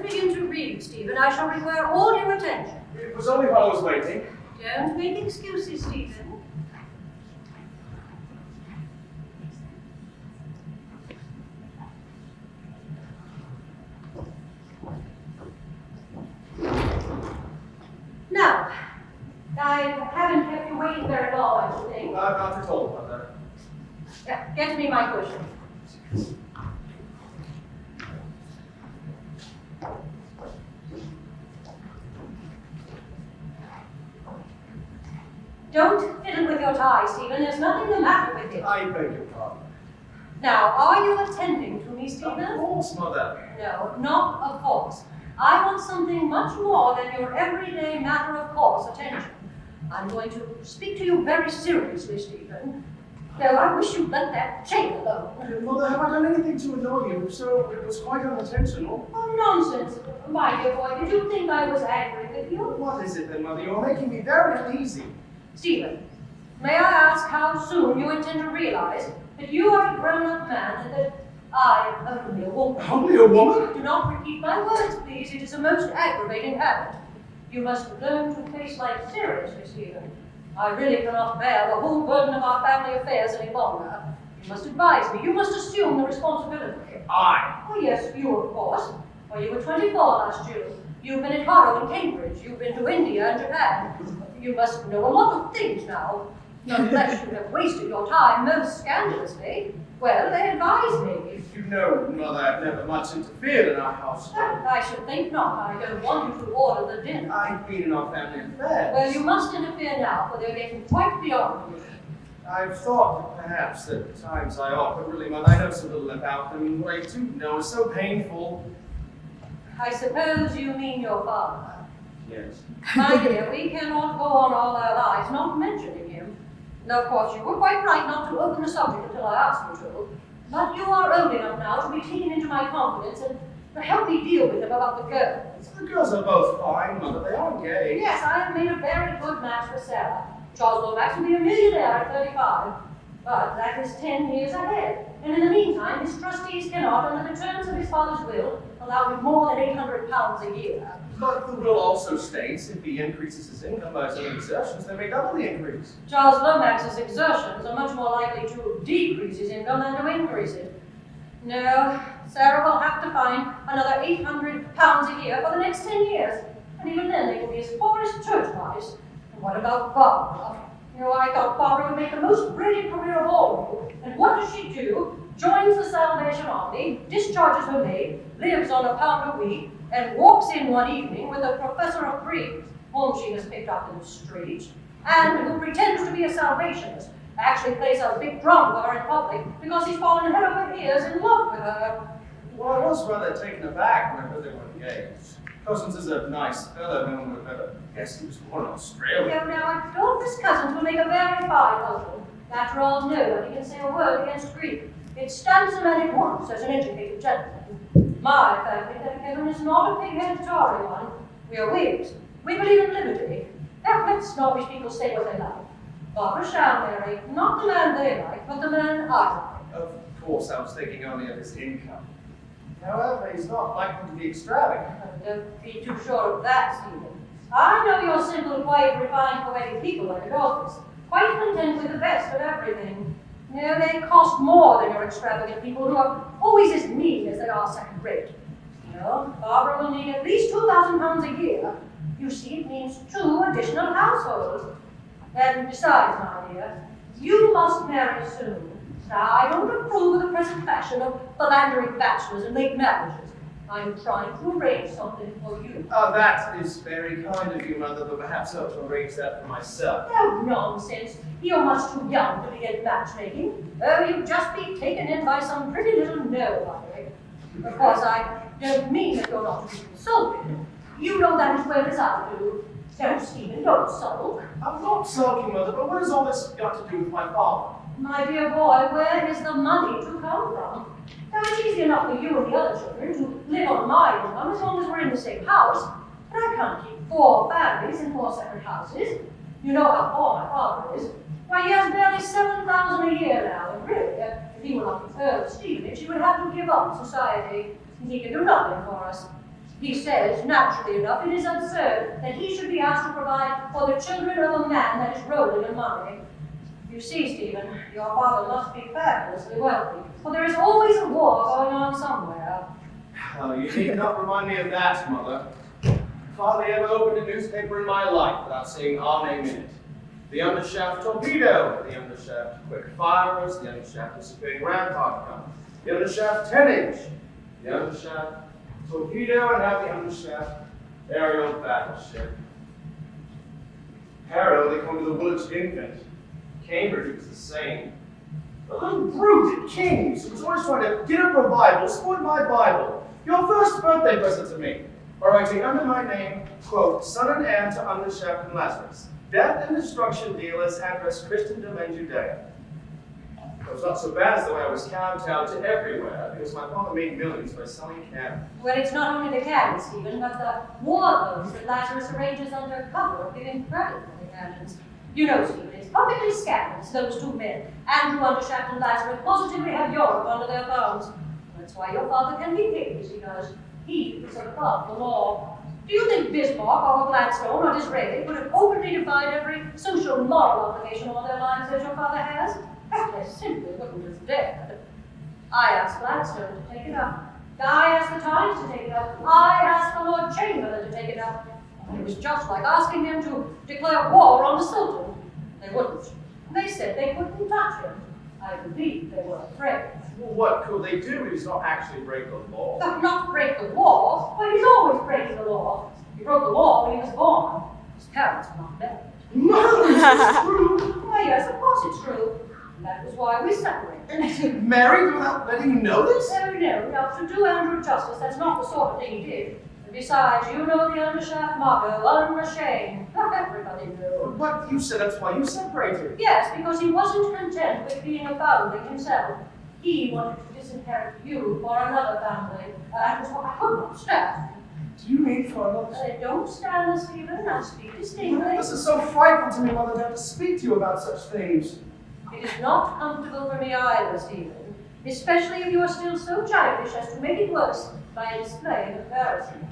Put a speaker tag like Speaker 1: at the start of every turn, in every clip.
Speaker 1: don't begin to read, Stephen. I shall require all your attention.
Speaker 2: It was only while I was waiting.
Speaker 1: Don't make excuses, Stephen. Now, I haven't kept you waiting very long, I should think.
Speaker 2: Not at all, Mother.
Speaker 1: Yeah, get me my cushion. Don't fiddle with your tie, Stephen. There's nothing the matter with it.
Speaker 2: I beg your pardon.
Speaker 1: Now, are you attending to me, Stephen?
Speaker 2: Of course, Mother.
Speaker 1: No, not of course. I want something much more than your everyday matter-of-course attention. I'm going to speak to you very seriously, Stephen. Though I wish you'd let that chain alone.
Speaker 2: Mother, have I done anything to annoy you? If so, it was quite unintentional.
Speaker 1: Oh, nonsense. My dear boy, did you think I was angry with you?
Speaker 2: What is it then, Mother? You're making me very uneasy.
Speaker 1: Stephen, may I ask how soon you intend to realize that you are a grown-up man and that I am only a woman?
Speaker 2: Only a woman?
Speaker 1: Do not repeat my words, please. It is a most aggravating habit. You must learn to face life seriously, Stephen. I really cannot bear the whole burden of our family affairs any longer. You must advise me. You must assume the responsibility.
Speaker 2: I?
Speaker 1: Oh, yes, you, of course. Well, you were 24 last June. You've been at Harrow and Cambridge. You've been to India and Japan. You must know a lot of things now. Unless you have wasted your time most scandalously. Well, they advise me.
Speaker 2: You know, Mother, I've never much interfered in our household.
Speaker 1: I should think not. I don't want you to order the dinner.
Speaker 2: I've been in our family affairs.
Speaker 1: Well, you must interfere now, for they're getting quite beyond you.
Speaker 2: I've thought perhaps that at times I ought, but really, Mother, I know so little about them, and what I do know is so painful.
Speaker 1: I suppose you mean your father.
Speaker 2: Yes.
Speaker 1: My dear, we cannot go on all our lives not mentioning him. Now, of course, you were quite right not to open the subject until I asked you to. But you are old enough now to be taken into my confidence and to help me deal with him about the girls.
Speaker 2: The girls are both fine, Mother. They are gay.
Speaker 1: Yes, I have made a very good match for Sarah. Charles Lomax will be a millionaire at 35. But that is 10 years ahead. And in the meantime, his trustees cannot, under the terms of his father's will, allow him more than £800 a year.
Speaker 2: But the will also states if he increases his income by his own exertions, they may double the increase.
Speaker 1: Charles Lomax's exertions are much more likely to decrease his income than to increase it. No, Sarah will have to find another £800 a year for the next 10 years. And even then, they will be as poor as church mice. And what about Barbara? You know, I thought Barbara would make the most brilliant career of all of you. And what does she do? Joins the Salvation Army, discharges her maid, lives on £1 a week, and walks in one evening with a professor of Greek, whom she has picked up in the street, and who pretends to be a Salvationist, actually plays a big drum for her in public because he's fallen head over ears in love with her.
Speaker 2: Well, I was rather taken aback when I heard they were engaged. Cusins is a nice fellow, no one would have ever guessed he was born in Australia.
Speaker 1: Now, Adolphus Cusins will make a very fine husband. After all, nobody can say a word against Greek. It stamps a man at once as an educated gentleman. My family, thank heaven, is not a pig-headed Tory one. We are Whigs. We believe in liberty. Let snobbish people say what they like. Barbara shall marry, not the man they like, but the man I like.
Speaker 2: Of course, I was thinking only of his income. However, he's not likely to be extravagant.
Speaker 1: Don't be too sure of that, Stephen. I know you're simple, quiet, refined, poetic people like Adolphus, quite content with the best of everything. You know, they cost more than your extravagant people who are always as mean as they are second-rate. You know, Barbara will need at least £2,000 a year. You see, it means 2 additional households. And besides, my dear, you must marry soon. Now, I don't approve of the present fashion of philandering bachelors and late marriages. I'm trying to arrange something for you.
Speaker 2: That is very kind of you, Mother, but perhaps I ought to arrange that for myself.
Speaker 1: Oh, nonsense. You're much too young to begin matchmaking. Oh, you'd just be taken in by some pretty little nobody. Of course, I don't mean that you're not to be consulted. You know that as well as I do. Don't, Stephen, don't sulk.
Speaker 2: I'm not sulking, Mother, but what has all this got to do with my father?
Speaker 1: My dear boy, where is the money to come from? Now, it's easy enough for you and the other children to live on my income as long as we're in the same house, but I can't keep 4 families in 4 separate houses. You know how poor my father is. Why, he has barely £7,000 a year now, and really, if he were not the Earl of Stevenage, he would have to give up society, and he can do nothing for us. He says, naturally enough, it is absurd that he should be asked to provide for the children of a man that is rolling in money. You see, Stephen, your father must be fabulously wealthy, for there is always a war going on somewhere.
Speaker 2: Oh, you need not remind me of that, Mother. Hardly ever opened a newspaper in my life without seeing our name in it. The Undershaft torpedo, the Undershaft quick firers, the Undershaft dissipating rampart gun, the Undershaft 10-inch, the Undershaft torpedo, and now the Undershaft aerial battleship. Harrow, they come to the Woolwich infant. Cambridge was the same. The little brute at King's, who was always trying to get up a Bible, spoiled my Bible. Your first birthday present to me. By writing under my name, quote, son and heir to Undershaft and Lazarus. Death and destruction dealers, address Christendom and Judea. It was not so bad as the way I was kowtowed to everywhere, because my father made millions by selling cannon.
Speaker 1: Well, it's not only the cannon, Stephen, but the war clothes that Lazarus arranges under cover of giving credit for the cannons. You know, Stephen, it's perfectly scandalous, those two men, Andrew Undershaft and Lazarus, positively have Europe under their thumbs. That's why your father can be paid as he does. He is above the law. Do you think Bismarck or Gladstone or Disraeli would have openly defied every social and moral obligation on their lives as your father has? They simply wouldn't have dared. I asked Gladstone to take it up. I asked the Times to take it up. I asked the Lord Chamberlain to take it up. It was just like asking him to declare war on the Sultan. They wouldn't. They said they couldn't touch him. I believe they were afraid.
Speaker 2: Well, what could they do? He does not actually break the law.
Speaker 1: Not break the law, but he's always breaking the law. He broke the law when he was born. His parents were not married.
Speaker 2: No, this is true.
Speaker 1: Why, yes, of course it's true. That was why we separated.
Speaker 2: And he married without letting you know this?
Speaker 1: Oh, no, now, to do Andrew justice, that's not the sort of thing he did. And besides, you know the Undershaft motto, unashamed. Everybody knew.
Speaker 2: But you said that's why you separated.
Speaker 1: Yes, because he wasn't content with being a foundling himself. He wanted to disinherit you for another family. That was what I could not stand.
Speaker 2: Do you mean for another?
Speaker 1: Don't stand, Stephen. Now speak distinctly.
Speaker 2: This is so frightful to me, Mother, to have to speak to you about such things.
Speaker 1: It is not comfortable for me either, Stephen. Especially if you are still so childish as to make it worse by a display of comparison.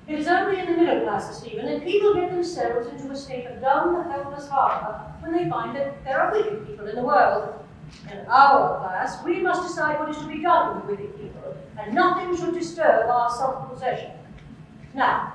Speaker 1: It is only in the middle classes, Stephen, that people get themselves into a state of dumb, helpless horror when they find that there are wicked people in the world. In our class, we must decide what is to be done with wicked people, and nothing should disturb our self-possession. Now,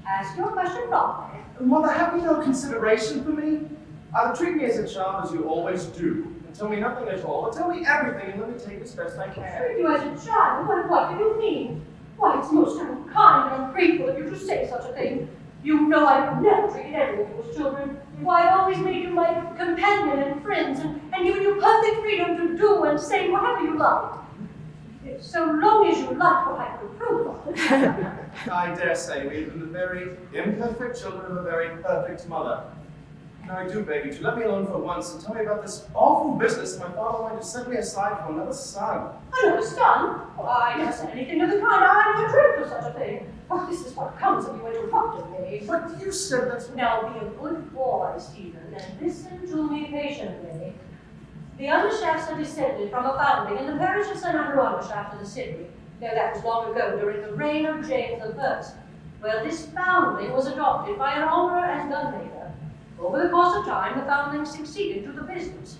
Speaker 1: ask your question properly.
Speaker 2: Mother, have you no consideration for me? Either treat me as a child as you always do, and tell me nothing at all, or tell me everything and let me take as best I can.
Speaker 1: Treat you as a child? What do you mean? Why, it's most unkind and ungrateful of you to say such a thing. You know I have never treated any of you as children. Why, I've always made you my companion and friends, and given you perfect freedom to do and say whatever you like. So long as you like what I can approve of.
Speaker 2: I dare say we have been the very imperfect children of a very perfect mother. And I do beg you to let me alone for once and tell me about this awful business my father wanted to set me aside for another son.
Speaker 1: Another son? Well, I never said anything of the kind. I never dreamt of such a thing. Well, this is what comes of you interrupting me.
Speaker 2: But you said that's...
Speaker 1: Now be a good boy, Stephen, and listen to me patiently. The Undershafts are descended from a foundling in the parish of St. Andrew Undershaft in the city. Now that was long ago, during the reign of James I. Well, this foundling was adopted by an armourer and gunmaker. Over the course of time, the foundling succeeded to the business.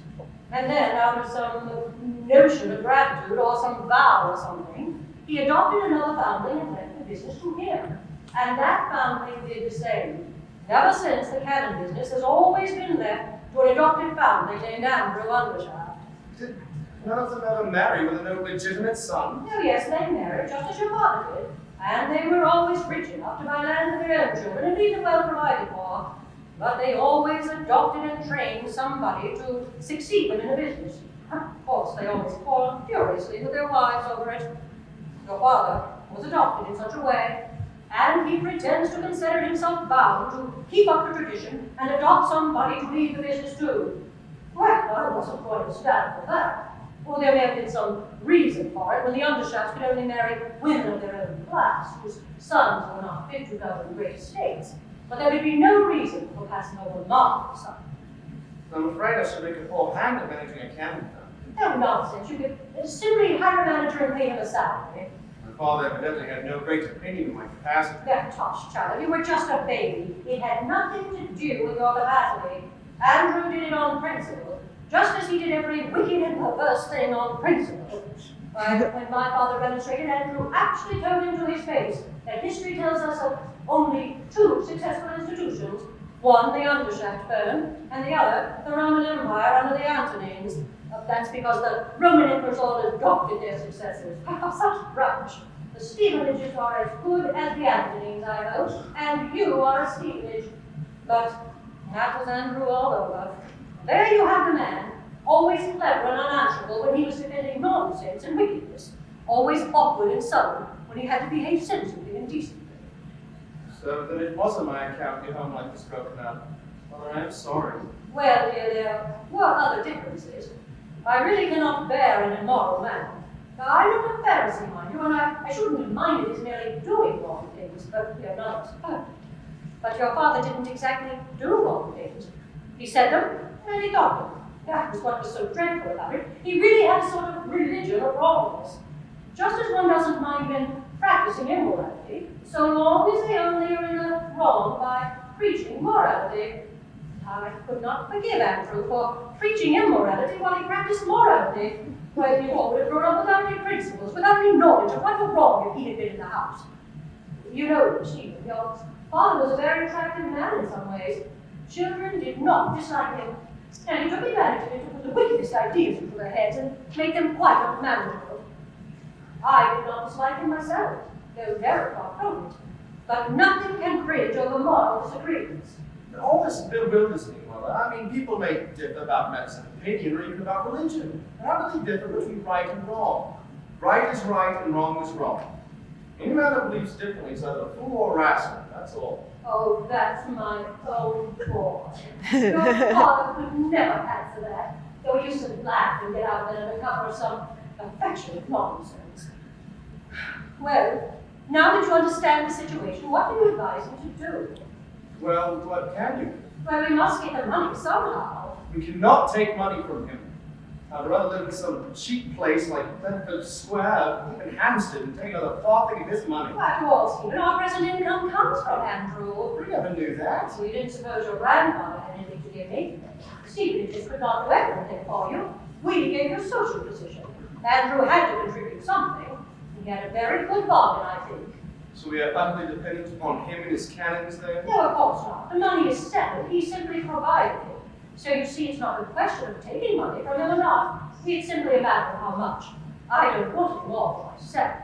Speaker 1: And then, out of some notion of gratitude or some vow or something, he adopted another foundling and left the business to him. And that foundling did the same. Ever since, the cannon business has always been left to an adopted foundling named Andrew Undershaft.
Speaker 2: Did none of them ever marry with a no legitimate son?
Speaker 1: Oh yes, they married, just as your father did. And they were always rich enough to buy land for their own children and leave them well provided for. But they always adopted and trained somebody to succeed them in the business. Of course, they always quarreled furiously with their wives over it. Your father was adopted in such a way, and he pretends to consider himself bound to keep up the tradition and adopt somebody to lead the business too. Well, I wasn't going to stand for that. Or there may have been some reason for it when the Undershafts could only marry women of their own class, whose sons were not fit to govern great estates. But there would be no reason for passing over my son.
Speaker 2: I'm afraid I should make a poor hand at managing a cannon firm.
Speaker 1: No nonsense. You could simply hire a manager and pay him a salary.
Speaker 2: father evidently had no great opinion of my capacity.
Speaker 1: That tosh, child, you were just a baby. It had nothing to do with your capacity. Andrew did it on principle, just as he did every wicked and perverse thing on principle. But when my father remonstrated, Andrew actually told him to his face that history tells us of only 2 successful institutions, one the Undershaft firm, and the other the Roman Empire under the Antonines. That's because the Roman emperors all adopted their successors. Such rubbish. The Stevenages are as good as the Antonines, I hope, and you are a Stevenage. But that was Andrew all over. There you have the man, always clever and unanswerable when he was defending nonsense and wickedness, always awkward and sullen when he had to behave sensibly and decently.
Speaker 2: So then it wasn't my account your home life was broken up. Mother, I am sorry.
Speaker 1: Well, dear, there were other differences. I really cannot bear an immoral man. Now, I'm not a Pharisee, mind you, and I shouldn't have minded his merely doing wrong things, but we are none of us perfect. But your father didn't exactly do wrong things. He said them, and he thought them. That was what was so dreadful about it. He really had a sort of religion of wrongness. Just as one doesn't mind men practicing immorality, so long as they only are in the wrong by preaching morality. I could not forgive Andrew for preaching immorality while he practiced morality. Well, you all would have grown up without any principles, without any knowledge of what was wrong if he had been in the house. You know, Stephen, your father was a very attractive man in some ways. Children did not dislike him, and he took advantage of it to put the wickedest ideas into their heads and make them quite unmanageable. I did not dislike him myself, though very far from it. But nothing can bridge over moral disagreements.
Speaker 2: All this bewilders me, Mother. I mean, people may differ about matters of opinion or even about religion. But how do they differ between right and wrong? Right is right and wrong is wrong. Any man that believes differently is either a fool or a rascal, that's all.
Speaker 1: Oh, that's my own boy. Your father could never answer that, though he used to laugh and get out there under cover of some affectionate nonsense. Well, now that you understand the situation, what do you advise me to do?
Speaker 2: Well, what can you?
Speaker 1: Well, we must get the money somehow.
Speaker 2: We cannot take money from him. I'd rather live in some cheap place like Bedford Square in Hampstead and take another farthing of his money.
Speaker 1: After all, Stephen, our present income comes from Andrew.
Speaker 2: We never knew that.
Speaker 1: We didn't suppose your grandfather had anything to give me. Stephen just could not do everything for you. We gave you a social position. Andrew had to contribute something. He had a very good bargain, I think.
Speaker 2: So we are utterly dependent upon him and his cannons there?
Speaker 1: No, of course not. The money is settled. He simply provided it. So you see, it's not a question of taking money from him or not. It's simply a matter of how much. I don't want it all for myself.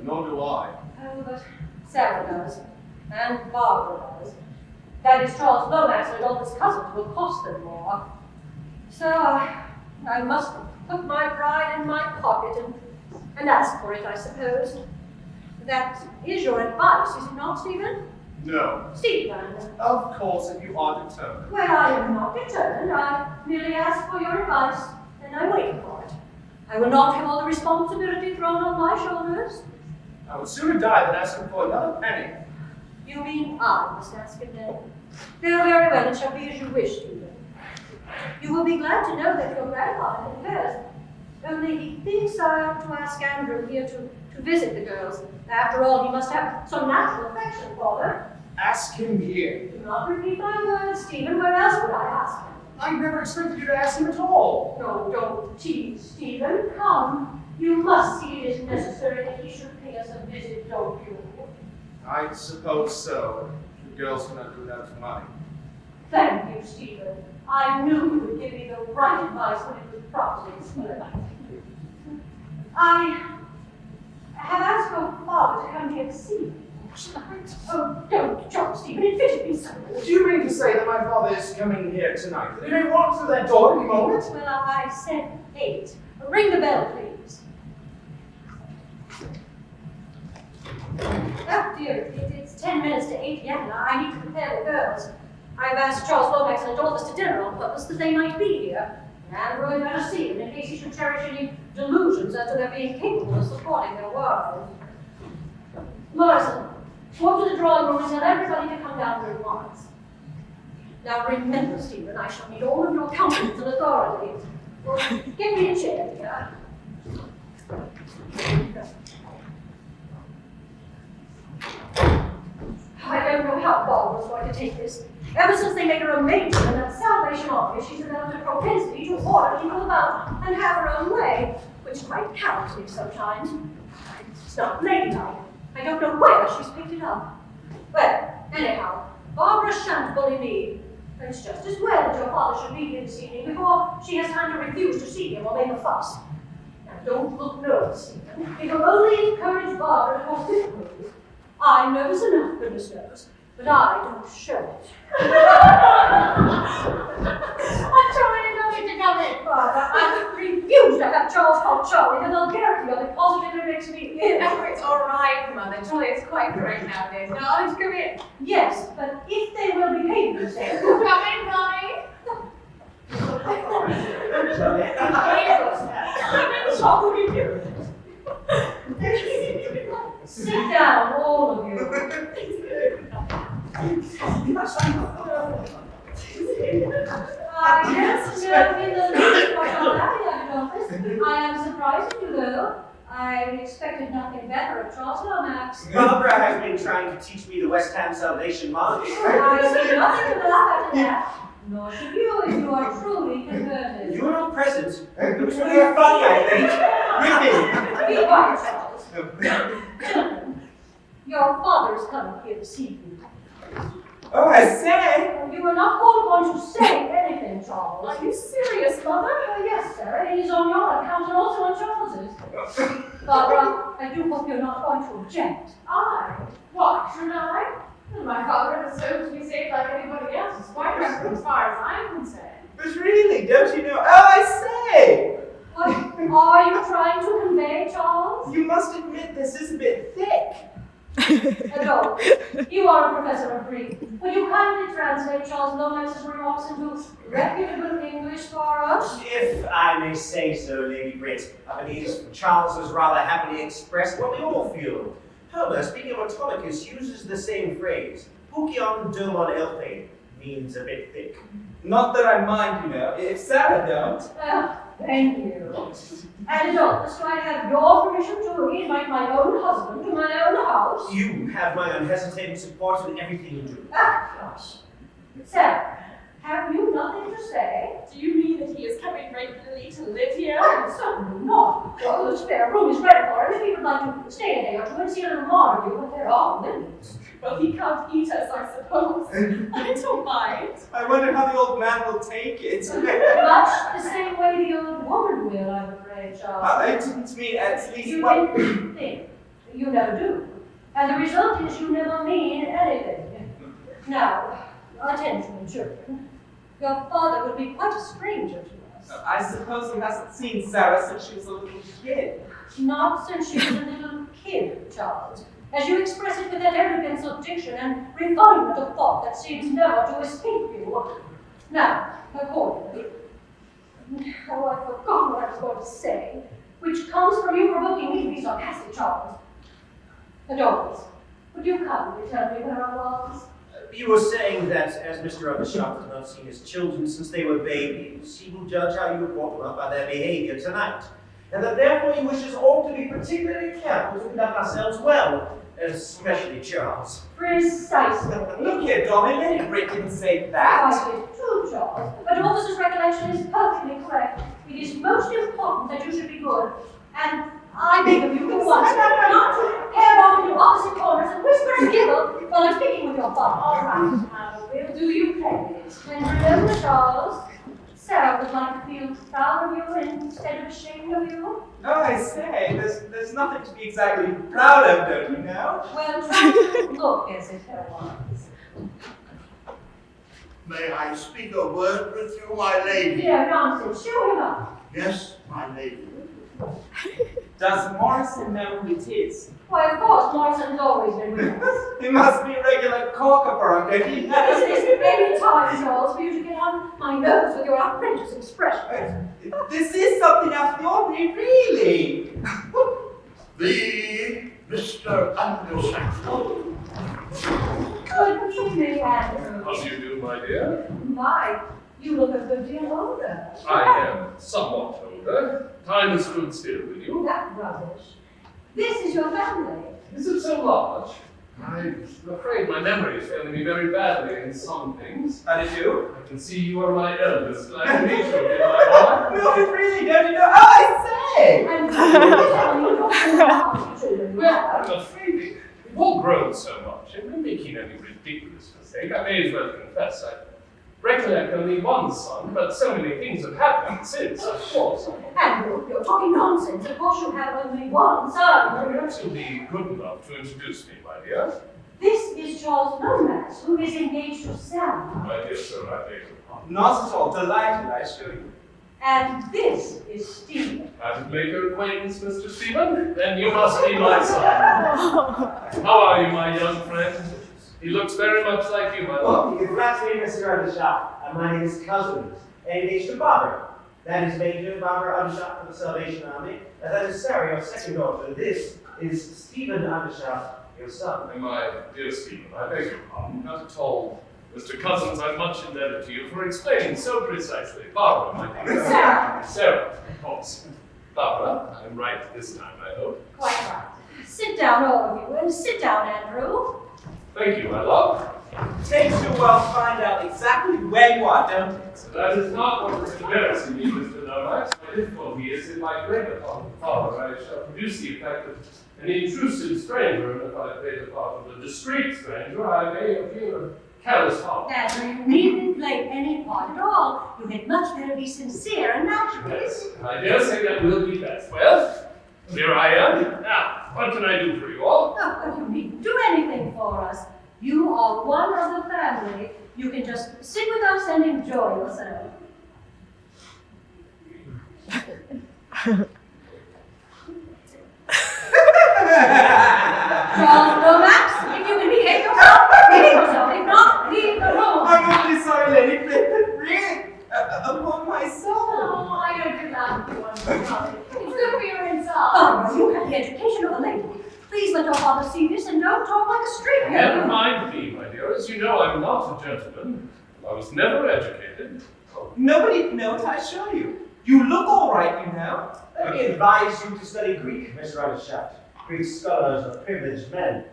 Speaker 2: Nor do I.
Speaker 1: Oh, but Sarah does. And Barbara does. That is, Charles Lomax and Adolphus' cousins will cost them more. So I must put my pride in my pocket and ask for it, I suppose. That is your advice, is it not, Stephen?
Speaker 2: No.
Speaker 1: Stephen.
Speaker 2: Of course, if you are determined.
Speaker 1: Well, I am not determined. I merely ask for your advice, and I wait for it. I will not have all the responsibility thrown on my shoulders.
Speaker 2: I would sooner die than ask him for another penny.
Speaker 1: You mean I must ask him then? Very well, it shall be as you wish, Stephen. You will be glad to know that your grandfather confessed. Only he thinks I ought to ask Andrew here to visit the girls. After all, he must have some natural affection for them.
Speaker 2: Ask him here.
Speaker 1: Do not repeat my words, Stephen. Where else would I ask him?
Speaker 2: I never expected you to ask him at all.
Speaker 1: No, don't tease, Stephen. Come. You must see it is necessary that he should pay us a visit, don't you?
Speaker 2: I suppose so. The girls cannot do without money.
Speaker 1: Thank you, Stephen. I knew you would give me the right advice when it was properly explained. I have asked your father to come here to see me. Oh, don't jump, Stephen. It fitted me so.
Speaker 2: Do you mean to say that my father is coming here tonight? That he may walk through that door any moment?
Speaker 1: Well, I said 8. Ring the bell, please. Oh, dear. It's 10 minutes to 8 yet, and I need to prepare the girls. I've asked Charles Lomax and Adolphus to dinner on purpose that they might be here. And we're going to see them in case he should cherish any delusions as to their being capable of supporting their world. Morrison, walk to the drawing room and tell everybody to come down here at once. Now remember, Stephen, I shall need all of your countenance and authority. Well, get me a chair here. father's going to take this. Ever since they made her a matron in that Salvation Army, she's developed a propensity to order people about and have her own way, which quite counts me sometimes. It's not ladylike. I don't know where she's picked it up. Well, anyhow, Barbara shan't bully me. And it's just as well that your father should be here this evening before she has time to refuse to see him or make a fuss. Now, don't look nervous, Stephen. It will only encourage Barbara to cause difficulties. I'm nervous enough, goodness knows, but I don't show it.
Speaker 3: I'm trying not to come in.
Speaker 1: Barbara, I refuse to have Charles called Charlie. The vulgarity of it positively makes me ill.
Speaker 3: Oh, it's all right, Mother. Charlie is quite correct nowadays. Now, let's come in.
Speaker 1: Yes, but if they will behave themselves.
Speaker 3: Come in, Mommy.
Speaker 1: Sit down, all of you. Yes, no, in the least what you're laughing at, Adolphus. I am surprised at you, though. I expected nothing better of Charles Lomax.
Speaker 4: Barbara has been trying to teach me the West Ham Salvation Army.
Speaker 1: I see nothing to laugh at that. Nor should you if you are truly converted.
Speaker 4: You were not present. It was really funny, I think. Really.
Speaker 1: Be quiet, Charles. Gentlemen, your father is coming here this evening.
Speaker 4: Oh, I say.
Speaker 1: You are not called upon to say anything, Charles.
Speaker 3: Are you serious, Mother?
Speaker 1: Yes, sir. It is on your account and also on Charles's. Barbara, I do hope you're not going to object.
Speaker 3: Why, should I? My father deserves to be saved like anybody else. It's quite right as far as I'm concerned.
Speaker 4: But really, don't you know? Oh, I say.
Speaker 1: What are you trying to convey, Charles?
Speaker 4: You must admit this is a bit thick.
Speaker 1: Adolphus, you are a professor of Greek. Would you kindly translate Charles Lomax's remarks into reputable English for us?
Speaker 4: If I may say so, Lady Brit, I believe Charles has rather happily expressed what we all feel. Homer, speaking of Autolycus, uses the same phrase. Pukion domon elpe means a bit thick.
Speaker 5: Not that I mind, you know. If Sarah don't.
Speaker 1: Thank you. And Adolphus, do I have your permission to invite my own husband to my own house?
Speaker 4: You have my unhesitating support in everything you do.
Speaker 1: Gosh. Sarah, have you nothing to say?
Speaker 3: Do you mean that he is coming regularly to live here?
Speaker 1: Oh, certainly not. Well, the spare room is ready for him if he would like to stay a day or two and see a little more of you, but there are limits.
Speaker 3: Well, he can't eat us, I suppose. I don't mind.
Speaker 5: I wonder how the old man will take it.
Speaker 1: Much the same way the old woman will, I'm afraid, Charles.
Speaker 5: I didn't mean at least.
Speaker 1: You
Speaker 5: Well,
Speaker 1: didn't think. You never do. And the result is you never mean anything. Now, attention, children. Your father would be quite a stranger to us.
Speaker 5: I suppose he hasn't seen Sarah since she was a little kid.
Speaker 1: Not since she was a little kid, Charles. As you express it with that elegance of diction and refinement of thought that seems never to escape you. Now, accordingly, oh, I forgot what I was going to say, which comes from you provoking me to be sarcastic, Charles. Adolphus, would you kindly tell me where I was?
Speaker 4: You were saying that as Mr. Undershaft has not seen his children since they were babies, he will judge how you report them up by their behavior tonight. And that therefore he wishes all to be particularly careful to conduct ourselves well, especially Charles.
Speaker 1: Precisely.
Speaker 5: Look here, Dolly, Lady Brit didn't say that.
Speaker 1: I did too, Charles. Adolphus's recollection is perfectly correct. It is most important that you should be good. And I beg of you at once not to pair off into opposite corners and whisper and giggle while I'm speaking with your father.
Speaker 3: All right, now, we'll do you credit.
Speaker 1: And remember, Charles, Sarah would like to feel proud of you instead of ashamed of you.
Speaker 5: Oh, I say, there's nothing to be exactly proud of, don't you know?
Speaker 1: Well, try to look as if there was.
Speaker 6: May I speak a word with you, my lady?
Speaker 1: Dear nonsense, show him up.
Speaker 6: Yes, my lady.
Speaker 5: Does Morrison know who it is?
Speaker 1: Why, of course, Morrison's always been with us.
Speaker 5: He must be a regular corker, don't he?
Speaker 1: Is this any time, Charles, for you to get on my nose with your outrageous expression?
Speaker 5: This is something out of the ordinary, really.
Speaker 6: The Mr. Undershaft.
Speaker 1: Good evening, Andrew.
Speaker 7: How do you do, my dear?
Speaker 1: My, you look a good deal older.
Speaker 7: I am somewhat older. Time has stood still with you.
Speaker 1: That rubbish. This is your family.
Speaker 7: Is it so large? I'm afraid my memory is failing me very badly in some things.
Speaker 5: How did you?
Speaker 7: I can see you are my eldest. Glad to meet you, dear my boy.
Speaker 5: No, really, don't you know? Oh, I say!
Speaker 1: And you don't know children.
Speaker 7: Well, I'm afraid we've all grown so much, and we're making any ridiculous mistake. I may as well confess, I recollect only one son, but so many things have happened since, of course.
Speaker 1: Andrew, you're talking nonsense. Of course you have only one son.
Speaker 7: Perhaps you'll be good enough to introduce me, my dear.
Speaker 1: This is Charles Lomax, who is engaged to Sarah.
Speaker 7: My dear sir, I beg your pardon.
Speaker 5: Not at all. Delighted, I assure you.
Speaker 1: And this is Stephen.
Speaker 7: Happy to make your acquaintance, Mr. Stephen. Then you must be my son. How are you, my young friend? He looks very much like you, my love.
Speaker 4: You can perhaps meet Mr. Undershaft. My name is Cusins, engaged to Barbara. That is Major Barbara Undershaft of the Salvation Army. And that is Sarah, your second daughter. This is Stephen Undershaft, your son.
Speaker 7: And my dear Stephen, I beg your pardon. Not at all. Mr. Cusins, I'm much indebted to you for explaining so precisely. Barbara, my dear.
Speaker 1: Sarah.
Speaker 7: Sarah, of course. Barbara, I'm right this time, I hope.
Speaker 1: Quite right. Sit down, all of you, and sit down, Andrew.
Speaker 7: Thank you, my love.
Speaker 5: Takes you a while to find out exactly where you are, don't it?
Speaker 7: So that is not what is embarrassing me, Mr. Lomax. My difficulty is in my great upon the father. I shall produce the effect of an intrusive stranger, and if I play the part of a discreet stranger, I may appear a careless heart.
Speaker 1: Andrew, you needn't play any part at all. You had much better be sincere and natural.
Speaker 7: Yes, I dare say that will be best. Well, here I am. Now, what can I do for you all?
Speaker 1: Oh, you needn't do anything for us. You are one of the family. You can just sit with us and enjoy yourself. Charles Lomax, if you can behave yourself, behave yourself. If not, leave the room.
Speaker 5: I'm awfully sorry, Lady, but really, upon myself.
Speaker 3: Oh, I don't do that for one, Charlie. It's good for your inside.
Speaker 1: Oh, you have the education of a lady. Please let your father see this and don't talk like a street
Speaker 7: Never
Speaker 1: girl.
Speaker 7: mind me, my dear. As you know, I'm not a gentleman. I was never educated.
Speaker 5: Nobody knows, I assure you. You look all right, you know.
Speaker 4: Let me advise you to study Greek, Mr. Undershaft. Greek scholars are privileged men.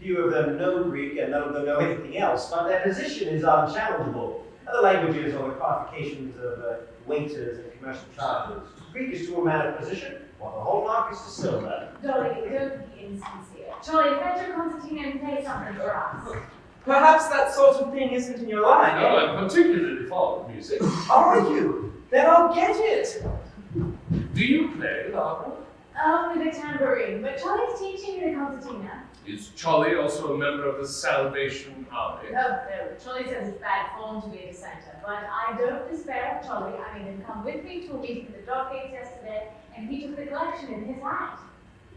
Speaker 4: Few of them know Greek and none of them know anything else, but their position is unchallengeable. Other languages are the qualifications of waiters and commercial travelers. Greek is to a man of position, while the whole mark is to silver.
Speaker 3: Dolly, don't be insincere. Charlie, fetch your concertina and play something for us.
Speaker 5: Perhaps that sort of thing isn't in your line,
Speaker 7: No,
Speaker 5: eh?
Speaker 7: I'm particularly fond of music.
Speaker 5: Are you? Then I'll get it.
Speaker 7: Do you play, Barbara?
Speaker 3: Only the tambourine, but Charlie's teaching you the concertina.
Speaker 7: Is Charlie also a member of the Salvation Army?
Speaker 3: No, Charlie says it's bad form to be a dissenter, but I don't despair of Charlie. I made him come with me to a meeting at the dog gates yesterday, and he took the collection in his hand.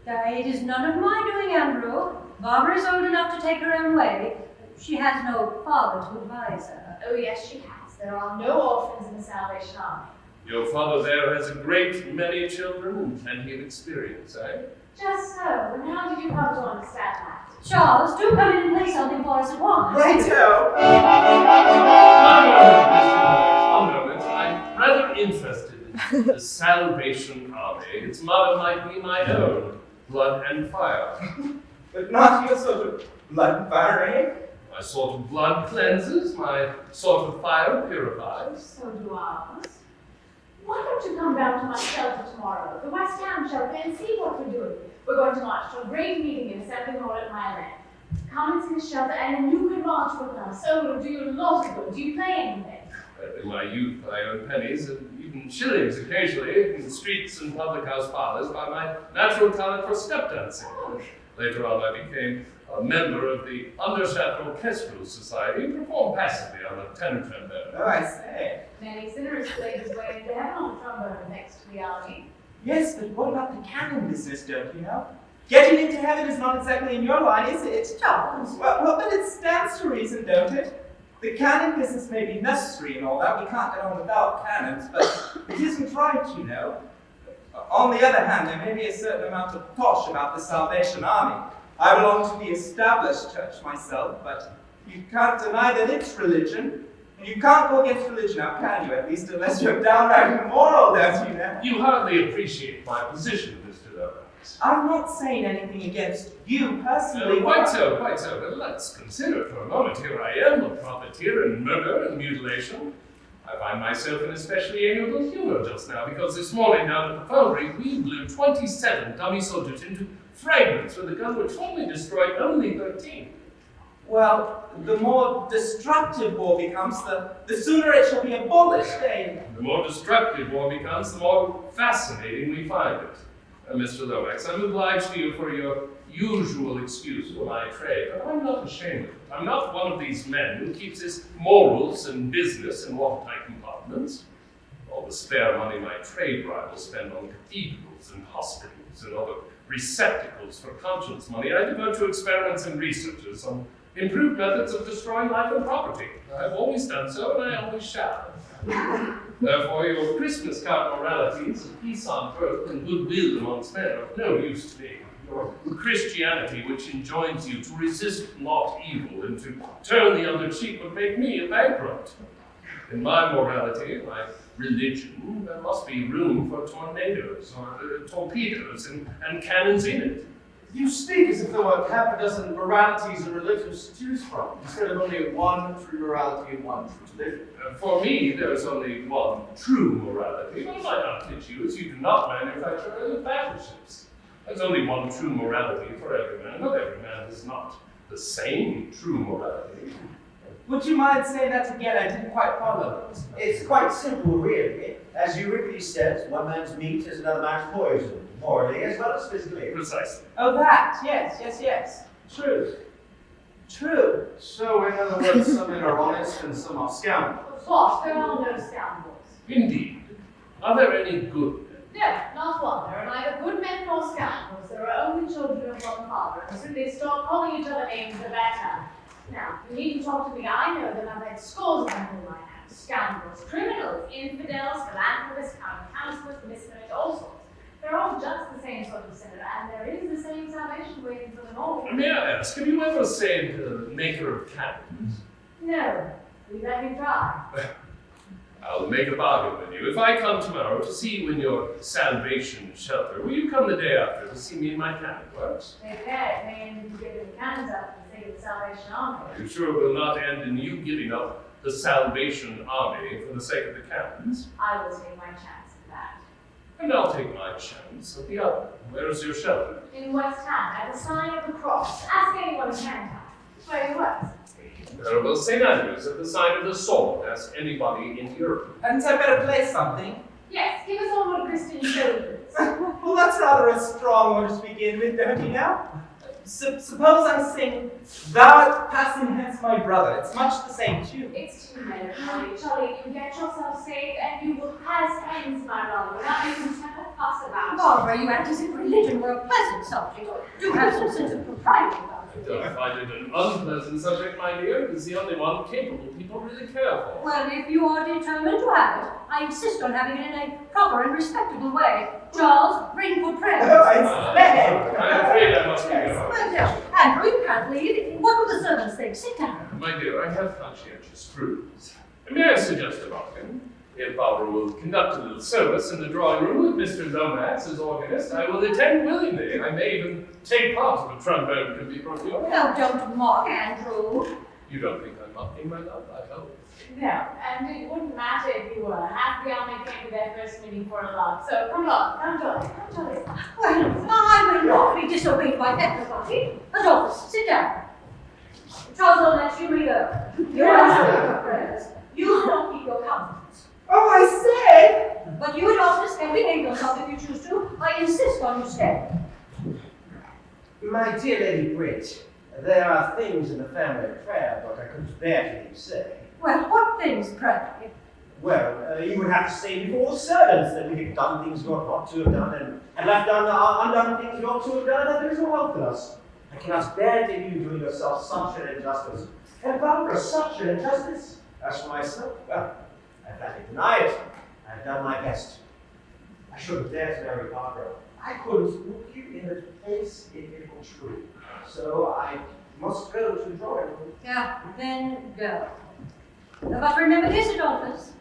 Speaker 1: It is none of my doing, Andrew. Barbara is old enough to take her own way. She has no father to advise her.
Speaker 3: Oh yes, she has. There are no orphans in the Salvation Army.
Speaker 7: Your father there has a great many children and plenty of experience, eh?
Speaker 3: Just so, and how did you come to understand that?
Speaker 1: Charles, do come in and play something for us at once.
Speaker 5: Righto.
Speaker 7: One moment. I'm rather interested in the Salvation Army. Its motto might be my own, blood and fire.
Speaker 5: But not your sort of blood and fire, eh?
Speaker 7: My sort of blood cleanses, my sort of fire purifies.
Speaker 3: So do ours. Why don't you come down to my shelter tomorrow, the West Ham shelter, and see what we're doing? We're going to march to a great meeting in Assembly Hall at my land. Come and see the shelter, and then you can march with us. Oh, it'll do you a lot of good. Do you play anything?
Speaker 7: In my youth, I earned pennies and even shillings occasionally in the streets and public house parlors by my natural talent for step dancing. Later on, I became a member of the Undershaft Orchestral Society and performed passively on a tenor trombone.
Speaker 5: Oh, I say.
Speaker 3: Many sinners played his way into heaven on trombone next to the army.
Speaker 5: Yes, but what about the canon business, don't you know? Getting into heaven is not exactly in your line, is it?
Speaker 1: Charles.
Speaker 5: Well, but it stands to reason, don't it? The canon business may be necessary and all that, we can't get on without canons, but it isn't right, you know. On the other hand, there may be a certain amount of tosh about the Salvation Army. I belong to the established church myself, but you can't deny that it's religion. And you can't go against religion now, can you? At least unless you're downright immoral, don't you know?
Speaker 7: You hardly appreciate my position, Mr. Lomax.
Speaker 5: I'm not saying anything against you personally.
Speaker 7: Quite so. But let's consider for a moment. Here I am, a profiteer in murder and mutilation. I find myself in especially amiable humor just now, because this morning down at the foundry, we blew 27 dummy soldiers into fragments with a gun which only destroyed only 13.
Speaker 5: Well, the more destructive war becomes, the sooner it shall be abolished, eh?
Speaker 7: The more destructive war becomes, the more fascinating we find it. Mr. Lomax, I'm obliged to you for your usual excuse for my trade, but I'm not ashamed of it. I'm not one of these men who keeps his morals and business in watertight compartments. All the spare money my trade rivals spend on cathedrals and hospitals and other receptacles for conscience money, I devote to experiments and researches on improved methods of destroying life and property. I've always done so, and I always shall. Therefore, your Christmas card moralities of peace on earth and goodwill amongst men are of no use to me. Your Christianity, which enjoins you to resist not evil and to turn the other cheek, would make me a bankrupt. In my morality, my religion, there must be room for tornadoes or torpedoes and cannons in it.
Speaker 2: You speak as if there were half a dozen moralities and religions to choose from, instead of only one true morality and one true religion.
Speaker 7: For me, there is only one true morality. But I might not teach you, as you do not manufacture any battleships. There's only one true morality for every man. Not every man is not the same true morality.
Speaker 5: Would you mind saying that again? I didn't quite follow.
Speaker 4: It's quite simple, really. As Euripides says, one man's meat is another man's poison, morally as well as physically.
Speaker 7: Precisely.
Speaker 5: Oh, that. Yes. True.
Speaker 2: So, in other words, some men are honest and some are scoundrels.
Speaker 3: What? There are no scoundrels.
Speaker 7: Indeed. Are there any good men?
Speaker 3: No, not one. There are neither good men nor scoundrels. There are only children of one father, and soon they start calling each other names the better. Now, you needn't talk to me. I know them. I've had scores of them in my hands. Scoundrels, criminals, infidels, philanthropists, counterfeiters, miscreants, all sorts. They're all just the same sort of sinner, and there is the same salvation waiting for them all.
Speaker 7: May I ask, have you ever saved the maker of cannons?
Speaker 3: No. Will you let me try?
Speaker 7: I'll make a bargain with you. If I come tomorrow to see you in your salvation shelter, will you come the day after to see me in my cannon works?
Speaker 3: Okay, and you get the cannons up for the sake of the Salvation Army.
Speaker 7: Are you sure it will not end in you giving up the Salvation Army for the sake of the cannons?
Speaker 3: I will take my chance at that.
Speaker 7: And I'll take my chance at the other. Where is your shelter?
Speaker 3: In West Ham, at the sign of the cross. Ask anyone in Canada. Where he works.
Speaker 7: Venerable St. Andrews at the sign of the sword. Ask anybody in Europe.
Speaker 5: Hadn't I better play something?
Speaker 3: Yes, give us all what Christian soldiers.
Speaker 5: Well, that's rather a strong one to begin with, don't you know? Suppose I sing, "Thou art passing hence, my brother." It's much the same tune.
Speaker 3: It's too melancholy, Charlie. You get yourself saved and you will pass hence, my brother, without making such a fuss about it.
Speaker 1: Barbara, you act as if religion were a pleasant subject. Do have some sense of propriety about
Speaker 7: I
Speaker 1: it.
Speaker 7: don't find it an unpleasant subject, my dear. It is the only one capable people really care for.
Speaker 1: Well, if you are determined to have it, I insist on having it in a proper and respectable way. Charles, ring for prayer.
Speaker 5: Oh,
Speaker 7: I'm afraid I must be going.
Speaker 1: Well, no, Andrew, you can't leave. What will the servants think? Sit down.
Speaker 7: My dear, I have conscientious scruples. May I suggest a bargain? If Barbara will conduct a little service in the drawing room with Mr. Lomax as organist, I will attend willingly. I may even take part if a trombone can be procured.
Speaker 1: No, don't mock, Andrew.
Speaker 7: You don't think I'm mocking, my love, I hope.
Speaker 3: No, and it wouldn't matter if you were. Half the army came to their first meeting for a lot. So come along, come join us.
Speaker 1: Well, I will not be disobeyed by everybody. Adolphus, sit down. Charles Lomax, you may go. You're asking for prayers. You will not keep your countenance.
Speaker 5: Oh, I say!
Speaker 1: But you, Adolphus, can behave yourself if you choose to. I insist on you staying.
Speaker 4: My dear Lady Brit, there are things in the family prayer book I couldn't bear to hear you say.
Speaker 1: Well, what things, pray?
Speaker 4: Well, you would have to say before the servants that we have done things we ought not to have done, and left undone things we ought to have done, and there is no help in us. I cannot bear to hear you doing yourself such an injustice, and Barbara such an injustice. As for myself, well, I flatly deny it. I have done my best. I shouldn't dare to marry Barbara. I couldn't look you in the face if it were true. So I must go to the drawing room.
Speaker 1: Yeah, then go. But remember this, Adolphus.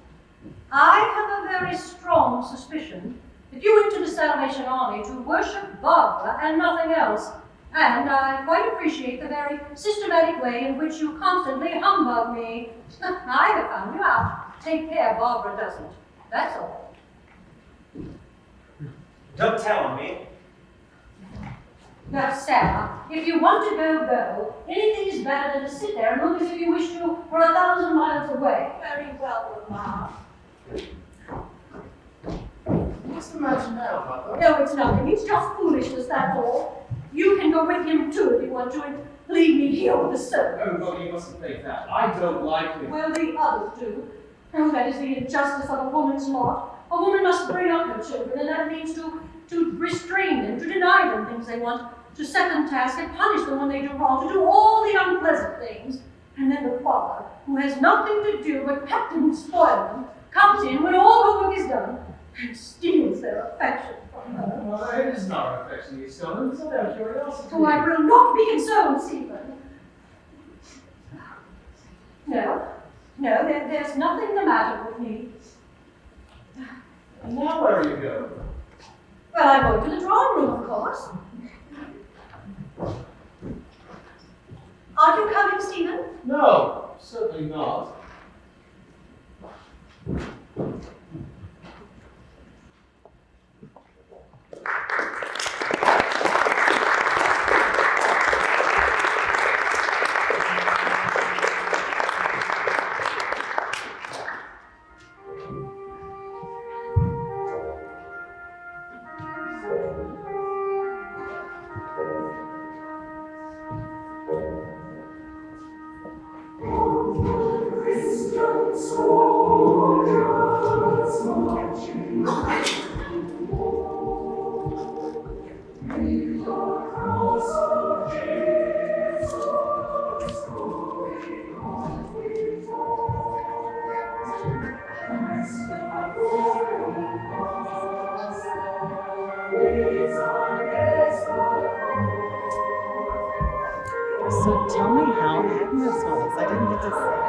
Speaker 1: I have a very strong suspicion that you went to the Salvation Army to worship Barbara and nothing else. And I quite appreciate the very systematic way in which you constantly humbug me. I have found you out. Take care Barbara doesn't. That's all.
Speaker 4: Don't tell on me.
Speaker 1: Now, Sarah, if you want to go, go. Anything is better than to sit there and look as if you wish to for 1,000 miles away.
Speaker 3: Very well, Mamma.
Speaker 2: What's the matter now, Mother?
Speaker 1: No, it's nothing. It's just foolishness, that's all. You can go with him too if you want to and leave me here with the servant.
Speaker 2: Oh, Mother, you mustn't think that. I don't like him.
Speaker 1: Well, the others do. Oh, that is the injustice of a woman's lot. A woman must bring up her children, and that means to restrain them, to deny them things they want, to set them tasks and punish them when they do wrong, to do all the unpleasant things. And then the father, who has nothing to do but pet them and spoil them, comes in when all her work is done and steals their affection from her.
Speaker 2: Mother, it is not our affection he's stolen. It's not our curiosity.
Speaker 1: Oh, I will not be consoled, Stephen. No, there's nothing the matter with me.
Speaker 2: And now where are you going?
Speaker 1: Well, I'm going to the drawing room, of course. Aren't you coming, Stephen?
Speaker 2: No, certainly not.
Speaker 8: So tell me how Agnes was. I didn't get to say.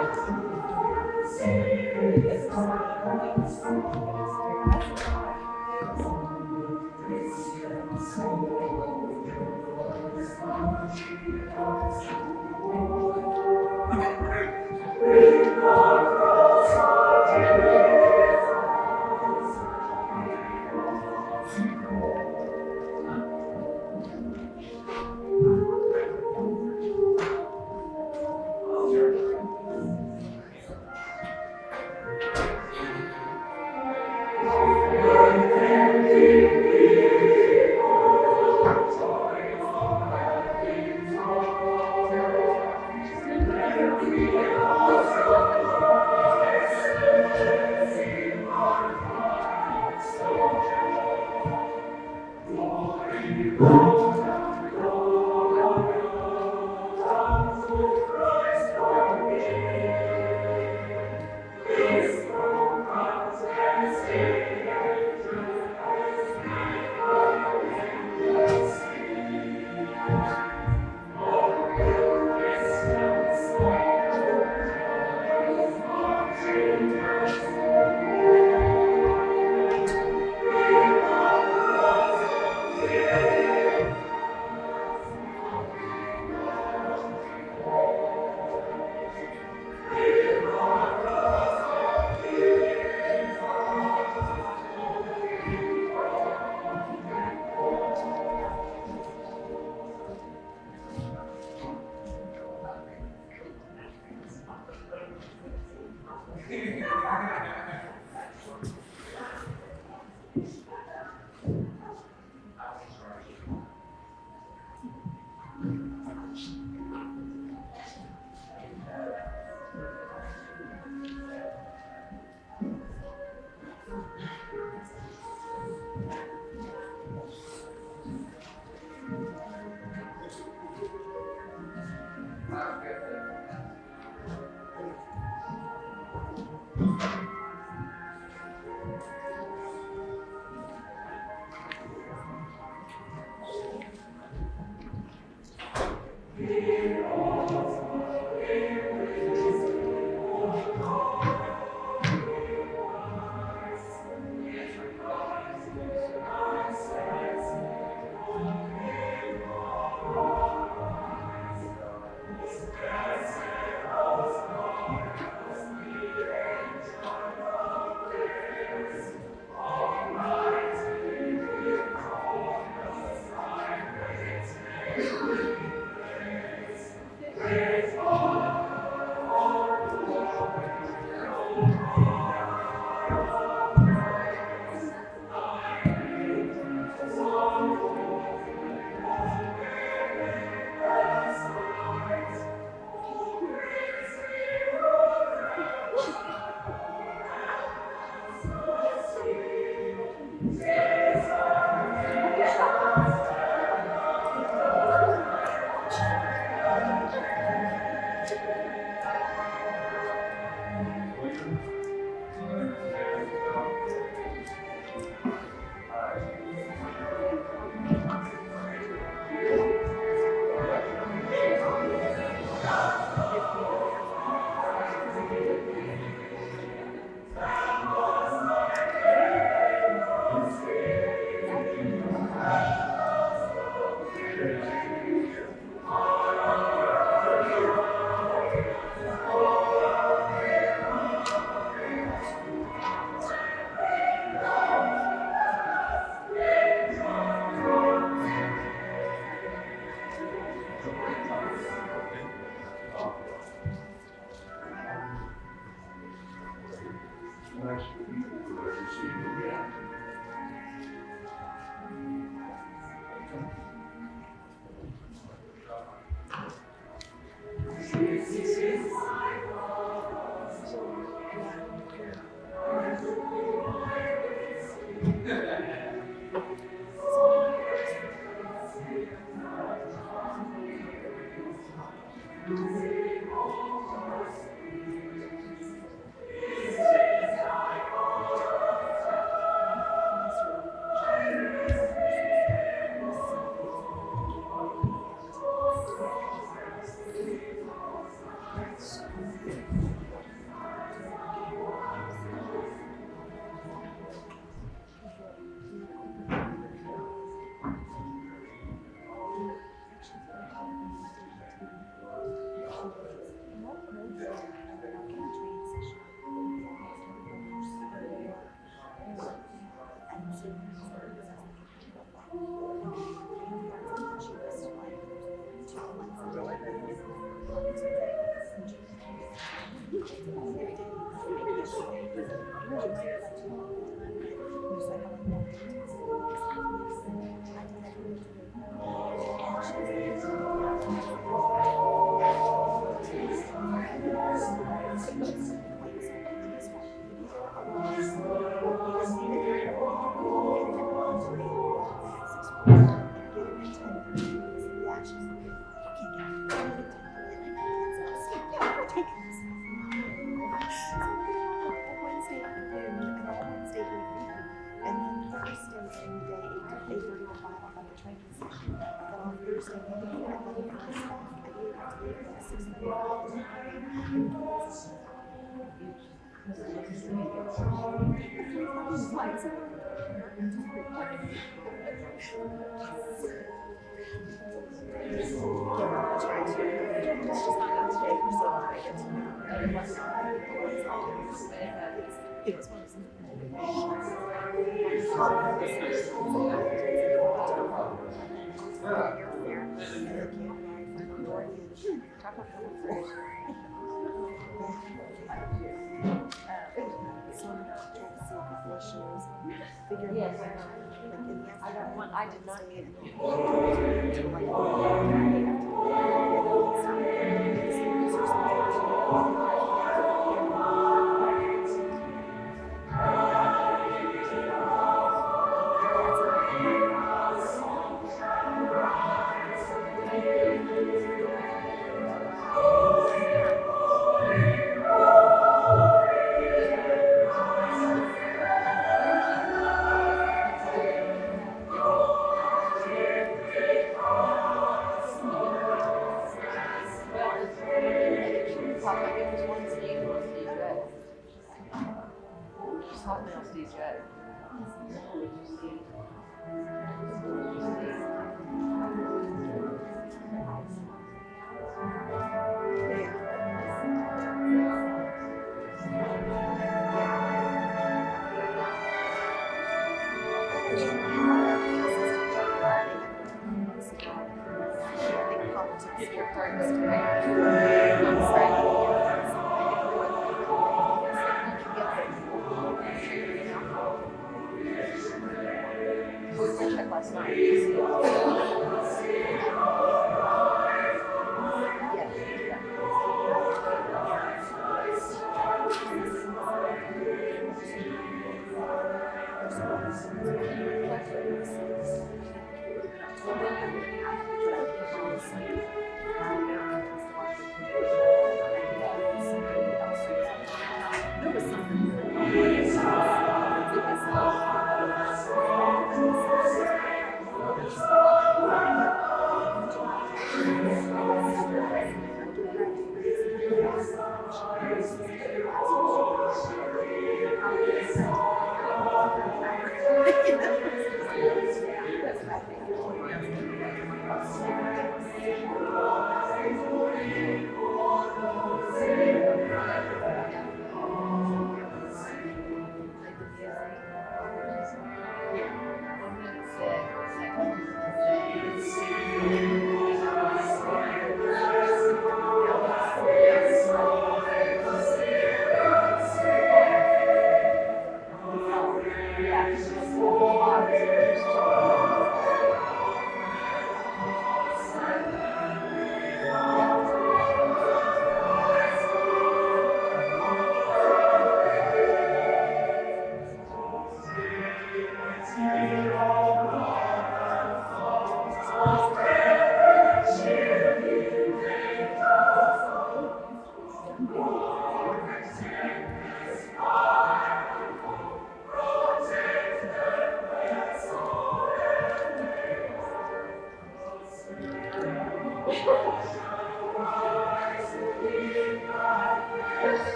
Speaker 8: I did not get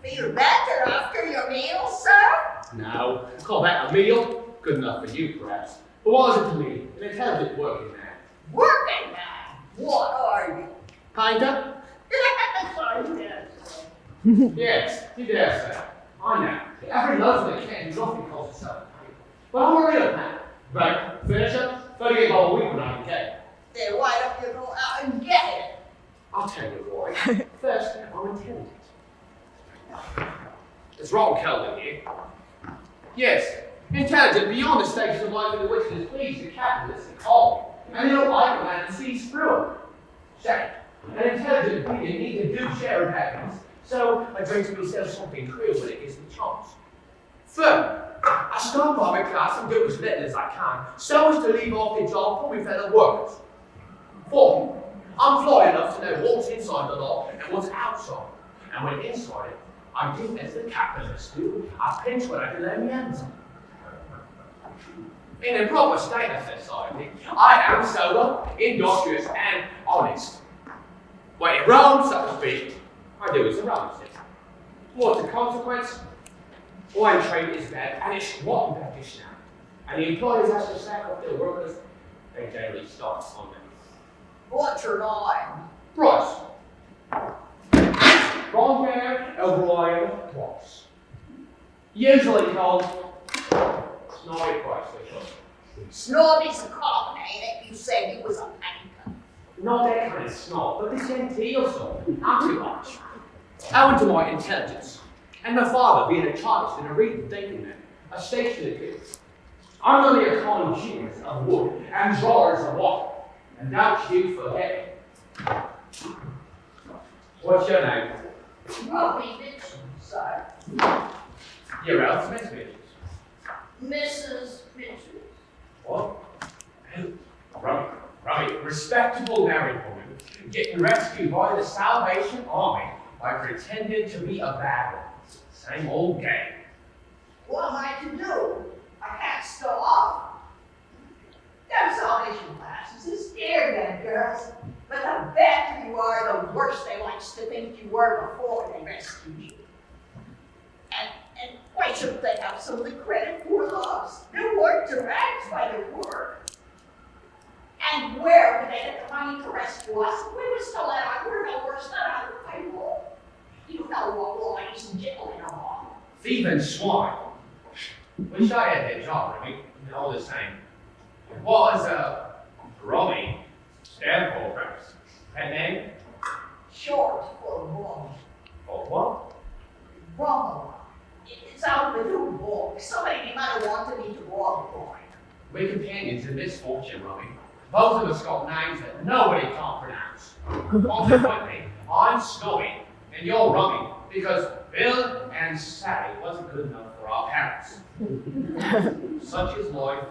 Speaker 9: Feel better after your meal, sir?
Speaker 10: No, call that a meal? Good enough for you, perhaps. But what is it to me? An intelligent working man.
Speaker 9: Working man? What are you?
Speaker 10: Painter? Yes, you dare say. I know. Every loaf that can nothing calls itself a painter. But I'm a real man. Right, finisher, $38 a week when I can get.
Speaker 9: Then why don't you go out and get it?
Speaker 10: I'll tell you why. First, I'm intelligent. It's wrong, Kelvin here. Yes, intelligent beyond the stages of life in which it is pleased the capitalists and economy, and they don't like a man and sees through it. Second, an intelligent being needs a due share of happiness, so I drink to myself something cruel when it gives me chance. Third, I stand by my class and do as little as I can, so as to leave off the job for my fellow workers. Fourth, I'm fly enough to know what's inside the law and what's outside, and when inside it, I do as the capitalists do. I pinch what I can lay my hands on. In a proper state of society, I am sober, industrious, and honest. When it wrong, so to speak, I do as the Rummy says. What's the consequence? Oil trade is bad, and it's rotten bad dish now. And the employers have to sack off their workers, they generally start on them.
Speaker 9: What's your name?
Speaker 10: Price. Wrong hair, O'Brien, twice. Usually called Snobby Price, they call it.
Speaker 9: Snobby's a common, ain't it? You said he was a painter.
Speaker 10: Not that kind of snob, but this genteel sort. Not too much. Owing to my intelligence, and my father being a chartist and a reading thinking man, a stationary kid, I'm only a common genius of wood and drawers of water, and don't you forget it. What's your name?
Speaker 9: Rummy Mitchens, sir.
Speaker 10: You're Miss Mitchens.
Speaker 9: Mrs. Mitchens.
Speaker 10: What? Rummy, respectable married woman, getting rescued by the Salvation Army by pretending to be a bad one. Same old game.
Speaker 9: What am I to do? I can't stop. Them Salvation classes is scared them girls. But the better you are, the worse they likes to think you were before they rescued you. And why shouldn't they have some of the credit for us? They work to rags by their work. And where would they get the money to rescue us if we were still out? We're no worse than other people. You know what ladies and gentlemen are.
Speaker 10: Thieving swine. Wish I had that job, Rummy, and all the same. What was Rummy stand for, perhaps? That name?
Speaker 9: Short for wrong.
Speaker 10: For what?
Speaker 9: Wrong. It's out of the new book. Somebody might have wanted me to rob a boy.
Speaker 10: We're companions in misfortune, Rummy. Both of us got names that nobody can pronounce. Consequently, I'm Snobby and you're Rummy because Bill and Sally wasn't good enough for our parents. Such is life.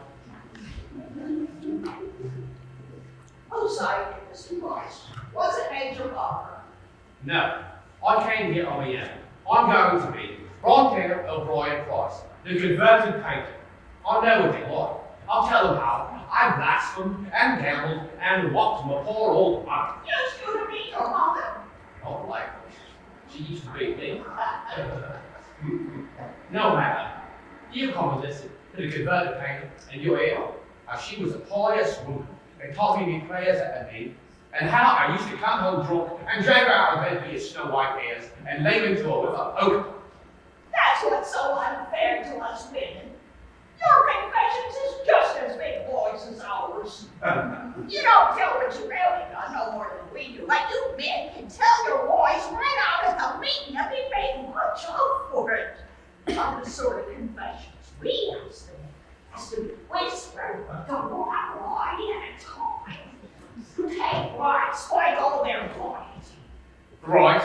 Speaker 9: Oh, sorry, Mr. Price. Was it Major Parker?
Speaker 10: No, I came here on my own. I'm going to be Bronte O'Brien Price, the converted painter. I know what they like. I'll tell them how I blasphemed and gambled and whopped my poor old mother.
Speaker 9: Just you to meet your mother.
Speaker 10: Not likely. She used to beat me. No matter. You come and listen to the converted painter, and you'll hear how she was a pious woman and taught me prayers at the knee, and how I used to come home drunk and drag her out of bed with your snow white hairs and lay into her with a poker.
Speaker 9: That's what's so unfair to us women. Your confessions is just as big boys as ours. You don't tell what you really done no more than we do, but you men can tell your boys right out at the meeting and we make much of for it. On the sort of confessions we ask them is to whisper the right lie at a time. Take rights like all their boys.
Speaker 10: Right?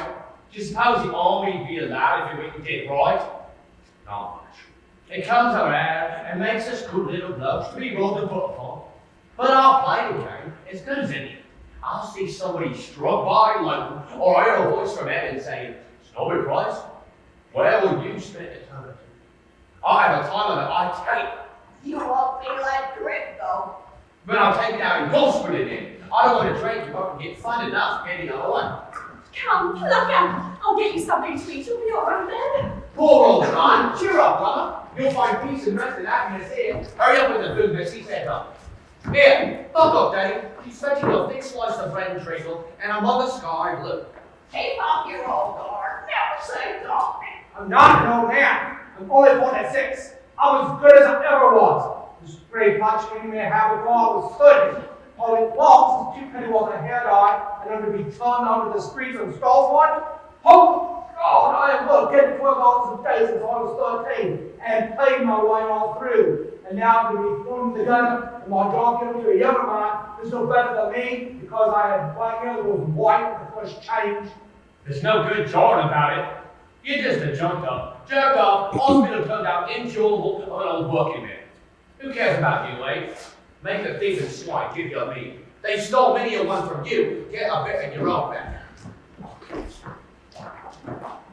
Speaker 10: Do you suppose the army would be allowed if we can get right? Not much. It comes around and makes us good little blokes to be rolled and put upon. But I'll play the game as good as any. I'll see somebody struck by lightning, or I hear a voice from heaven saying, Snobby Price, where will you spend eternity? I have a time limit, I take.
Speaker 9: You won't be let drink though.
Speaker 10: But I'll take it out and go split it in. I don't want to drink if I can get fun enough getting other one.
Speaker 3: Come, look out. I'll get you something to eat. You'll be all right then.
Speaker 10: Poor old man, cheer up, brother. You'll find peace and rest and happiness here. Hurry up with the food, Miss, he said up. Here, fuck up, Daddy. She's fetching a thick slice of bread and treacle and a mother sky blue.
Speaker 9: Keep up your old guard. Never say nothing.
Speaker 11: I'm not an old man. I'm only 46. I'm as good as I ever was. This brave punch gave me a habit before I was 30. All it was is 2 penny worth of hair dye and I'm to be turned out of the streets and Scotland. Oh God, I have worked 10 to 12 hours a day since I was 13 and paid my way all through. And now I'm going to be thrown together and my dog given to a younger man who's no better than me because I had black hair that was white at the first change.
Speaker 10: There's no good jawing about it. You're just a jerked up, hospital turned out incurable of an old working man. Who cares about you, eh? Make the thief and swine give you a meal. They stole many a one from you. Get a bit in your own back.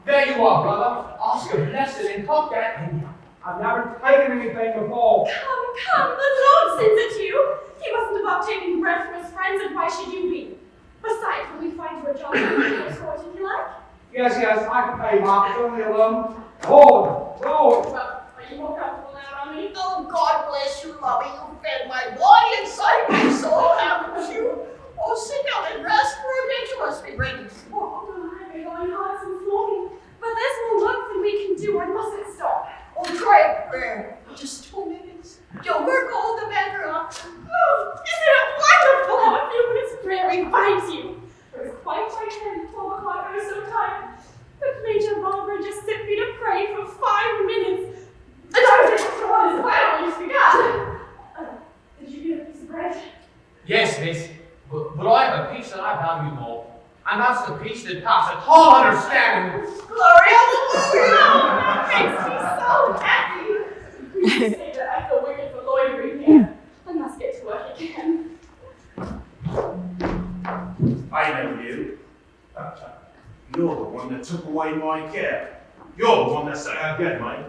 Speaker 10: There you are, brother. Ask a blessing and talk that in you.
Speaker 11: I've never taken anything before.
Speaker 3: Come, the Lord sends it to you. He wasn't above taking bread from his friends, and why should you be? Besides, will we find you a job in the court if you like?
Speaker 11: Yes, I can pay Mark. It's only a loan. Lord.
Speaker 3: Well, are you more comfortable now, Rummy?
Speaker 9: Oh, God bless you, Luby. You fed my body and saved my soul, haven't you? Oh, sit down and rest for a bit. You must be ready to walk.
Speaker 3: Oh, I've been going hard since morning. But there's more work than we can do. I mustn't stop.
Speaker 9: Oh, try a prayer. Just 2 minutes. You'll work all the better up.
Speaker 3: Oh, isn't it wonderful how a few minutes prayer revives you? It was quite like 10, 12 o'clock. I was so tired. But Major Barbara just sent me to pray for 5 minutes. And I was just on his well when you began. Did you get a piece of bread?
Speaker 10: Yes, miss. But I have a peace that I value more. And that's the peace that passes all understanding.
Speaker 9: Glory, hallelujah!
Speaker 3: That makes me so happy. You say that I feel wicked for loitering here. I must get to work again.
Speaker 6: I know you. You're the one that took away my care. You're the one that said again, mate.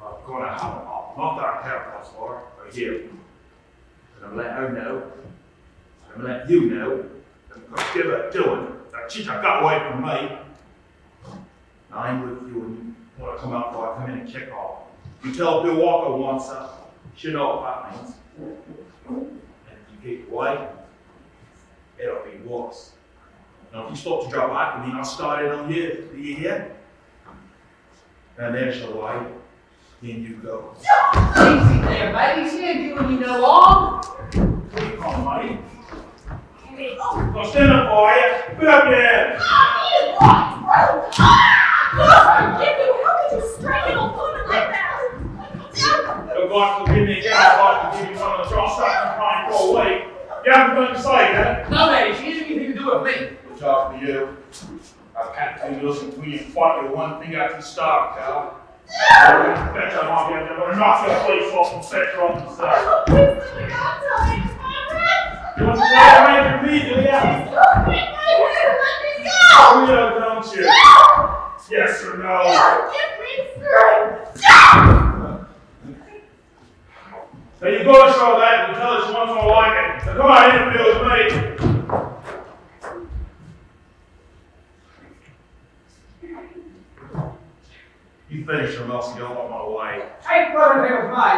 Speaker 6: I'm gonna have a mother haircut for her, for you. I'm gonna let her know. I'm gonna let you know. I'm gonna give her doing that chicha got away from me. I'm with you and you wanna come out before I come in and kick off. You tell Bill Walker wants her. You know what that means. And if you keep away, it'll be worse. Now, if you stop to drop back, I mean, I'll start it on you. Do you hear? And there's the way. In you go.
Speaker 10: Easy there, ladies. Here doing you no harm.
Speaker 6: What do you call money? I'll stand up for you. Put up your head.
Speaker 3: God forgive you! How could you strike an old woman like that?
Speaker 6: Oh, God forgive me again. God forgive you from the cross and crying for a week. You haven't done to say that.
Speaker 10: No, lady, she hasn't anything to do with me.
Speaker 6: Good job for you. I can't tell you listen to you and fight your one thing after you start, Cal. I'm going to fetch them off you. I'm going to knock your face off and set you off and stuff.
Speaker 3: Oh, please, do not tell me, Margaret!
Speaker 6: You want to fly away from me, do you?
Speaker 3: Please don't break my hair! Let me go!
Speaker 6: Oh, yeah, don't you?
Speaker 3: No!
Speaker 6: Yes, sir. know.
Speaker 9: Give me strength!
Speaker 6: Now you go and show that and tell us you want more like it. Now come on, interview with me. You finish or else you don't want my way.
Speaker 11: Take everything with me.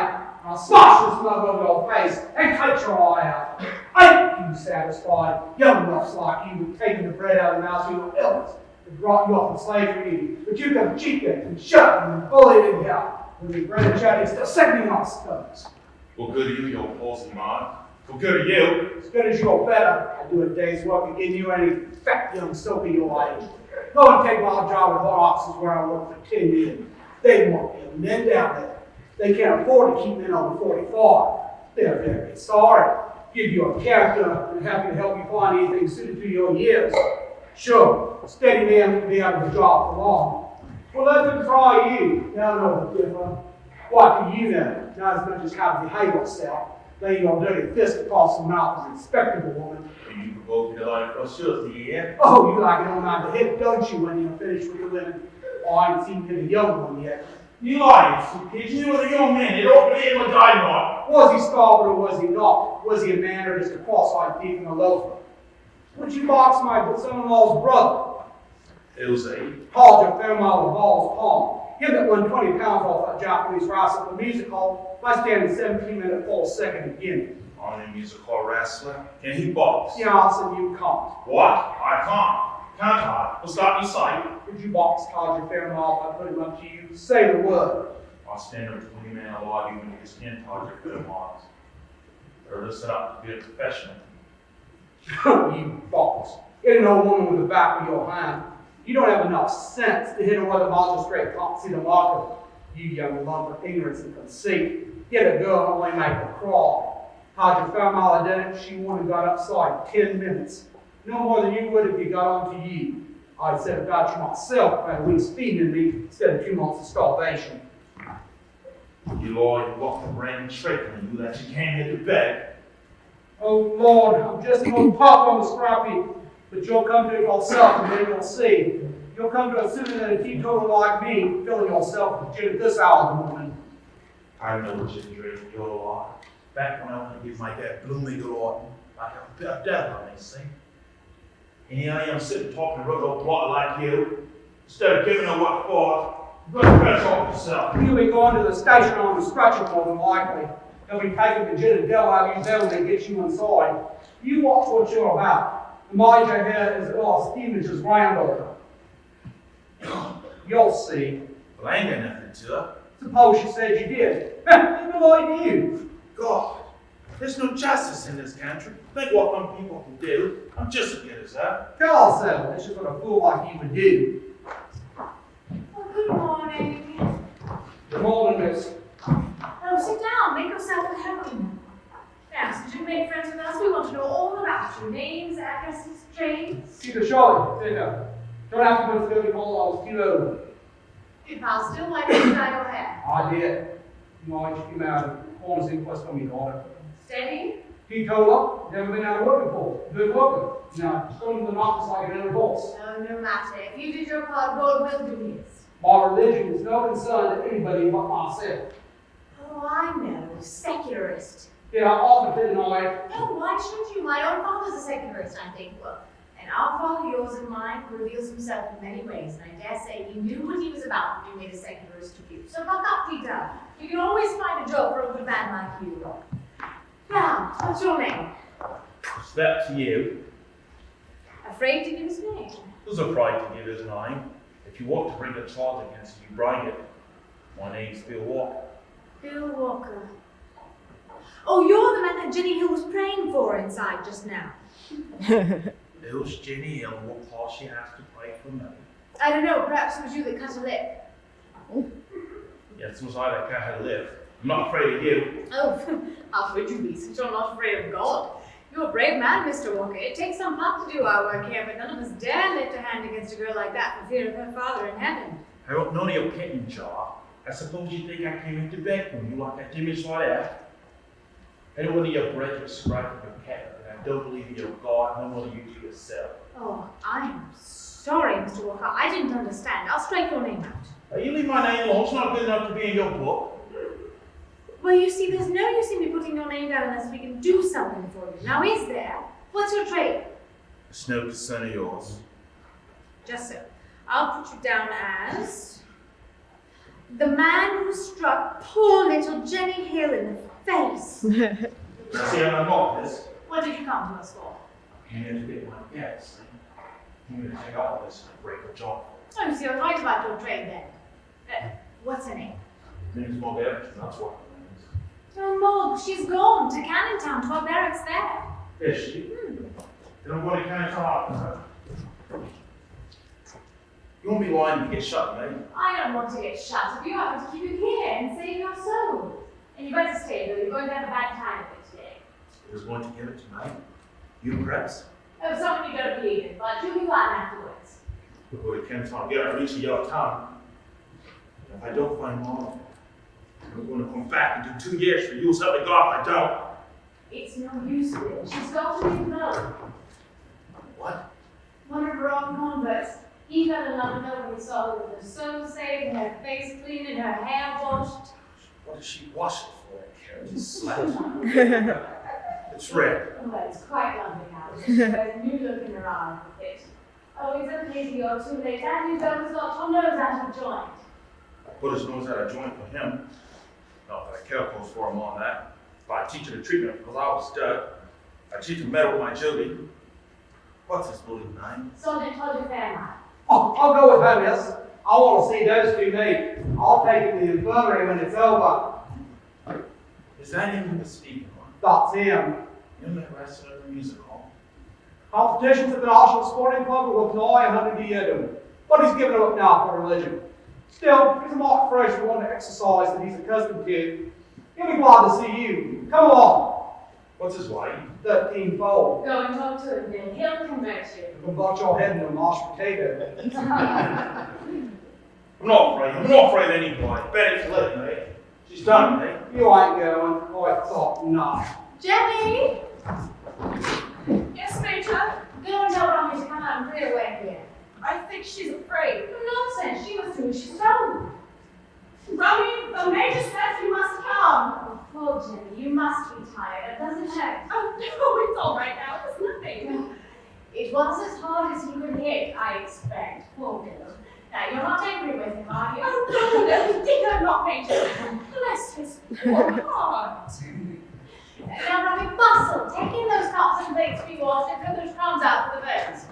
Speaker 11: I'll smash this mug over your face and cut your eye out. Ain't you satisfied? Young roughs like you with taking the bread out of the mouths of your elders that brought you off in slavery, but you come cheat them and shut them and bully them out. When we bread and chatting still sending on stomachs.
Speaker 6: What good are you, your palsy man? What good are you?
Speaker 11: As good as you're better. I do a day's work and give you any fat young soapy your age. Go and take my job with Oates where I worked for 10 years. They want young men down there. They can't afford to keep men over 45. They're very sorry. Give you a character and happy to help you find anything suited to your years. Sure, a steady man won't be out of the job for long. Well, let them try you. Now I know the difference. What do you know? Not as much as how to behave yourself. Laying your dirty fist across the mouth of a respectable woman.
Speaker 6: You provoke me to lie across Shirley, yeah?
Speaker 11: Oh, you like it on my head, don't you, when you're finished with the women? Oh, I ain't seen the young one yet.
Speaker 6: You lied, stupid. You were a young man. It ought to be him or die not.
Speaker 11: Was he starving or was he not? Was he a man or just a cross-eyed thief and a loafer? Would you box my son-in-law's brother?
Speaker 6: Ilse.
Speaker 11: Hauled your Fairmont of Ball's palm. Him that won 20 pounds off that Japanese rice at the music hall by standing 17-minute full second again.
Speaker 6: I'm a music hall wrestler. Can he box?
Speaker 11: Yeah, I said you can't.
Speaker 6: What? I can't. Can't I? What's that you say?
Speaker 11: Did you box Todger Fairmont? I put him up to you. Say the word.
Speaker 6: I stand there 20 men alive even if you stand Todger Fairmont. Or listen up to be a professional.
Speaker 11: You box. Hit an old woman with the back of your hand. You don't have enough sense to hit her where the magistrate can't see the marker. You young lump of ignorance and conceit. Hit a girl and only make her crawl. Todger Fairmont did it, she won and got upside 10 minutes. No more than you would if you got on to you. I'd said about you myself, at least feeding me instead of 2 months of starvation.
Speaker 6: You lie, you walk the brand trick and you that you came here to beg.
Speaker 11: Oh Lord, I'm just an old pop on the scrappy, but you'll come to it yourself and then you'll see. You'll come to it sooner than a teetotaler like me, filling yourself with gin at this hour of the morning.
Speaker 6: I know what you're drinking, you're a lie. Back when I wanted to give my dad blooming Leighton, like a bit of devil, they say. And here I am sitting talking to a little blotter like you. Instead of giving her what for, you're going to press off yourself.
Speaker 11: You'll be going to the station on the stretcher more than likely. They'll be taking the gin and devil out of you there when they get you inside. You watch what you're about. The Major here is Earl Stevens' granddaughter. You'll see.
Speaker 6: Well, I ain't got nothing to her.
Speaker 11: Suppose she said you did. Who like you?
Speaker 6: God, there's no justice in this country. Think what some people can do. I'm just as good as her.
Speaker 11: Tell so. That's just what a fool like you would do.
Speaker 3: Well, good morning.
Speaker 11: Good morning, miss.
Speaker 3: Oh, sit down. Make yourself at home. Yes, did you make friends with us? We want to know all about you. Names, addresses, trades.
Speaker 11: See the Shirley. There you go. Don't have to put $34 too over.
Speaker 3: If I'll still like to dye your hair.
Speaker 11: I did. You know, I just came out of Corners Inquest on me, daughter.
Speaker 3: Steady?
Speaker 11: Teetotaler, never been out of work before. Good worker. Now, just going to the office like an divorce.
Speaker 3: No matter. If you did your part, God will do his.
Speaker 11: My religion is no concern to anybody but myself.
Speaker 3: Oh, I know. Secularist.
Speaker 11: Yeah, I often didn't know it.
Speaker 3: Oh, why should you? My own father's a secularist, I think. Well, and our father, yours and mine, reveals himself in many ways, and I dare say he knew what he was about when he made a secularist of you. So buck up, Peter. You can always find a job for a good man like you. Now, what's your name?
Speaker 6: It's that to you.
Speaker 3: Afraid to give his name.
Speaker 6: Who's afraid to give his name? If you want to bring a charge against you, bring it. My name's Bill Walker.
Speaker 3: Bill Walker. Oh, you're the man that Jenny Hill was praying for inside just now.
Speaker 6: Bill's Jenny Hill, what part she has to pray for me.
Speaker 3: I don't know, perhaps it was you that cut her lip.
Speaker 6: Yes, it was I that cut her lip. I'm not afraid of you.
Speaker 3: Oh, how would you be since you're not afraid of God? You're a brave man, Mr. Walker. It takes some pluck to do our work here, but none of us dare lift a hand against a girl like that for fear of her father in heaven.
Speaker 6: I want none of your kitten jar. I suppose you think I came into bed from you like a image like that. And one of your brethren striking your cat, and I don't believe in your God, no more than you do yourself.
Speaker 3: Oh, I'm sorry, Mr. Walker. I didn't understand. I'll strike your name out.
Speaker 6: You leave my name alone, it's not good enough to be in your book.
Speaker 3: Well, you see, there's no use in me putting your name down unless we can do something for you. Now, is there? What's your trade?
Speaker 6: It's no concern of yours.
Speaker 3: Just so. I'll put you down as the man who struck poor little Jenny Hill in the face.
Speaker 6: Now, see, I'm not this.
Speaker 3: What did you come to us for?
Speaker 6: I came here to get my gas. I'm going to take all this and break the job.
Speaker 3: Oh, so you're right about your trade then. What's her name?
Speaker 6: Her name's Moriarty, that's what her name
Speaker 3: Oh, Mog, she's gone to Canning Town, to our barracks there.
Speaker 6: is. Is she? Then I'm going to Canning Town. You won't be lying to get shot, mate.
Speaker 3: I don't want to get shot if you happen to keep it here and save your soul. And you better stay, though. You're going to have a bad time of it today.
Speaker 6: Who's going to give it tonight? You, perhaps?
Speaker 3: Oh, someone you don't believe in, but you'll be glad afterwards.
Speaker 6: We'll go to Canning Town, get out of reach of your town. And if I don't find Mom, I'm going to come back and do 2 years for you. So help me God if I don't.
Speaker 3: It's no use, Will. She's got to be alone.
Speaker 6: What?
Speaker 3: One of her own converts. He fell in love with her when he saw her with her soul saved and her face clean and her hair washed.
Speaker 6: What does she wash it for? Carrot is slapped. It's red.
Speaker 3: Oh, well, it's quite lovely now. She wears a new look in her eye with it. Oh, it's a pity you're too late. And you don't got your nose out of joint.
Speaker 6: I put his nose out of joint for him. Not that I care close for him on that. But I teach him the treatment because I was dead. I teach him metal with my Judy. What's his bully name?
Speaker 3: Sergeant Hodge Fairmont.
Speaker 11: Oh, I'll go with her, miss. I want to see those two meet. I'll take him to the infirmary when it's over.
Speaker 6: Is that him who was speaking on?
Speaker 11: That's him.
Speaker 6: You met wrestler at the music hall.
Speaker 11: Competitions at the National Sporting Club will apply 100 a year to him. But he's given up now for religion. Still, he's a marked fresh for one to exercise that he's accustomed to. He'll be glad to see you. Come along.
Speaker 6: What's his wife?
Speaker 11: 13-fold.
Speaker 3: Go and talk to him then. He'll convert you.
Speaker 11: You can butt your head into a mashed potato.
Speaker 6: I'm not afraid. I'm not afraid of anybody. Betty's late, mate. She's done, mate.
Speaker 11: You ain't going. I thought not.
Speaker 3: Jenny!
Speaker 1: Yes, Major?
Speaker 3: Go and tell Rummy to come out and clear away here.
Speaker 1: I think she's afraid.
Speaker 3: Nonsense. She must do as she's told.
Speaker 1: Rummy, the Major says you must come.
Speaker 3: Oh, poor Jenny, you must be tired. It doesn't hurt.
Speaker 1: Oh, no, it's all right now. It's nothing.
Speaker 3: It was as hard as he could hit, I expect. Poor girl. Now, you're not angry with him, are you?
Speaker 1: Oh, no, indeed I'm not, Major.
Speaker 3: Bless his poor heart. Now, Rummy, bustle. Take in those cups and plates to be washed and put those crumbs out for the birds.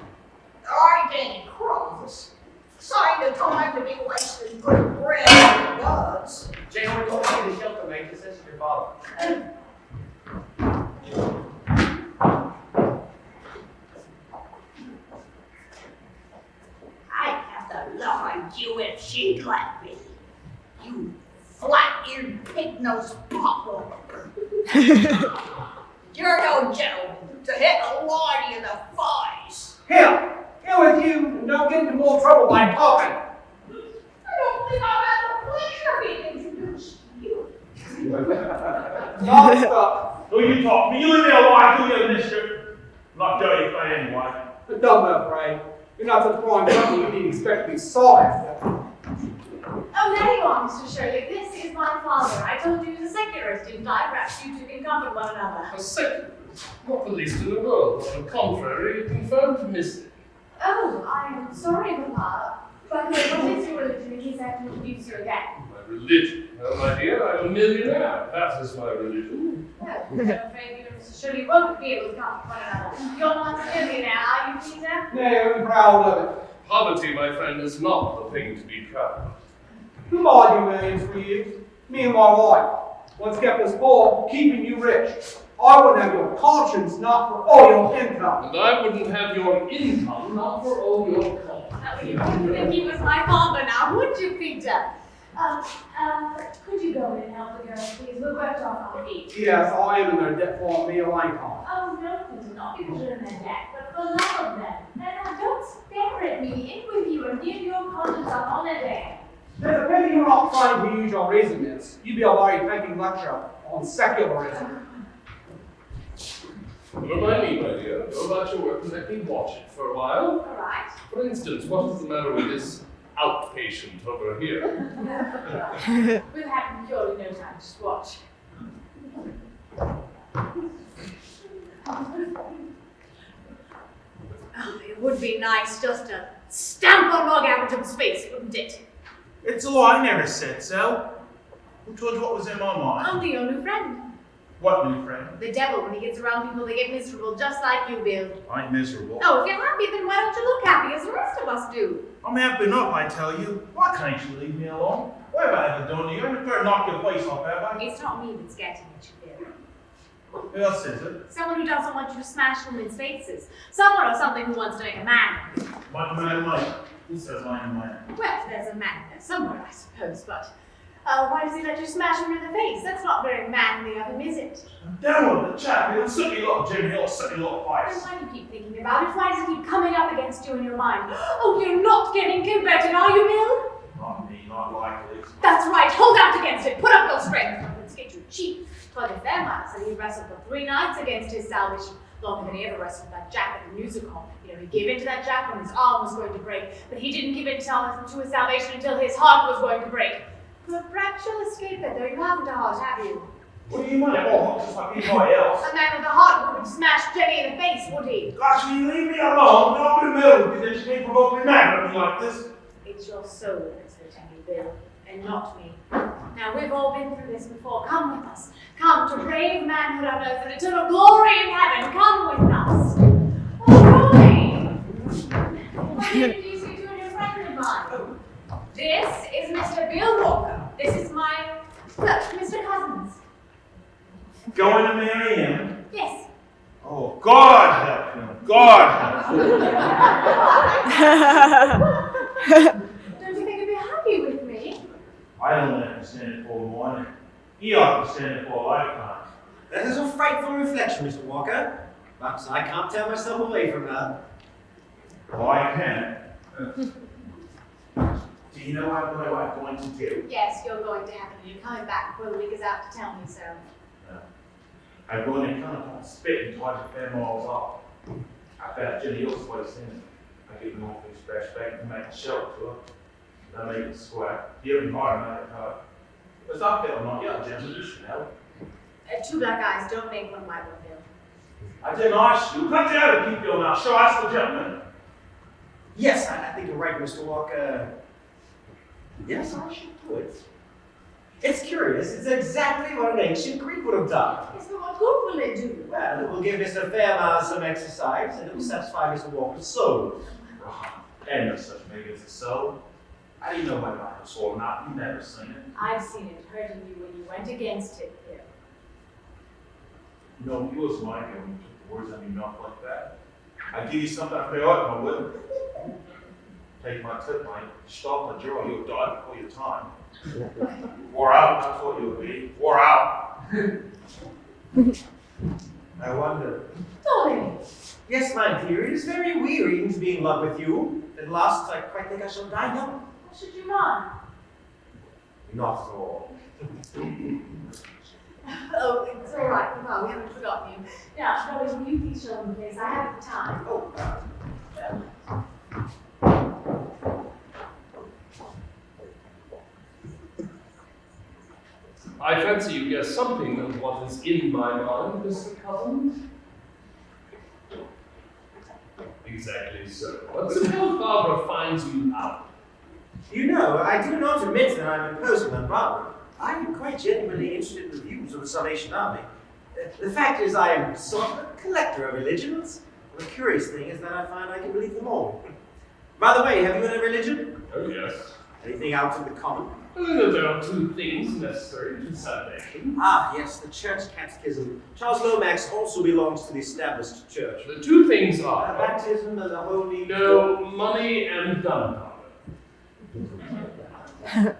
Speaker 9: I ain't crumbs. Sign the time to be wasting good bread and buds.
Speaker 5: Jane, we're going to see the shelter, mate. This is your father.
Speaker 9: I'd have to lie you if she'd let me. You flat-eared pig-nosed popper. You're no gentleman to hit a lady in the face.
Speaker 11: Here with you, and don't get into more trouble by talking.
Speaker 9: I don't think I've had the pleasure of being introduced to you.
Speaker 11: Stop.
Speaker 6: Who you talk to me? You leave me alone, do your mischief. I'm not dirty for anyway.
Speaker 11: But don't be afraid. You're not such fine company you need expect to be sought after.
Speaker 3: Oh, there you are, Mr. Shirley. This is my father. I told you he was a secularist, didn't I? Perhaps you two can comfort one another.
Speaker 7: A secularist? Not the least in the world. On the contrary, you confirmed Miss.
Speaker 3: Oh, I'm sorry, Papa. But what is your religion in case I have to introduce you again?
Speaker 7: My religion? Oh, my dear, I'm a millionaire. That is my religion.
Speaker 3: Well, I'm afraid you and Mr. Shirley won't be able to comfort one another. You're not a millionaire, are you, Peter?
Speaker 11: No, I'm proud of it.
Speaker 7: Poverty, my friend, is not the thing to be proud of.
Speaker 11: Who might do millions for you? Me and my wife. What's kept us poor, keeping you rich. I wouldn't have your conscience, not for all your income.
Speaker 7: And I wouldn't have your income, not for all your cost.
Speaker 3: Oh, you wouldn't think he was my father now, would you, Peter? Could you go in and help the girls, please? We're worked off our feet.
Speaker 11: Yes, I am in their debt for a meal, ain't I?
Speaker 3: Oh, no, Peter, not because you're in their debt, but for love of them. And don't stare at me. In with you and give your conscience a holiday.
Speaker 11: There's a pity you're not trying to use your reason, miss. You'd be a very taking lecture on secularism.
Speaker 7: Never mind me, my dear. Go about your work and let me watch it for a while.
Speaker 3: All right.
Speaker 7: For instance, what is the matter with this outpatient over here?
Speaker 3: We'll have purely no time to watch. Oh, it would be nice just to stamp on Log Abington's face, wouldn't it?
Speaker 6: It's a lie, I never said so. Who told you what was in my mind?
Speaker 3: Only your new friend.
Speaker 6: What new friend?
Speaker 3: The devil, when he gets around people, they get miserable, just like you, Bill.
Speaker 6: I'm miserable.
Speaker 3: Oh, if you're happy, then why don't you look happy as the rest of us do?
Speaker 6: I'm happy enough, I tell you. Why can't you leave me alone? What have I ever done to you? I'm going to knock your face off, have I?
Speaker 3: It's not me that's getting at you, Bill.
Speaker 6: Who else is it?
Speaker 3: Someone who doesn't want you to smash women's faces. Someone or something who wants to make a man of you.
Speaker 6: What man am I? Who says I am man?
Speaker 3: Well, there's a man there somewhere, I suppose, but why does he let you smash him in the face? That's not very manly of him, is it?
Speaker 6: Down with the chap, he'll suck your little Jimmy, he'll suck your little
Speaker 3: Then
Speaker 6: face.
Speaker 3: why do you keep thinking about it? Why does it keep coming up against you in your mind? Oh, you're not getting converted, are you, Bill?
Speaker 6: Not me, not likely.
Speaker 3: That's right, hold out against it. Put up your strength. Let's get you cheap. But if Fairmont said he wrestled for 3 nights against his salvation, longer than he ever wrestled that Jack at the music hall. You know, he gave in to that Jack when his arm was going to break, but he didn't give in to his salvation until his heart was going to break. But perhaps you'll escape it, though you haven't a heart, have you?
Speaker 6: What do you mean? Oh, just like anybody else.
Speaker 3: A man with a heart wouldn't smash Jenny in the face, would he?
Speaker 6: Gosh, will you leave me alone? Get off in the middle, because then you can't provoke me mad at me like this.
Speaker 3: It's your soul that's hurting you, Bill, and not me. Now, we've all been through this before. Come with us. Come to brave manhood on earth and eternal glory in heaven. Come with us. All right. Let me introduce you to a new friend of mine. This is Mr. Bill Walker. This is my, look, Mr. Cusins.
Speaker 6: Going to marry him?
Speaker 3: Yes.
Speaker 6: Oh, God help him. God help him.
Speaker 3: Don't you think you'd be happy with me?
Speaker 6: I don't let him stand it for a morning. He ought to stand it for a lifetime.
Speaker 4: That is a frightful reflection, Mr. Walker. But I can't tear myself away from that.
Speaker 6: Oh, I can. Do you know what I'm going to do?
Speaker 3: Yes, you're going to happen. You're coming back before the week is out to tell me so.
Speaker 6: I'm going to kind of spit and try to fend walls off. I bet Jenny else place in. I give him all his fresh bacon and make a shelter to her. And I make it square. Give him hard and make it hard. But I feel not yet, gentlemen, you should know.
Speaker 3: 2 black eyes don't make one white one, Bill.
Speaker 6: I didn't ask you. Cut you out and keep your mouth. Sure, ask the gentleman.
Speaker 4: Yes, I think you're right, Mr. Walker. Yes, I should do it. It's curious. It's exactly what an ancient Greek would have done.
Speaker 3: Yes, but what good will it do?
Speaker 4: Well, it will give Mr. Fairmouth some exercise, and it will satisfy Mr. Walker's soul.
Speaker 6: And no such thing as a soul. How do you know whether I have a soul or not? You've never seen it.
Speaker 3: I've seen it hurting you when you went against it, Bill.
Speaker 6: You know, if you was my girl, you took the words out of your mouth like that. I'd give you something I pay out, I would. Take my tip, mate. Stop the jaw, you'll die before your time. Wore out, that's what you'll be. Wore out.
Speaker 4: I wonder.
Speaker 3: Dolly!
Speaker 4: Yes, my dear, it is very wearying to be in love with you. At last, I quite think I shall die young.
Speaker 3: Should you mind?
Speaker 4: Not at all.
Speaker 3: Oh, it's all right, Papa. We haven't forgotten you. Now, Dolly, will you please show them the place? I haven't the time.
Speaker 4: Oh,
Speaker 7: I fancy you guess something of what is in my mind, Mr. Cusins. Exactly so. But suppose Barbara finds you out.
Speaker 4: you know, I do not admit that I'm imposing on Barbara. I am quite genuinely interested in the views of the Salvation Army. The fact is, I am sort of a collector of religions. The curious thing is that I find I can believe them all. By the way, have you any religion?
Speaker 7: Oh, yes.
Speaker 4: Anything out of the common?
Speaker 7: There are 2 things necessary to salvation.
Speaker 4: Ah, yes, the church catechism. Charles Lomax also belongs to the established church.
Speaker 7: The 2 things are
Speaker 4: Baptism and the holy...
Speaker 7: no money and gunpowder.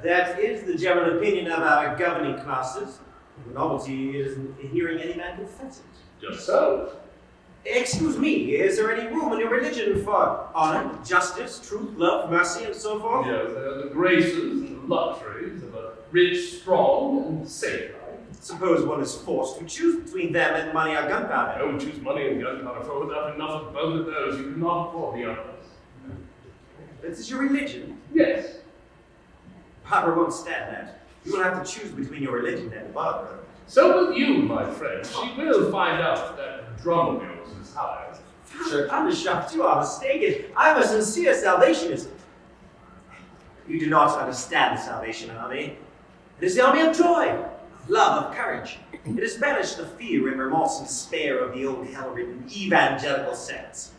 Speaker 4: That is the general opinion of our governing classes. The novelty is in hearing any man confess it.
Speaker 7: Just so.
Speaker 4: Excuse me, is there any room in your religion for honor, justice, truth, love, mercy, and so forth?
Speaker 7: Yes, there are the graces and the luxuries of a rich, strong, and safe life.
Speaker 4: Suppose one is forced to choose between them and money or gunpowder.
Speaker 7: Don't choose money and gunpowder, for without enough of both of those, you cannot afford the others.
Speaker 4: This is your religion?
Speaker 7: Yes.
Speaker 4: Barbara won't stand that. You will have to choose between your religion and Barbara.
Speaker 7: So with you, my friend, she will find out that drum of yours is high.
Speaker 4: Undershaft, you are mistaken. I am a sincere salvationist. You do not understand the Salvation Army. It is the army of joy, of love, of courage. It has banished the fear and remorse and despair of the old hell-ridden evangelical sects.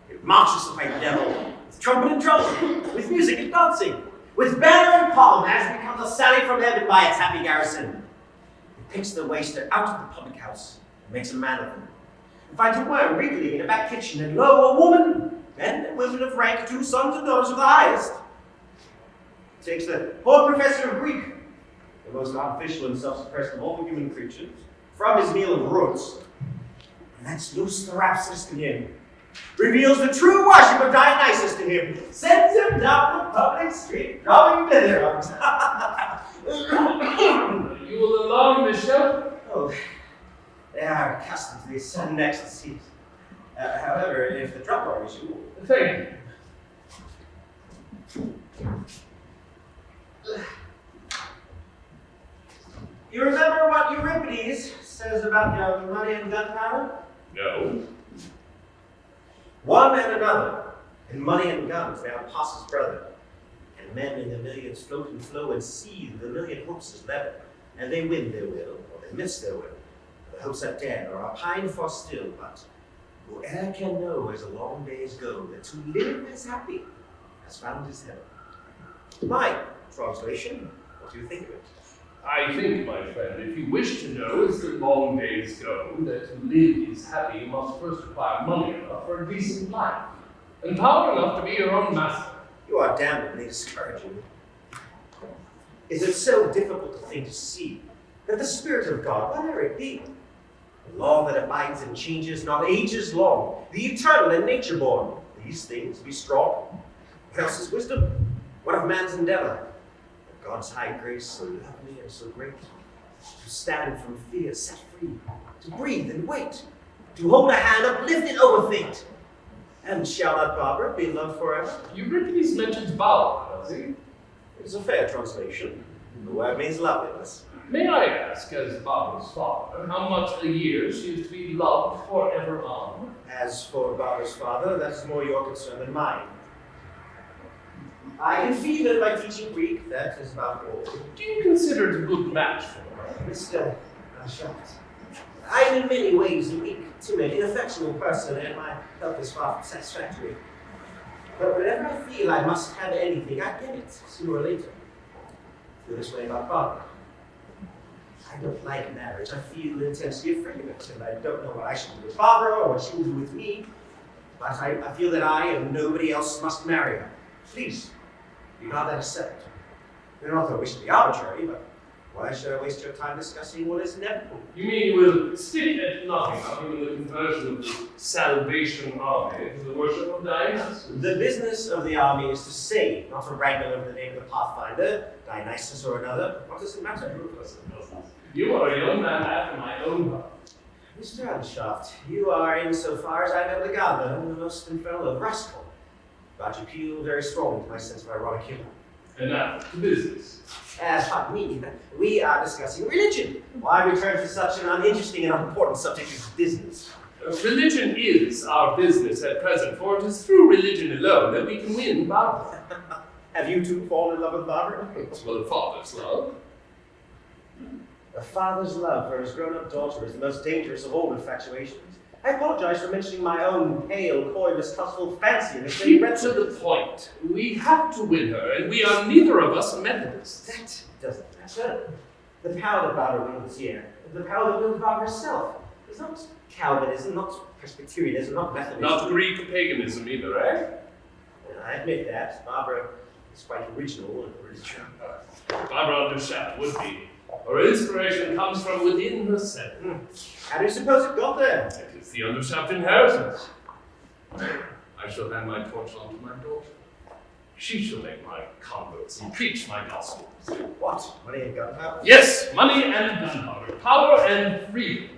Speaker 4: It marches to fight the devil with trumpet and drum, with music and dancing, with banner and palm as it becomes a sally from heaven by its happy garrison. It picks the waster out of the public house and makes a man of him. And finds a worm wriggling in a back kitchen, and lo, a woman, men and women of rank, 2 sons and daughters of the highest. It takes the poor professor of Greek, the most artificial and self-suppressed of all human creatures, from his meal of roots, and lets loose the rhapsodist to him, reveals the true worship of Dionysus to him, sends him down the public street, drawing thither.
Speaker 7: You will alone, Bishop?
Speaker 4: Oh, they are accustomed to these sudden ecstasies. However, if the drum worries you...
Speaker 7: Thank you.
Speaker 4: You remember what Euripides says about your money and gunpowder?
Speaker 7: No.
Speaker 4: One and another, and money and guns, they are Apostles' brother. And men in the millions float and flow and seethe, the million hopes is level. And they win their will, or they miss their will. The hopes are dead, or are pined for still, but whoe'er can know as the long days go, that to live is happy, has found his heaven. My translation, what do you think of it?
Speaker 7: I think, my friend, if you wish to know as the long days go, that to live is happy, you must first acquire money enough for a decent life, and power enough to be your own master.
Speaker 4: You are damnably discouraging. Is it so difficult a thing to see that the Spirit of God, whatever it be, the law that abides and changes not ages long, the eternal and nature-born, these things be strong? What else is wisdom? What of man's endeavor? God's high grace, so lovely and so great, to stand from fear set free, to breathe and wait, to hold a hand uplifted over fate. And shall not Barbara be loved forever?
Speaker 7: Euripides mentions Baughman, does he?
Speaker 4: It's a fair translation. The word means loveliness.
Speaker 7: May I ask, as Barbara's father, how much a year she is to be loved forever on?
Speaker 4: As for Barbara's father, that is more your concern than mine. I can feed her by teaching Greek, that is about all.
Speaker 7: Do you consider it a good match for her?
Speaker 4: Mr. Undershaft, I am in many ways a weak, timid, ineffectual person, and my health is far from satisfactory. But whenever I feel I must have anything, I get it, sooner or later. I feel this way about Barbara. I don't like marriage. I feel intensely afraid of it, and I don't know what I should do with Barbara or what she will do with me. But I feel that I and nobody else must marry her. Please, do not let us settle. Not that I wish to be arbitrary, but why should I waste your time discussing what is inevitable?
Speaker 7: You mean you will stick at nothing, not even the conversion of the Salvation Army to the worship of Dionysus?
Speaker 4: The business of the army is to save, not to wrangle over the name of the Pathfinder, Dionysus or another. What does it matter?
Speaker 7: You are a young man after my own heart.
Speaker 4: Mr. Undershaft, you are, insofar as I'm able to gather, the most infernal rascal. But you appeal very strong to my sense of ironic humor.
Speaker 7: And now, to business.
Speaker 4: Pardon me, we are discussing religion. Why return to such an uninteresting and unimportant subject as business?
Speaker 7: Religion is our business at present, for it is through religion alone that we can win Barbara.
Speaker 4: Have you two fallen in love with Barbara?
Speaker 7: Well, the father's love.
Speaker 4: A father's love for his grown-up daughter is the most dangerous of all infatuations. I apologize for mentioning my own pale, coy, mistrustful fancy.
Speaker 7: Keep to the point. We have to win her, and we are neither of us Methodists.
Speaker 4: That doesn't matter. The power that Barbara wields here, the power that wields Barbara herself, is not Calvinism, not Presbyterianism, not Methodism.
Speaker 7: Not Greek paganism either, eh?
Speaker 4: I admit that. Barbara is quite original and religious.
Speaker 7: Barbara Undershaft would be. Her inspiration comes from within herself.
Speaker 4: How do you suppose it got there?
Speaker 7: It is the Undershaft inheritance. I shall hand my torch on to my daughter. She shall make my converts and preach my gospel.
Speaker 4: What? Money and gunpowder?
Speaker 7: Yes, money and gunpowder, power and freedom,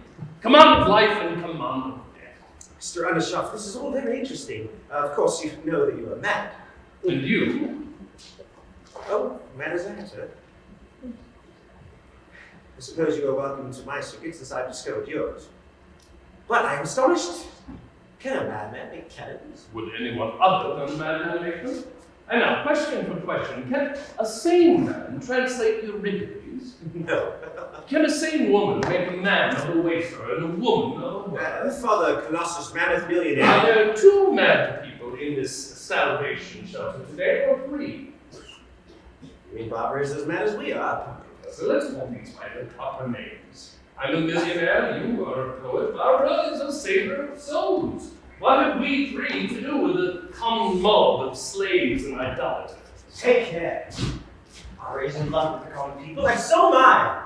Speaker 7: command of life and command of death.
Speaker 4: Mr. Undershaft, this is all very interesting. Of course, you know that you are mad.
Speaker 7: And you?
Speaker 4: Oh, mad as that, sir. I suppose you are welcome to my circuits as I've discovered yours. But I am astonished. Can a madman make cannons?
Speaker 7: Would anyone other than a madman make them? And now, question for question, can a sane man translate Euripides?
Speaker 4: No.
Speaker 7: Can a sane woman make a man of a wafer and a woman of a well?
Speaker 4: Father Colossus, mammoth millionaire.
Speaker 7: Are there 2 mad people in this salvation shelter today, or 3?
Speaker 4: You mean Barbara is as mad as we are?
Speaker 7: So let's call these by their proper names. I'm a millionaire, you are a poet, Barbara is a saver of souls. What have we 3 to do with a common mob of slaves and idolaters?
Speaker 4: Take care. Barbara is in love with the common people, and so am I.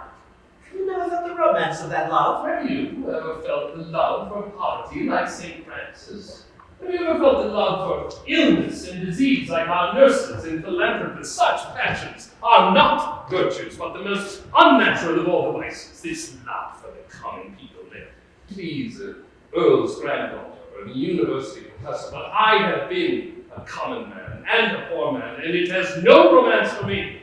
Speaker 4: Have you never felt the romance of that love?
Speaker 7: Have you ever felt the love for poverty like St. Francis? Have you ever felt the love for illness and disease like our nurses and philanthropists? Such passions are not virtues, but the most unnatural of all the vices. This love for the common people there. Please, Earl's granddaughter, or the university professor, but I have been a common man and a poor man, and it has no romance for me.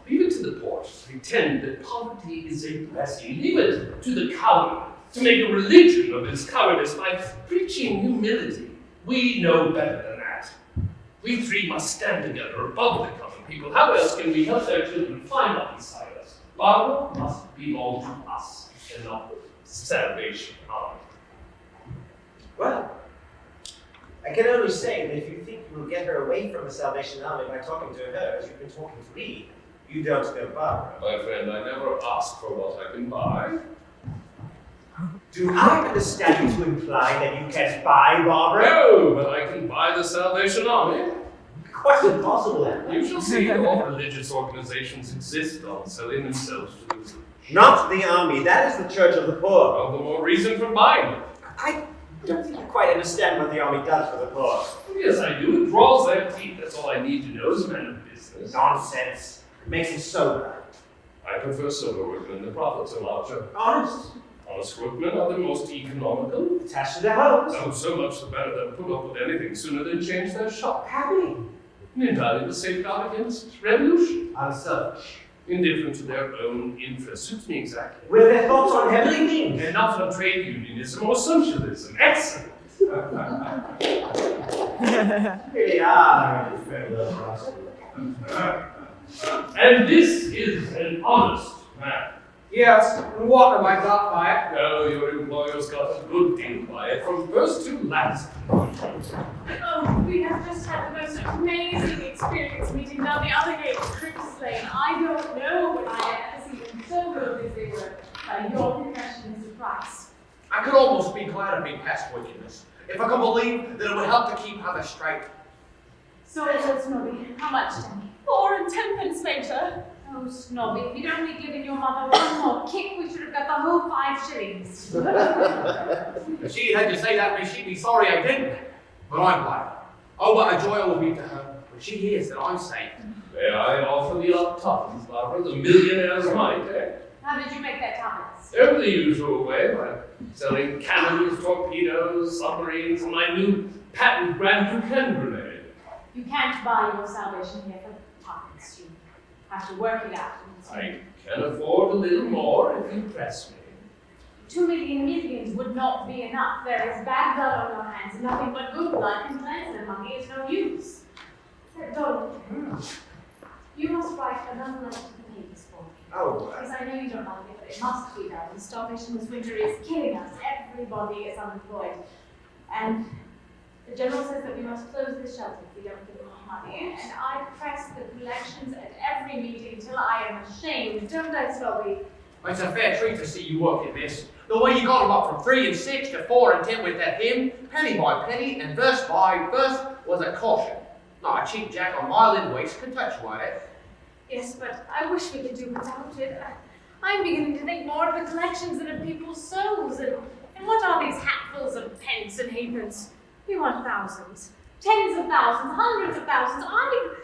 Speaker 7: Leave it to the poor to pretend that poverty is a blessing. Leave it to the coward to make a religion of his cowardice by preaching humility. We know better than that. We 3 must stand together above the common people. How else can we help their children climb up beside us? Barbara must belong to us and not the Salvation Army.
Speaker 4: Well, I can only say that if you think you will get her away from the Salvation Army by talking to her as you've been talking to me, you don't know Barbara.
Speaker 7: My friend, I never ask for what I can buy.
Speaker 4: Do I understand you to imply that you can buy Barbara?
Speaker 7: No, but I can buy the Salvation Army.
Speaker 4: Quite impossible, then.
Speaker 7: You shall see all religious organizations exist on selling themselves to the rich.
Speaker 4: Not the army, that is the church of the poor.
Speaker 7: All the more reason for buying them.
Speaker 4: I don't think you quite understand what the army does for the poor.
Speaker 7: Yes, I do. It draws their teeth. That's all I need to know as a man of business.
Speaker 4: Nonsense. It makes him sober.
Speaker 7: I prefer sober workmen. The profits are larger.
Speaker 4: Honest.
Speaker 7: Honest workmen are the most economical.
Speaker 4: Attached to their homes.
Speaker 7: Oh, so much the better. They'll put up with anything sooner than change their shop.
Speaker 4: Happy.
Speaker 7: An invaluable safeguard against revolution.
Speaker 4: Unselfish.
Speaker 7: Indifferent to their own interests. Suits me exactly.
Speaker 4: With their thoughts on heavenly things.
Speaker 7: And not on trade unionism or socialism. Excellent.
Speaker 4: Really are very little rascal.
Speaker 7: And this is an honest man.
Speaker 11: Yes, and what have I got by it?
Speaker 7: No, your employer's got a good deal by it, from first to last.
Speaker 3: Oh, we have just had the most amazing experience meeting down the other gate of Cripps Lane. I don't know when I have ever seen them so good as they were by your profession and surprise.
Speaker 10: I could almost be glad of being past wickedness, if I could believe that it would help to keep others straight.
Speaker 3: So, Snobby, how much, Danny?
Speaker 1: 4 and 10 pence later.
Speaker 3: Oh, Snobby, if you'd only given your mother one more kick, we should have got the whole 5 shillings.
Speaker 10: If she had to say that to me, she'd be sorry I didn't. But I'm glad. Oh, what a joy it will be to her when she hears that I'm safe.
Speaker 7: May I offer the odd tuppence, Barbara, the millionaire's mite, eh?
Speaker 3: How did you make that tuppence?
Speaker 7: In the usual way, by selling cannons, torpedoes, submarines, and my new patent Grand Duquesne grenade.
Speaker 3: You can't buy your salvation here for tuppence. You have to work it out.
Speaker 7: I can afford a little more if you press me.
Speaker 3: 2 million millions would not be enough. There is bad blood on your hands, and nothing but good blood can cleanse them. Money is no use. Darren, you must write another letter to the papers for me.
Speaker 4: Oh,
Speaker 3: Because I know you don't like it, but it must be done. The starvation this winter is killing us. Everybody is unemployed. And the general says that we must close this shelter if we don't give them more money. And I press the collections at every meeting till I am ashamed. Don't I, Snobby?
Speaker 10: It's a fair treat to see you working, miss. The way you got them up from 3 and 6 to 4 and 10 with that hymn, penny by penny and verse by verse, was a caution. Not a cheap jack on mile-in waist can touch one, eh?
Speaker 3: Yes, but I wish we could do without it. I'm beginning to think more of the collections than of people's souls. And what are these hatfuls of pence and halfpence? We want thousands. Tens of thousands, hundreds of thousands. I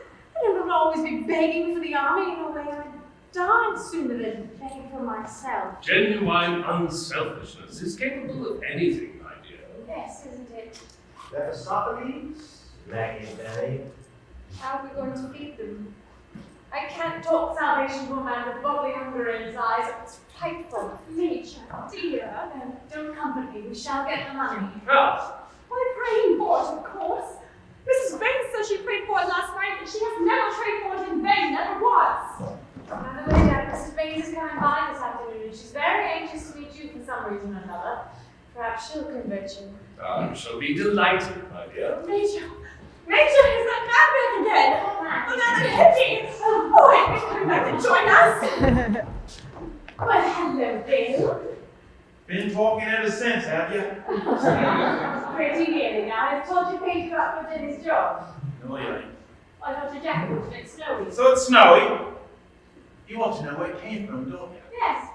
Speaker 3: don't always be begging for the army in a way. I'd die sooner than begging for myself.
Speaker 7: Genuine unselfishness is capable of anything, my dear.
Speaker 3: Yes, isn't it?
Speaker 4: Mephistopheles? Lacking belly.
Speaker 3: How are we going to feed them? I can't talk salvation to a man with bubbly hunger in his eyes. It's frightful. Nature, dear. No, don't comfort me. We shall get the money.
Speaker 7: How?
Speaker 3: By praying for it, of course. Mrs. Baines said she prayed for it last night, and she has never prayed for it in vain, never once. By the way, Mrs. Baines is coming by this afternoon, and she's very anxious to meet you for some reason or another. Perhaps she'll convince you.
Speaker 7: I shall be delighted, my dear.
Speaker 3: Major, is that man back again? Oh, that's Hitchens. Oh, he's coming back to join us. Well, hello, Gayle.
Speaker 6: Been talking ever since, have you?
Speaker 3: Pretty nearly now. I've told you paid you up for Denny's job.
Speaker 6: No, you ain't.
Speaker 3: I thought your jacket was a bit snowy.
Speaker 6: So it's snowy. You want to know where it came from, don't you?
Speaker 3: Yes.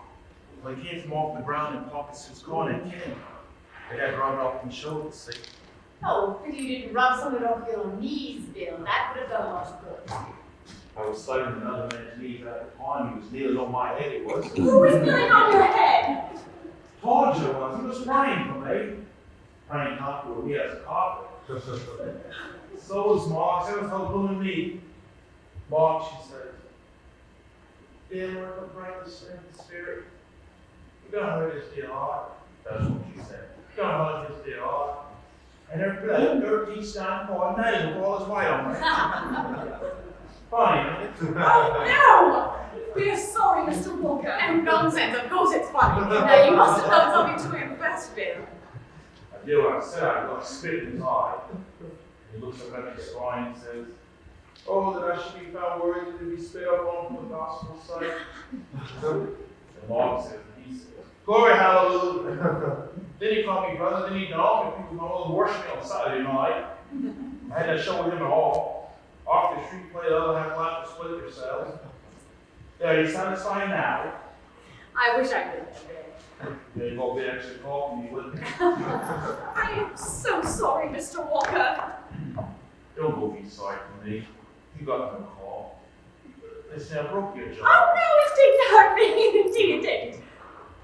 Speaker 6: Well, it came from off the ground in Pocket's corner in Kent. They had run off my shoulders, see?
Speaker 3: Oh, but you didn't rub some of it off your knees, Bill. That would have done a lot of good.
Speaker 6: I was sliding another man's knees at the time. He was kneeling on my head, it was.
Speaker 3: Who was kneeling on your head?
Speaker 6: Told you it was. He was praying for me. Praying not for me as a carpet. So was Mark. That was helping me. Mark, she said, "Dear, we're going to bring the spirit. You're going to hurt his dear heart." That's what she said. You're going to hurt his dear heart. And her blood, dirty, stand for a nail for all his white on me. Funny, isn't it?
Speaker 3: Oh, no! We are sorry, Mr. Walker. Oh, nonsense. Of course it's funny. Now, you must have done something to him first, Bill.
Speaker 6: I do what I said. I got spit in his eye. He looks up at his spine and says, "Oh, that I should be found worthy to be spit upon for the gospel's sake." And Mark says, he says, "Glory, hallelujah." Then he called me brother, then he don't, and people go to worship me on Saturday night. I had to show him it all. Off the street play, the other half left to split themselves. Are you satisfied now?
Speaker 3: I wish I could have been.
Speaker 6: Yeah, you won't be extra talking to me, wouldn't you?
Speaker 3: I am so sorry, Mr. Walker.
Speaker 6: Don't go be sorry for me. You got no call. Listen, I broke your jaw.
Speaker 3: Oh, no, it didn't hurt me. Indeed, it didn't.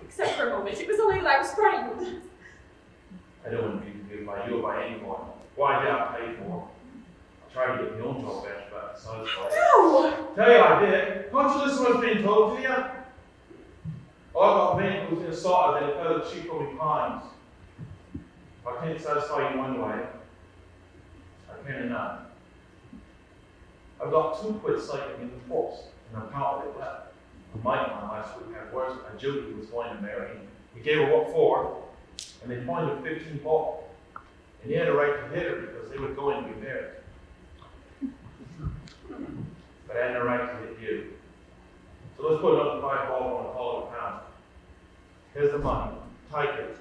Speaker 3: Except for a moment. It was only that I was frightened.
Speaker 6: I don't want to be confused by you or by anyone. Why did I pay for it? I tried to get my own job back, but Salisbury.
Speaker 3: No!
Speaker 6: Tell you I did. Can't you listen to what's being told to you? All I got men was in a sort of it fell the cheap on me pines. If I can't satisfy you one way, I can another. I've got 2 quid cycling in the force, and I'm counting it left. Mike on last week had worse, and Judy was going to marry him. He gave her what for, and they fined him 15 bob. And he had a right to hit her because they were going to be married. But I had no right to hit you. So let's put another 5 bob on a collar pound. Here's the money. Take it.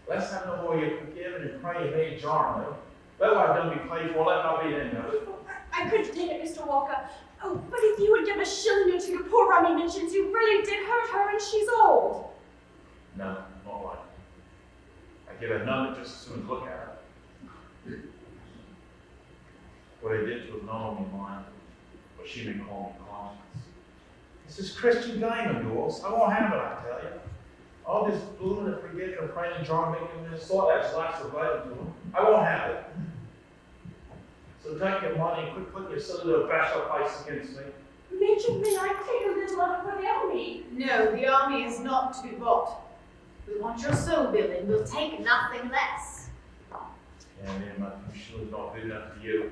Speaker 6: Let's have no more you forgiven and pray you made jarring. Let what I've done be paid for, let not be the end of it.
Speaker 3: I couldn't take it, Mr. Walker. Oh, but if you would give a shilling or two to poor Rummy Mitchens, you really did hurt her, and she's old.
Speaker 6: No, not right. I give her none just as soon as look at her. What I did to her not only mine, but she may call me conscience. This is Christian game of yours. I won't have it, I tell you. All this blooming and forgetting and praying and jar making this sort that's like surviving to them. I won't have it. So take your money and quit putting your silly little bashful face against me.
Speaker 3: Major, may I take a little of it for the army? No, the army is not to be bought. We want your soul, Bill, and we'll take nothing less.
Speaker 6: Yeah, man, my shoe's not good enough for you.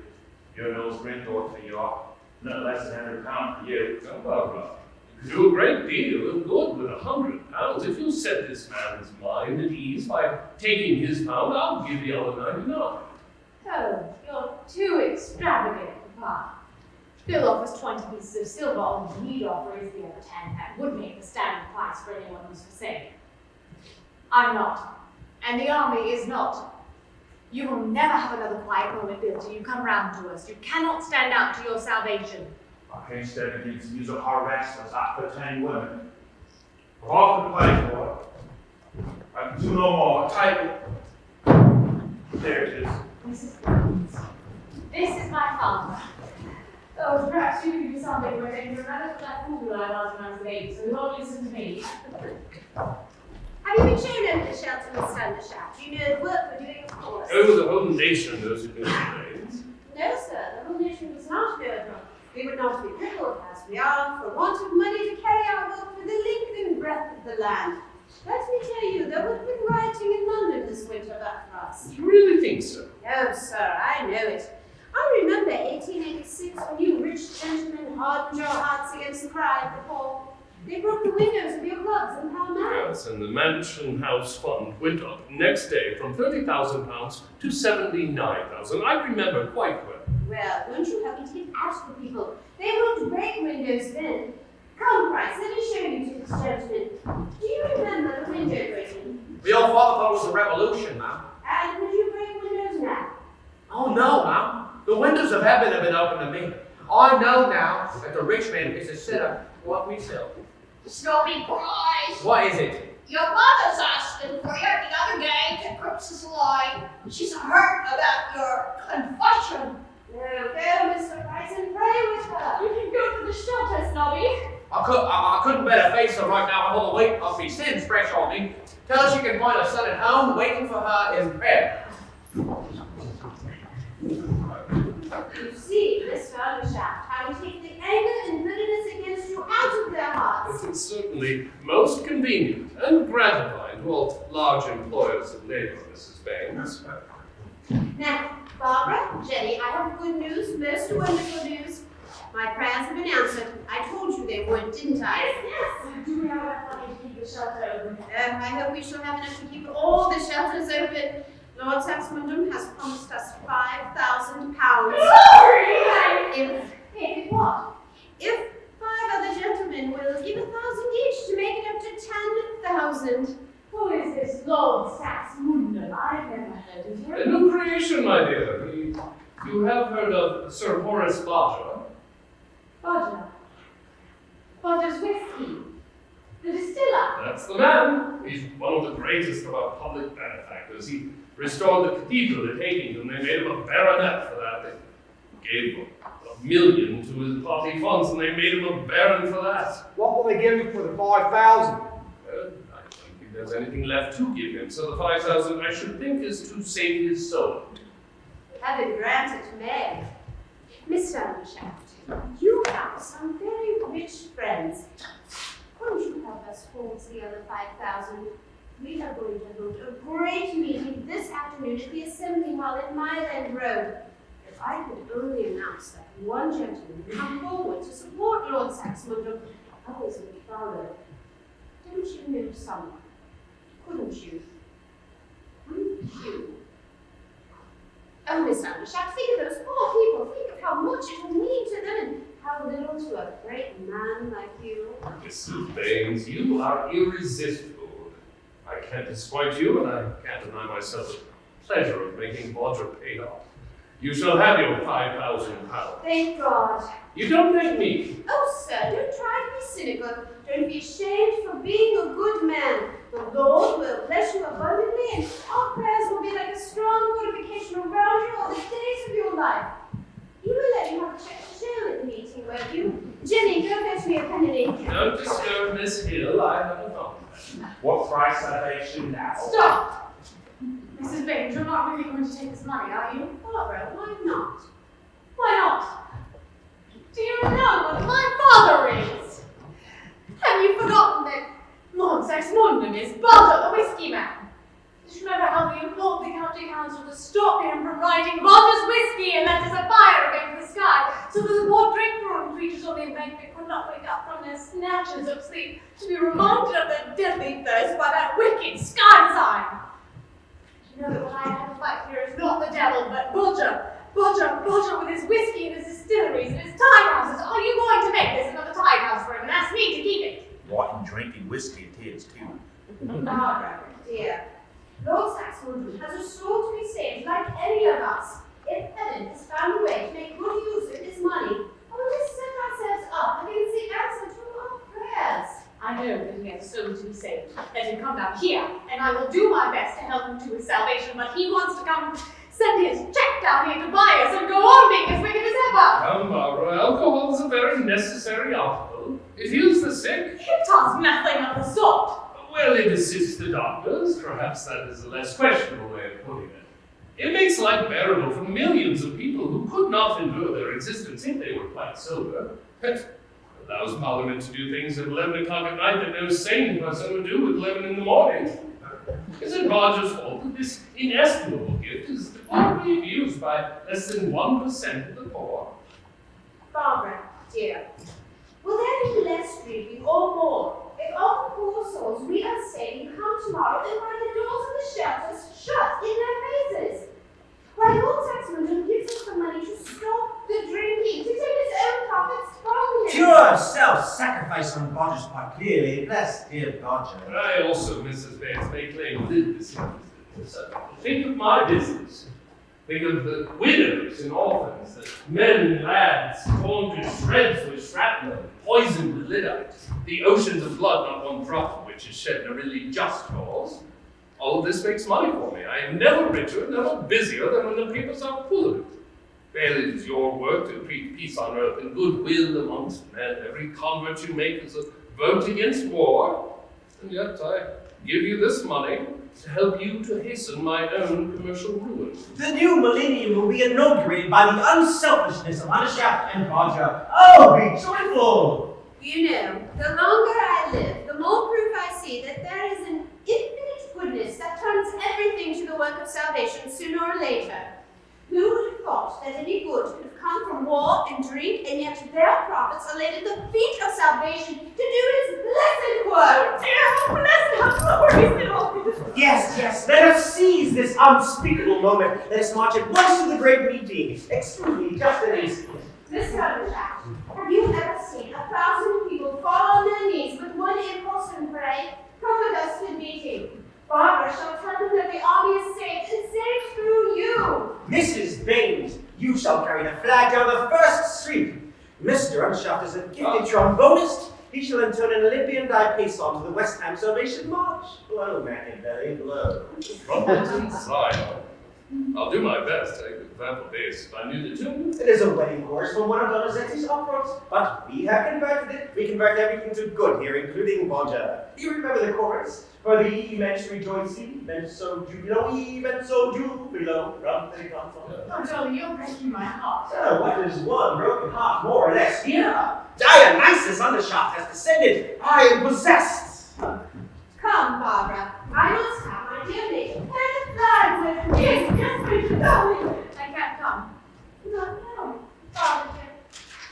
Speaker 6: You're an old granddaughter, you are. Not less than £100 for you.
Speaker 7: Well, you do a great deal of good with £100. If you set this man's mind at ease by taking his pound, I'll give the other 99.
Speaker 3: Oh, you're too extravagant, Papa. Bill offers 20 pieces of silver, all you need offer is the other 10. That would make the standard price for anyone who's for sale. I'm not, and the army is not. You will never have another quiet moment, Bill, till you come round to us. You cannot stand out to your salvation.
Speaker 6: I can't stand against the use of harassers after 10 women. We're off the play for it. I can do no more. Take it. There it is.
Speaker 3: Mrs. Baines, This is my father. Oh, perhaps you can do something with him. Remember that fool I was when I was a baby, so he won't listen to me.
Speaker 12: Have you been shown over the shelter with Undershaft? You know the work we're doing, of course.
Speaker 7: Oh, the whole nation knows you can see.
Speaker 12: No, sir, the whole nation does not know it. We would not be crippled as we are for want of money to carry our work through the length and breadth of the land. Let me tell you, there would have been rioting in London this winter but for us.
Speaker 7: You really think so?
Speaker 12: No, sir, I know it. I remember 1886 when you rich gentlemen hardened your hearts against the cry of the poor. They broke the windows of your clubs in Pall Mall.
Speaker 7: Yes, and the Mansion House Fund went up next day from £30,000 to £79,000. I remember quite well.
Speaker 12: Well, won't you help me to get out of the people? They won't break windows then. Come, Price, let me show you to this gentleman. Do you remember the window breaking?
Speaker 10: Your father thought it was a revolution, ma'am.
Speaker 12: And would you break windows now?
Speaker 10: Oh, no, ma'am. The windows of heaven have been opened to me. I know now that the rich man is a sinner. What we sell.
Speaker 9: Snobby Price!
Speaker 10: What is it?
Speaker 9: Your mother's asking for you the other day to Cripps' line. She's heard about your confession.
Speaker 12: No, go, Mr. Price, and pray with her.
Speaker 3: You can go to the shelter, Snobby.
Speaker 10: I couldn't better face her right now with all the weight of my sins fresh on me. Tell her she can find her son at home waiting for her in prayer.
Speaker 12: You see, Mr. Undershaft, how we take the anger and bitterness against you out of their hearts.
Speaker 7: It is certainly most convenient and gratifying to all large employers of labor, Mrs. Baines.
Speaker 12: Now, Barbara, Jenny, I have good news, most wonderful news. My prayers have been answered. I told you they would, didn't I?
Speaker 3: Yes. Do we have enough money to keep the shelter open?
Speaker 12: I hope we shall have enough to keep all the shelters open. Lord Saxmundham has promised us £5,000.
Speaker 3: If what?
Speaker 12: If 5 other gentlemen will give 1,000 each to make it up to 10,000.
Speaker 3: Who is this Lord Saxmundham? I've never heard of him.
Speaker 7: A new creation, my dear. You have heard of Sir Horace Bodger?
Speaker 3: Bodger. Bodger's whiskey. The distiller.
Speaker 7: That's the man. He's one of the greatest of our public benefactors. He restored the cathedral at Hastings, and they made him a baronet for that. They gave him $1 million to his party funds, and they made him a baron for that.
Speaker 11: What will they give you for the 5,000?
Speaker 7: I don't think there's anything left to give him, so the 5,000 I should think is to save his soul.
Speaker 12: Heaven grant it may. Mr. Undershaft, you have some very rich friends. Won't you help us hold the other 5,000? We are going to hold a great meeting this afternoon at the Assembly Hall in Mile End Road. If I could only announce that one gentleman would come forward to support Lord Saxmundham, others would follow. Don't you know someone? Couldn't you? Wouldn't you? Oh, Miss Undershaft, think of those poor people. Think of how much it will mean to them and how little to a great man like you.
Speaker 7: Mrs. Baines, you are irresistible. I can't disappoint you, and I can't deny myself the pleasure of making Bodger pay off. You shall have your £5,000.
Speaker 12: Thank God.
Speaker 7: You don't thank me.
Speaker 12: Oh, sir, don't try to be cynical. Don't be ashamed for being a good man. The Lord will bless you abundantly, and our prayers will be like a strong fortification around you all the days of your life. You will let me have a check to show at the meeting, won't you? Jenny, go fetch me a pen and ink.
Speaker 7: Don't disturb Miss Hill. I have a thought.
Speaker 6: What price are they issued now?
Speaker 3: Stop! Mrs. Baines, you're not really going to take this money, are you?
Speaker 12: Barbara, why not?
Speaker 3: Why not? Do you know what my father is? Have you forgotten that Lord Saxmundham is Bodger, the whiskey man? Did you remember how we implored the county council to stop him from writing Bodger's whiskey and that is a fire against the sky, so that the poor drink-room creatures on the embankment could not wake up from their snatches of sleep to be reminded of their deadly thirst by that wicked sky sign? You know that what I have to fight here is not the devil, but Bodger. Bodger with his whiskey and his distilleries and his tide houses. Are you going to make this another tide house for him and ask me to keep it?
Speaker 6: Rotten drinking whiskey it is, too.
Speaker 12: Barbara, dear, Lord Saxmundham has a soul to be saved like any of us. If heaven has found a way to make good use of his money, we'll just set ourselves up against the answer to our prayers.
Speaker 3: I know that he has a soul to be saved. Let him come down here, and I will do my best to help him to his salvation, but he wants to come Send his check down here to buy us and go on being as wicked as ever.
Speaker 7: Come, Barbara, alcohol is a very necessary article. It heals the sick.
Speaker 3: It does nothing of the sort.
Speaker 7: Well, it assists the doctors. Perhaps that is a less questionable way of putting it. It makes life bearable for millions of people who could not endure their existence if they were quite sober. It allows Parliament to do things at 11 o'clock at night that no sane person would do at 11 in the morning. Is it Roger's fault that this inestimable gift is deplorably abused by less than 1% of the poor?
Speaker 12: Barbara, dear, will there be less drinking or more if all the poor souls we are saving come tomorrow and find the doors of the shelters shut in their faces? Why, Lord Saxmundham gives us the money to stop the drinking, to take his own profits from him.
Speaker 4: Pure self-sacrifice on Bodger's part, clearly. Bless dear Bodger.
Speaker 7: I also, Mrs. Baines, may claim little disinterestedness. Think of my business. Think of the widows and orphans, the men and lads torn to shreds with shrapnel, poisoned with lyddite, the oceans of blood, not one drop of which is shed in a really just cause. All of this makes money for me. I am never richer, never busier than when the papers are full of it. Well, it is your work to preach peace on earth and goodwill amongst men. Every convert you make is a vote against war, and yet I give you this money to help you to hasten my own commercial ruin.
Speaker 4: The new millennium will be inaugurated by the unselfishness of Undershaft and Bodger. Oh, be joyful!
Speaker 12: You know, the longer I live, the more proof I see that there is an infinite goodness that turns everything to the work of salvation sooner or later. Who would have thought that any good could have come from war and drink, and yet their profits are laid at the feet of salvation to do its blessed work?
Speaker 3: Dear, bless our glories in all this.
Speaker 4: Yes, let us seize this unspeakable moment. Let us march at once to the great meeting. Extremely just and easy.
Speaker 12: Mr. Undershaft, have you ever seen 1,000 people fall on their knees with one impulse and pray, "Come with us to the meeting"? Barbara shall tell them that the army is saved, and saved through you.
Speaker 4: Mrs. Baines, you shall carry the flag down the first street. Mr. Undershaft is a gifted trombonist. He shall intone an Olympian pace song to the West Ham Salvation March. Blow, man, belly, blow.
Speaker 7: Trumpets and Zion. I'll do my best to take the example bass if I knew the tune.
Speaker 4: It is a wedding chorus from one of Donizetti's operas, but we have converted it. We convert everything to good here, including Bodger. You remember the chorus? For the ye men rejoice, ye men so jubilo, ye men so jubilo.
Speaker 3: Oh, darling, you're breaking my heart.
Speaker 4: So, what is one broken heart more or less here? Dionysus Undershaft has descended. I am possessed.
Speaker 12: Come, Barbara. I must have my dear lady and the flag with me.
Speaker 3: Yes, Richard, darling. I can't come.
Speaker 12: No. Barbara,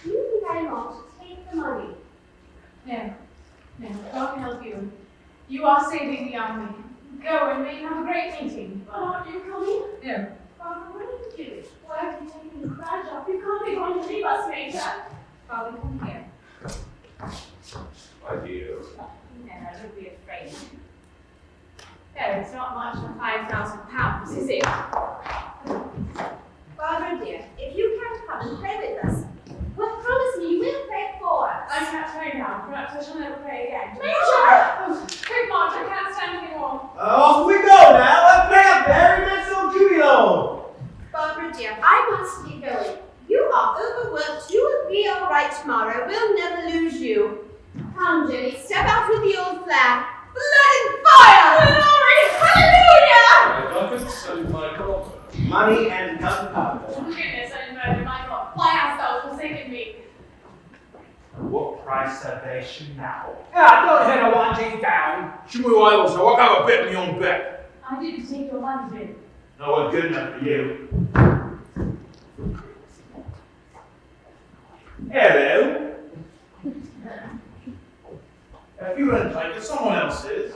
Speaker 12: do you think I ought to take the money?
Speaker 3: No, God can help you. You are saving the army. Go and maybe have a great meeting.
Speaker 12: Well, aren't you coming?
Speaker 3: No.
Speaker 12: Barbara, what are you doing? Why have you taken the crowd off? You can't be going to leave us, Major.
Speaker 3: Father, come here.
Speaker 7: My dear.
Speaker 3: No, don't be afraid. No, it's not much for £5,000, is it?
Speaker 12: Barbara, dear, if you can't come and pray with us, well, promise me you will pray for us.
Speaker 3: I can't pray now. Perhaps I shall never pray again.
Speaker 12: Major!
Speaker 3: Oh, quick, Marge, I can't stand anymore.
Speaker 4: Off we go now. I play up very much so jubilo.
Speaker 12: Barbara, dear, I must be going. You are overworked. You will be all right tomorrow. We'll never lose you. Come, Jenny, step out with the old flag. Blood and fire! Glory! Hallelujah!
Speaker 7: My buckets and my daughter.
Speaker 4: Money and gunpowder.
Speaker 3: Goodness, I invited my God. Why hast thou forsaken me?
Speaker 11: What price salvation now? Yeah, don't hit a one down.
Speaker 6: Show me why also. What kind of bet me on bet?
Speaker 3: I didn't take your money, Jim.
Speaker 6: No one good enough for you. Hello. If you didn't take it, someone else is.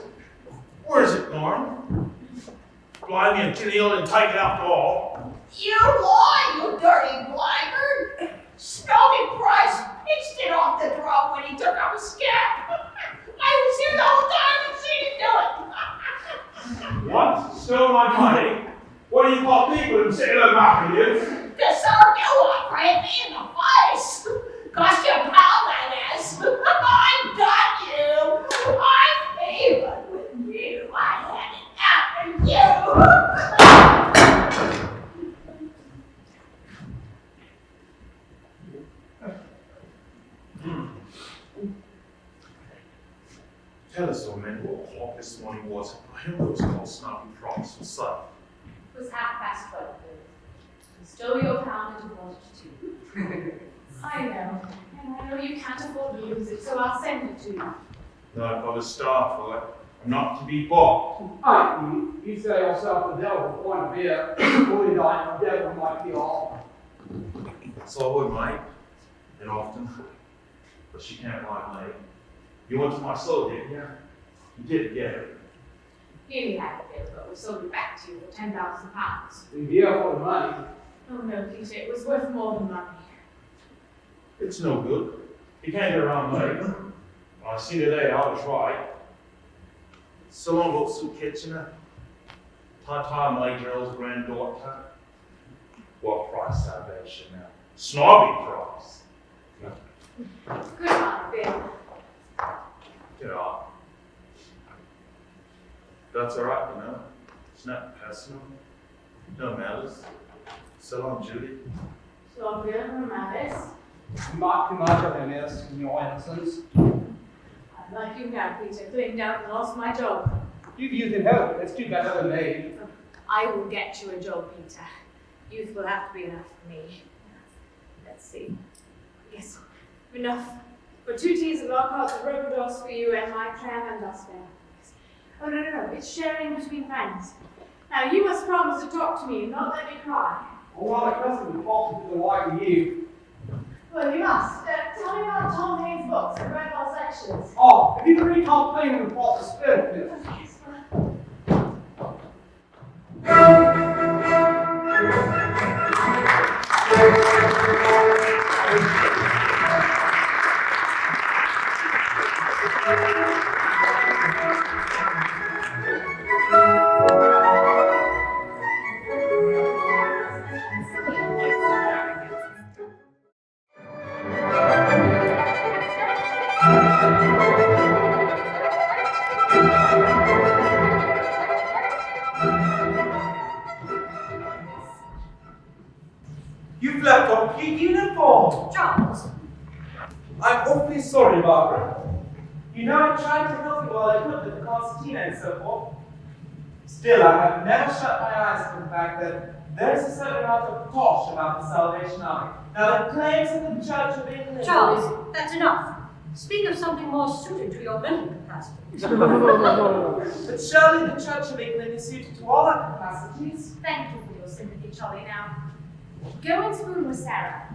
Speaker 6: Where is it gone? Blind me until you didn't take it after all.
Speaker 9: You lie, you dirty blackguard! Snobby Price pitched it off the drop when he took off his cap. I was here the whole time and seen him do it.
Speaker 6: What? Stole my money? What do you call people who say they're mocking you?
Speaker 9: The sir you ran me in the face. Cost you a pound, that is. I got you. I'm even with you. I had it out for you.
Speaker 6: Tell us, old man, what o'clock this morning was it? I know it was called Snobby Promise for Sutton.
Speaker 3: It was 12:30. You stole your pound at 1:45. I know, and I know you can't afford to lose it, so I'll send it to you.
Speaker 6: Not by the star for it. I'm not to be bought.
Speaker 11: You say yourself the devil for point of beer, bully night, the devil might be all.
Speaker 6: So I would, mate, and often. But she can't lie, mate. You went to my soul, didn't you? You did get it.
Speaker 3: You only had a bill, but we sold it back to you for £10,000.
Speaker 11: We'd be here for the money.
Speaker 3: Oh no, Peter, it was worth more than money.
Speaker 6: It's no good. You can't get around, mate. I see today I was right. So long, old Sue Kitchener. Tata, my girl's granddaughter. What price salvation now? Snobby price.
Speaker 3: Goodbye, Bill.
Speaker 6: Get off. That's all right, you know. It's not personal. No malice. So long, Judy.
Speaker 3: So I'm Bill from Alice.
Speaker 11: Not too much of him is, in your innocence.
Speaker 3: I'm like you now, Peter, cleaned out and lost my job.
Speaker 11: You've used in hope, that's too better than me.
Speaker 3: I will get you a job, Peter. Youth will have to be enough for me. Let's see. Yes, enough. For 2 teas of Lockhart, the Robodos for you, and my tram and bus fare. Oh, no, it's sharing between friends. Now, you must promise to talk to me and not let me cry.
Speaker 11: Oh, well, it doesn't be possible to lie to you.
Speaker 3: Well, you must. Tell me about Tom Haynes' books. I've read all sections.
Speaker 11: Oh, if you can read Tom Payne in the proper spirit,
Speaker 3: Yes,
Speaker 5: You've left off your uniform.
Speaker 1: Charles,
Speaker 5: I'm awfully sorry, Barbara. You know, I tried to help you while I could with the concertina and so forth. Still, I have never shut my eyes to the fact that there is a certain amount of tosh about the Salvation Army. Now, the claims of the Church of England...
Speaker 1: Charles, that's enough. Speak of something more suited to your mental capacity.
Speaker 5: But surely the Church of England is suited to all our capacities.
Speaker 3: Thank you for your sympathy, Charlie. Now, go and spoon with Sarah.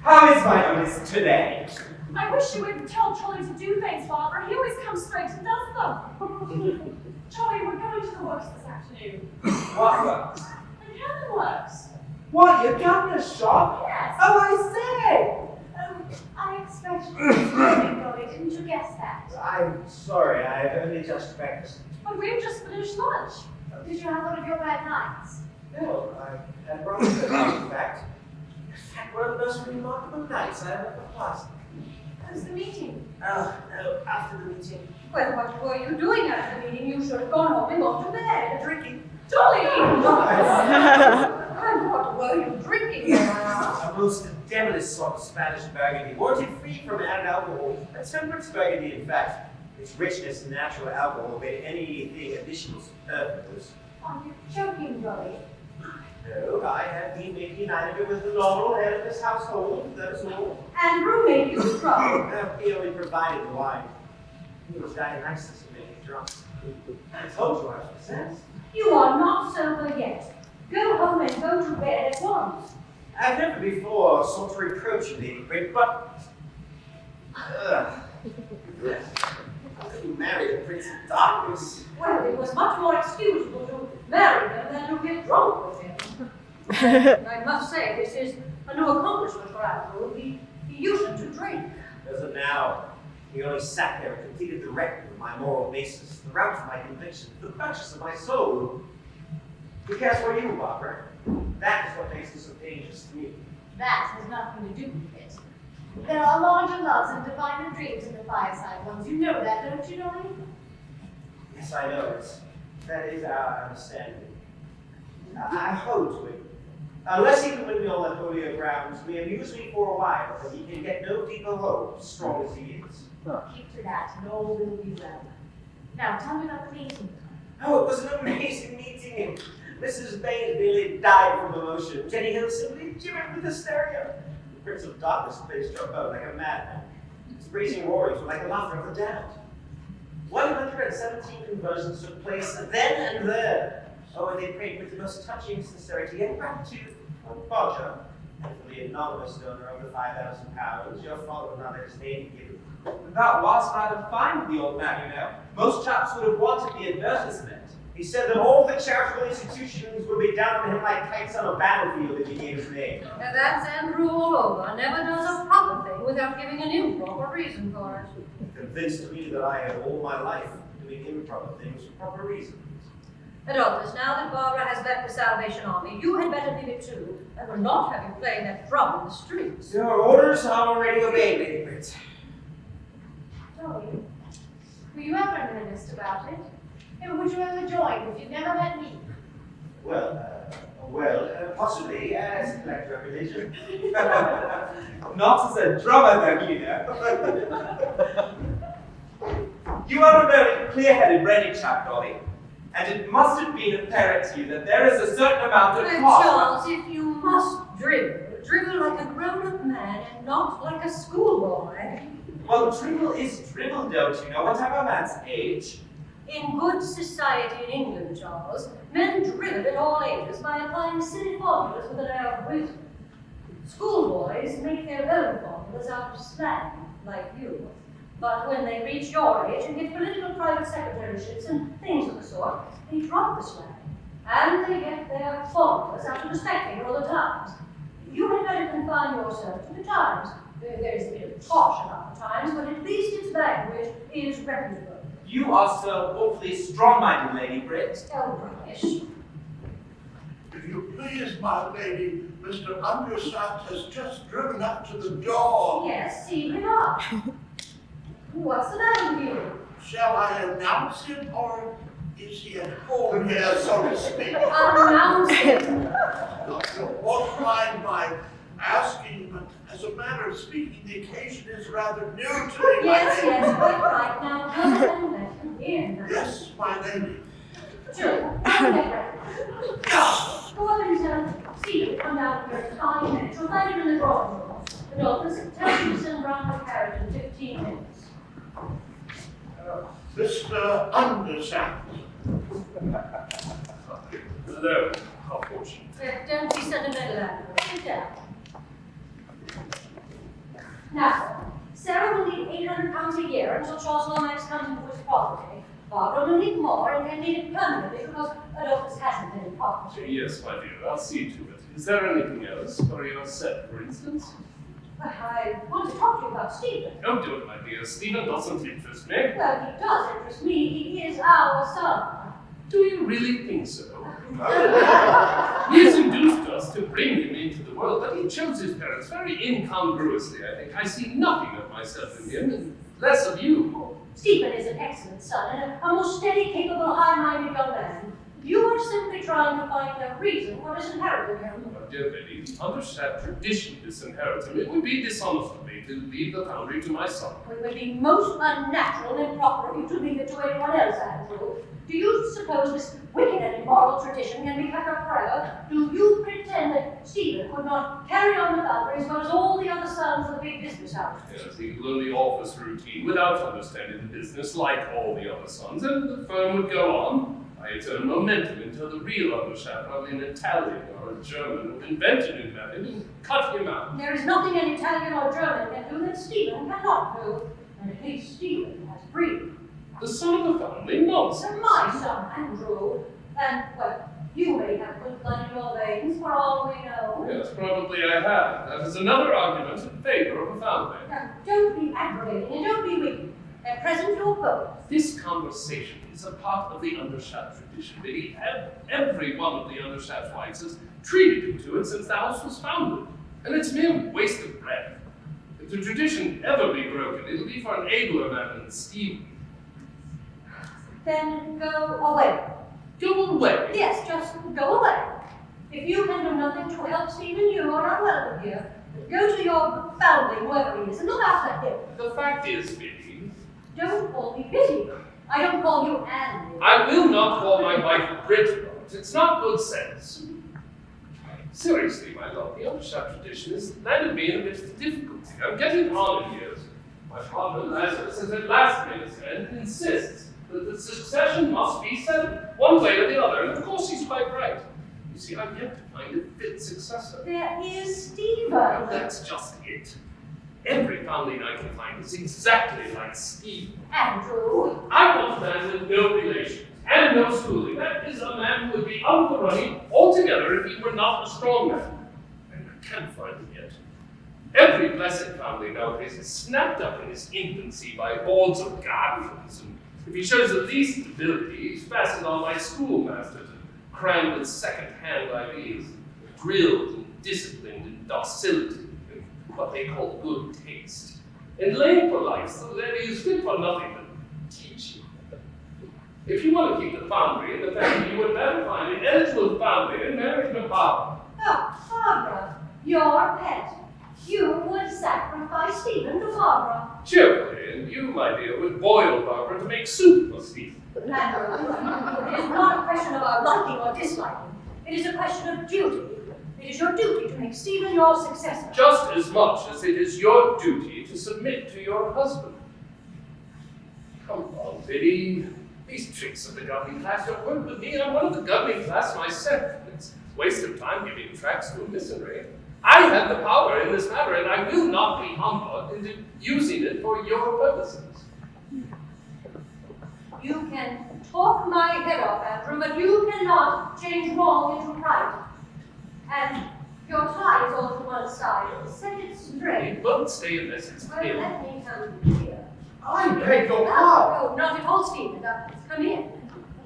Speaker 5: How is my illness today?
Speaker 3: I wish you wouldn't tell Charlie to do things, Barbara. He always comes straight and does them. Charlie, we're going to the works this afternoon.
Speaker 5: What works?
Speaker 3: The cannon works.
Speaker 5: What, your governor's shop?
Speaker 3: Yes.
Speaker 5: Oh, I say!
Speaker 3: I expect you to be Dolly. Didn't you guess that?
Speaker 4: I'm sorry, I have only just breakfast.
Speaker 3: But we've just finished lunch. Did you have one of your bad nights?
Speaker 4: No, I had rather good night, in fact. In fact, one of the most remarkable nights I ever passed.
Speaker 3: How's the meeting?
Speaker 4: Oh, no, after the meeting.
Speaker 1: Well, what were you doing after the meeting? You should have gone home and gone to bed.
Speaker 4: Drinking.
Speaker 1: Dolly! And what were you drinking?
Speaker 4: A most devilish sort of Spanish burgundy, warranted free from added alcohol. A temperance burgundy, in fact. Its richness and natural alcohol made anything additional superfluous.
Speaker 3: Are you joking, Dolly?
Speaker 4: No, I have been making either with the normal head of this household, that is all.
Speaker 1: And roommate you drunk.
Speaker 4: He only provided the wine. He was Dionysus to make me drunk. I told you I was possessed.
Speaker 1: You are not sober yet. Go home and go to bed at once.
Speaker 4: I've never before sought to reproach you, Lady Britt, but... Yes. How could you marry the Prince of Darkness?
Speaker 1: Well, it was much more excusable to marry them than to get drunk with him. I must say, this is a new accomplishment for Adolphus. He used to drink.
Speaker 4: Doesn't now. He only sat there and completed the record of my moral basis, the route to my conviction, the purchase of my soul. Because as for you, Barbara, that is what makes it so dangerous to me.
Speaker 3: That has nothing to do with it. There are larger loves and diviner dreams in the fireside ones. You know that, don't you, Dolly?
Speaker 4: Yes, I know it. That is our understanding. I hold to it. Unless he can win me on the holier grounds, we amuse me for a while, but he can get no deeper hope, strong as he is.
Speaker 3: Keep to that, and all will be well. Now, tell me about the meeting.
Speaker 4: Oh, it was an amazing meeting. Mrs. Baines nearly died from emotion. Jenny Hill simply gibbered with hysteria. The Prince of Darkness plays trombone like a madman. His brazen roarings were like the laughter of the damned. 117 conversions took place then and there. Oh, and they prayed with the most touching sincerity and gratitude. Oh, Bodger, and for the anonymous donor of the £5,000, your father would not let his name be given.
Speaker 5: That was rather fine of the old man, you know. Most chaps would have wanted the advertisement.
Speaker 4: He said that all the charitable institutions would be down on him like kites on a battlefield if he gave his name.
Speaker 1: And that's Andrew all over. Never does a proper thing without giving an improper reason for it.
Speaker 4: Convinced me that I had all my life doing improper things for proper reasons.
Speaker 1: Adolphus, now that Barbara has left the Salvation Army, you had better leave it too, and will not have you playing that drum in the streets.
Speaker 4: Your orders are already obeyed, Lady Prince.
Speaker 3: Dolly, were you ever in earnest about it? Would you ever join if you'd never met me?
Speaker 4: Well, possibly as a collector of religion.
Speaker 5: Not as a drummer, though, you know. You are a very clear-headed, ready chap, Dolly. And it must have been apparent to you that there is a certain amount of cost.
Speaker 1: Charles, if you must dribble like a grown-up man and not like a schoolboy.
Speaker 5: Well, dribble is dribble, don't you know, whatever a man's age.
Speaker 1: In good society in England, Charles, men dribble at all ages by applying silly formulas with an air of wisdom. Schoolboys make their own formulas out of slang, like you. But when they reach your age and get political private secretaryships and things of the sort, they drop the slang. And they get their formulas out of the spectator or the Times. You had better confine yourself to the Times. There is a bit of tosh about the Times, but at least its language is reputable.
Speaker 5: You are so awfully strong-minded, Lady Britt.
Speaker 1: Oh, rubbish.
Speaker 13: If you please, my lady, Mr. Undershaft has just driven up to the door.
Speaker 1: Yes, see him up. What's the matter with you?
Speaker 13: Shall I announce him, or is he at home here, so to speak?
Speaker 1: Announce it.
Speaker 13: You won't mind my asking, but as a matter of speaking, the occasion is rather new to me.
Speaker 1: Yes, quite right. Now, go and let him in.
Speaker 13: Yes, my lady.
Speaker 1: Sure. Go up and tell Steve, come down here in 5 minutes. You'll find him in the drawing room. Adolphus, tell him to send round the carriage in 15 minutes.
Speaker 13: Mr. Undershaft.
Speaker 7: Hello, how fortunate.
Speaker 1: Don't be sentimental, Andrew. Sit down. Now, Sarah will need £800 a year until Charles Lomax comes into his property. Barbara will need more and can need it permanently because Adolphus hasn't any property.
Speaker 7: Yes, my dear, I'll see to it. Is there anything else? Or you're set, for instance?
Speaker 1: I want to talk to you about Stephen.
Speaker 7: Don't do it, my dear. Stephen doesn't interest me.
Speaker 1: Well, he does interest me. He is our son.
Speaker 7: Do you really think so? He has induced us to bring him into the world, but he chose his parents very incongruously, I think. I see nothing of myself in him, and less of you.
Speaker 1: Stephen is an excellent son, and a most steady, capable, high-minded young man. You are simply trying to find a reason for disinheriting him.
Speaker 7: My dear lady, the Undershaft tradition disinherits him. It would be dishonest of me to leave the foundry to my son.
Speaker 1: It would be most unnatural and improper of you to leave it to anyone else, Andrew. Do you suppose this wicked and immoral tradition can be kept up forever? Do you pretend that Stephen could not carry on the foundry as well as all the other sons of the big business houses?
Speaker 7: Yes, he could learn the office routine without understanding the business like all the other sons, and the firm would go on by its own momentum until the real Undershaft, probably an Italian or a German, would invent a new method and cut him out.
Speaker 1: There is nothing an Italian or German can do that Stephen cannot do, and at least Stephen has breeding.
Speaker 7: The son of the family? Nonsense.
Speaker 1: My son, Andrew, and, well, you may have good blood in your veins, for all we know.
Speaker 7: Yes, probably I have. That is another argument in favor of a family.
Speaker 1: Now, don't be aggravating and don't be weak. At present, you'll vote.
Speaker 7: This conversation is a part of the Undershaft tradition, Biddy. Every one of the Undershaft wives has treated him to it since the house was founded. And it's mere waste of breath. If the tradition ever be broken, it'll be for an abler man than Stephen.
Speaker 1: Then go away.
Speaker 7: Go away?
Speaker 1: Yes, just go away. If you can do nothing to help Stephen, you are not welcome here. Go to your family, whoever he is, and look after him.
Speaker 7: The fact is, Biddy,
Speaker 1: Don't call me Biddy. I don't call you Andy.
Speaker 7: I will not call my wife Britomart. It's not good sense. Seriously, my lord, the Undershaft tradition has landed me in a bit of difficulty. I'm getting on in years. My father, Lazarus, has at last made his end and insists that the succession must be settled one way or the other, and of course he's quite right. You see, I've yet to find a fit successor.
Speaker 1: There is Stephen.
Speaker 7: Well, that's just it. Every foundling I can find is exactly like Stephen.
Speaker 1: Andrew.
Speaker 7: I want a man with no relations and no schooling. That is a man who would be out of the running altogether if he were not a strong man. And I can't find him yet. Every blessed family nowadays is snapped up in his infancy by hordes of guardians, and if he shows the least ability, he's fastened on by schoolmasters and crammed with second-hand ideas, drilled and disciplined in docility and what they call good taste, and laid for life so that he is fit for nothing but teaching. If you want to keep the foundry in the family, you would better find an eligible foundry and marry him to Baughman.
Speaker 1: Oh, Barbara, your pet. You would sacrifice Stephen to Barbara.
Speaker 7: Cheerfully, and you, my dear, would boil Barbara to make soup for Stephen.
Speaker 1: Andrew, it is not a question of our liking or disliking. It is a question of duty. It is your duty to make Stephen your successor.
Speaker 7: Just as much as it is your duty to submit to your husband. Come on, Biddy. These tricks of the governing class don't work with me. I'm one of the governing class myself. It's a waste of time giving tracts to a missionary. I have the power in this matter, and I will not be humbugged into using it for your purposes.
Speaker 1: You can talk my head off, Andrew, but you cannot change wrong into right. And your tie is all to one side. Set it straight.
Speaker 7: It won't stay in this. It's
Speaker 1: Well,
Speaker 7: clear.
Speaker 1: let me come here.
Speaker 11: I beg your pardon.
Speaker 1: No, not at all, Stephen. Come in.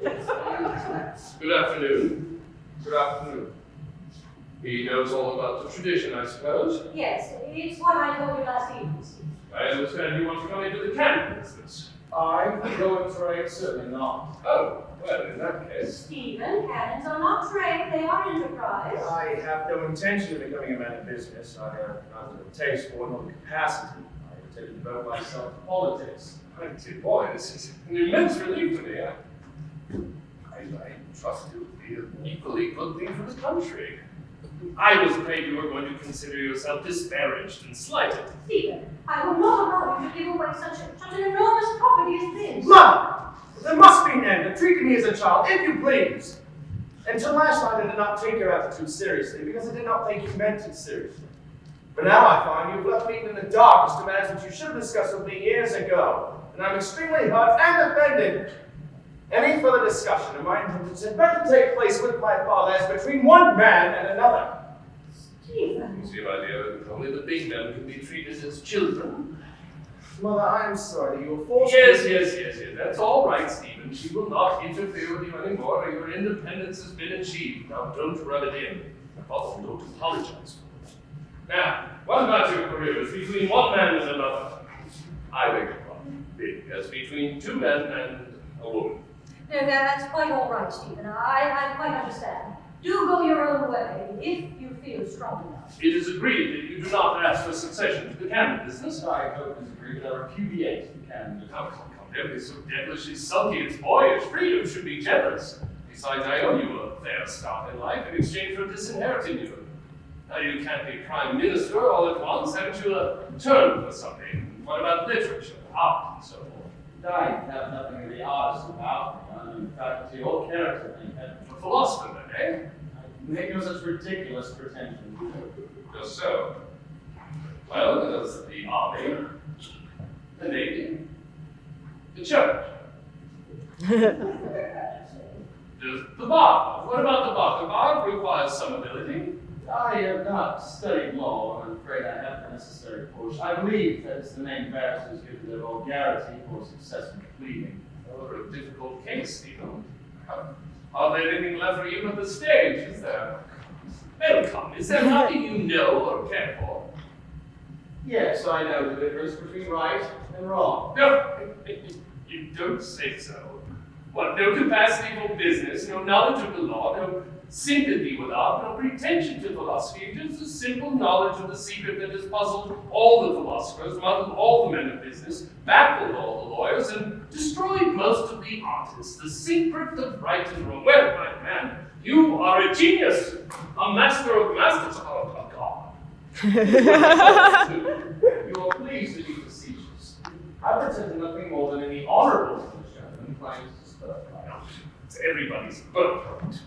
Speaker 7: Good afternoon. Good afternoon. He knows all about the tradition, I suppose.
Speaker 1: Yes, it's what I told you last evening, Stephen.
Speaker 7: I understand you want to come into the cannon business.
Speaker 2: I go and trade, certainly not.
Speaker 7: Oh, well, in that case.
Speaker 1: Stephen, cannons are not trade, they are enterprise.
Speaker 2: I have no intention of becoming a man of business. I have neither the taste for nor the capacity. I intend to devote myself to politics.
Speaker 7: My dear boy, this is an immense relief to me. I trust you to be an equally good thing for the country. I was afraid you were going to consider yourself disparaged and slighted.
Speaker 1: Stephen, I will not allow you to give away such an enormous property as this.
Speaker 2: Mother! There must be an end to treating me as a child, if you please. Until last night, I did not take your attitude seriously because I did not think you meant it seriously. But now I find you've left me in the dark as to matters which you should have discussed with me years ago. And I'm extremely hurt and offended. Any further discussion of my intentions had better take place with my father as between one man and another.
Speaker 1: Stephen.
Speaker 7: You see, my dear, only the big men can be treated as children.
Speaker 2: Mother, I am sorry that you were forced
Speaker 7: Yes. That's all right, Stephen. She will not interfere with you anymore. Your independence has been achieved. Now, don't rub it in. Also, don't apologize for it. Now, what about your careers between one man and another? I beg your pardon. As between two men and a woman.
Speaker 1: No, that's quite all right, Stephen. I quite understand. Do go your own way, if you feel strong enough.
Speaker 7: It is agreed that you do not ask for succession to the canon business.
Speaker 2: I hope it's agreed that I repudiate the canon business.
Speaker 7: Come, don't be so devilishly sulky. It's boyish. Freedom should be generous. Besides, I owe you a fair start in life in exchange for disinheriting you. Now, you can't be prime minister all at once. Haven't you a turn for something? What about literature, art, and so forth?
Speaker 2: I have nothing of the artist about me. I'm in faculty or character.
Speaker 7: A philosopher, then, eh?
Speaker 2: I make no such ridiculous pretensions.
Speaker 7: Just so. Well, there's the army, the navy, the church. There's the bar. What about the bar? The bar requires some ability.
Speaker 2: I have not studied law. I'm afraid I have the necessary push. I believe that it's the main barristers give their vulgarity for successful pleading.
Speaker 7: Oh, a difficult case, Stephen. Hardly anything left for you but the stage, is there? Well, come, is there nothing you know or care for?
Speaker 2: Yes, I know the difference between right and wrong.
Speaker 7: No, you don't say so. What, no capacity for business, no knowledge of the law, no sympathy with art, no pretension to philosophy, just a simple knowledge of the secret that has puzzled all the philosophers, muddled all the men of business, baffled all the lawyers, and destroyed most of the artists. The secret of right and wrong. Well, my man, you are a genius, a master of masters. Oh, God. You are pleased to be facetious. I pretend nothing more than any honorable gentleman claims his birthright. It's everybody's birthright.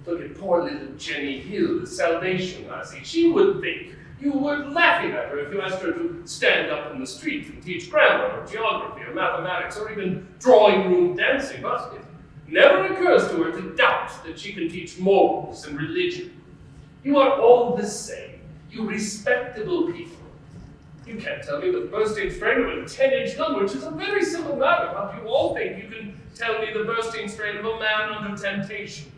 Speaker 7: Look at poor little Jenny Hill, the Salvation lassie. She would think you were laughing at her if you asked her to stand up in the street and teach grammar or geography or mathematics or even drawing room dancing, but it never occurs to her to doubt that she can teach morals and religion. You are all the same. You respectable people. You can't tell me the bursting strain of a 10-inch gun, which is a very simple matter, but you all think you can tell me the bursting strain of a man under temptation.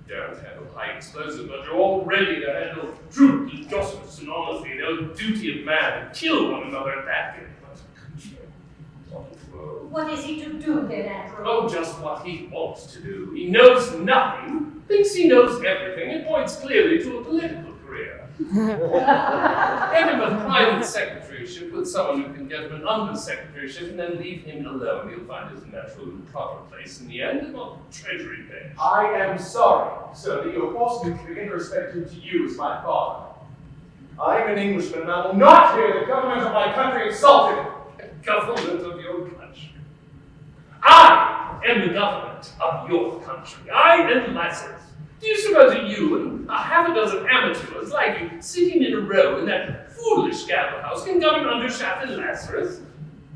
Speaker 7: You daren't handle high explosives, but you're all ready to handle truth and justice and honesty and the old duty of man and kill one another at that game.
Speaker 1: What is he to do then, Andrew?
Speaker 7: Oh, just what he wants to do. He knows nothing, thinks he knows everything, and points clearly to a political career. Get him a private secretaryship with someone who can get him an undersecretaryship and then leave him alone. He'll find his natural and proper place in the end and on treasury bench.
Speaker 2: I am sorry, sir, that you are forced me to begin to respect him to you as my father. I am an Englishman and I will not hear the government of my country insulted.
Speaker 7: Government of your country. I am the government of your country. I and Lasses. Do you suppose that you and a half a dozen amateurs like you sitting in a row in that foolish gavel house can govern Undershaft and Lazarus?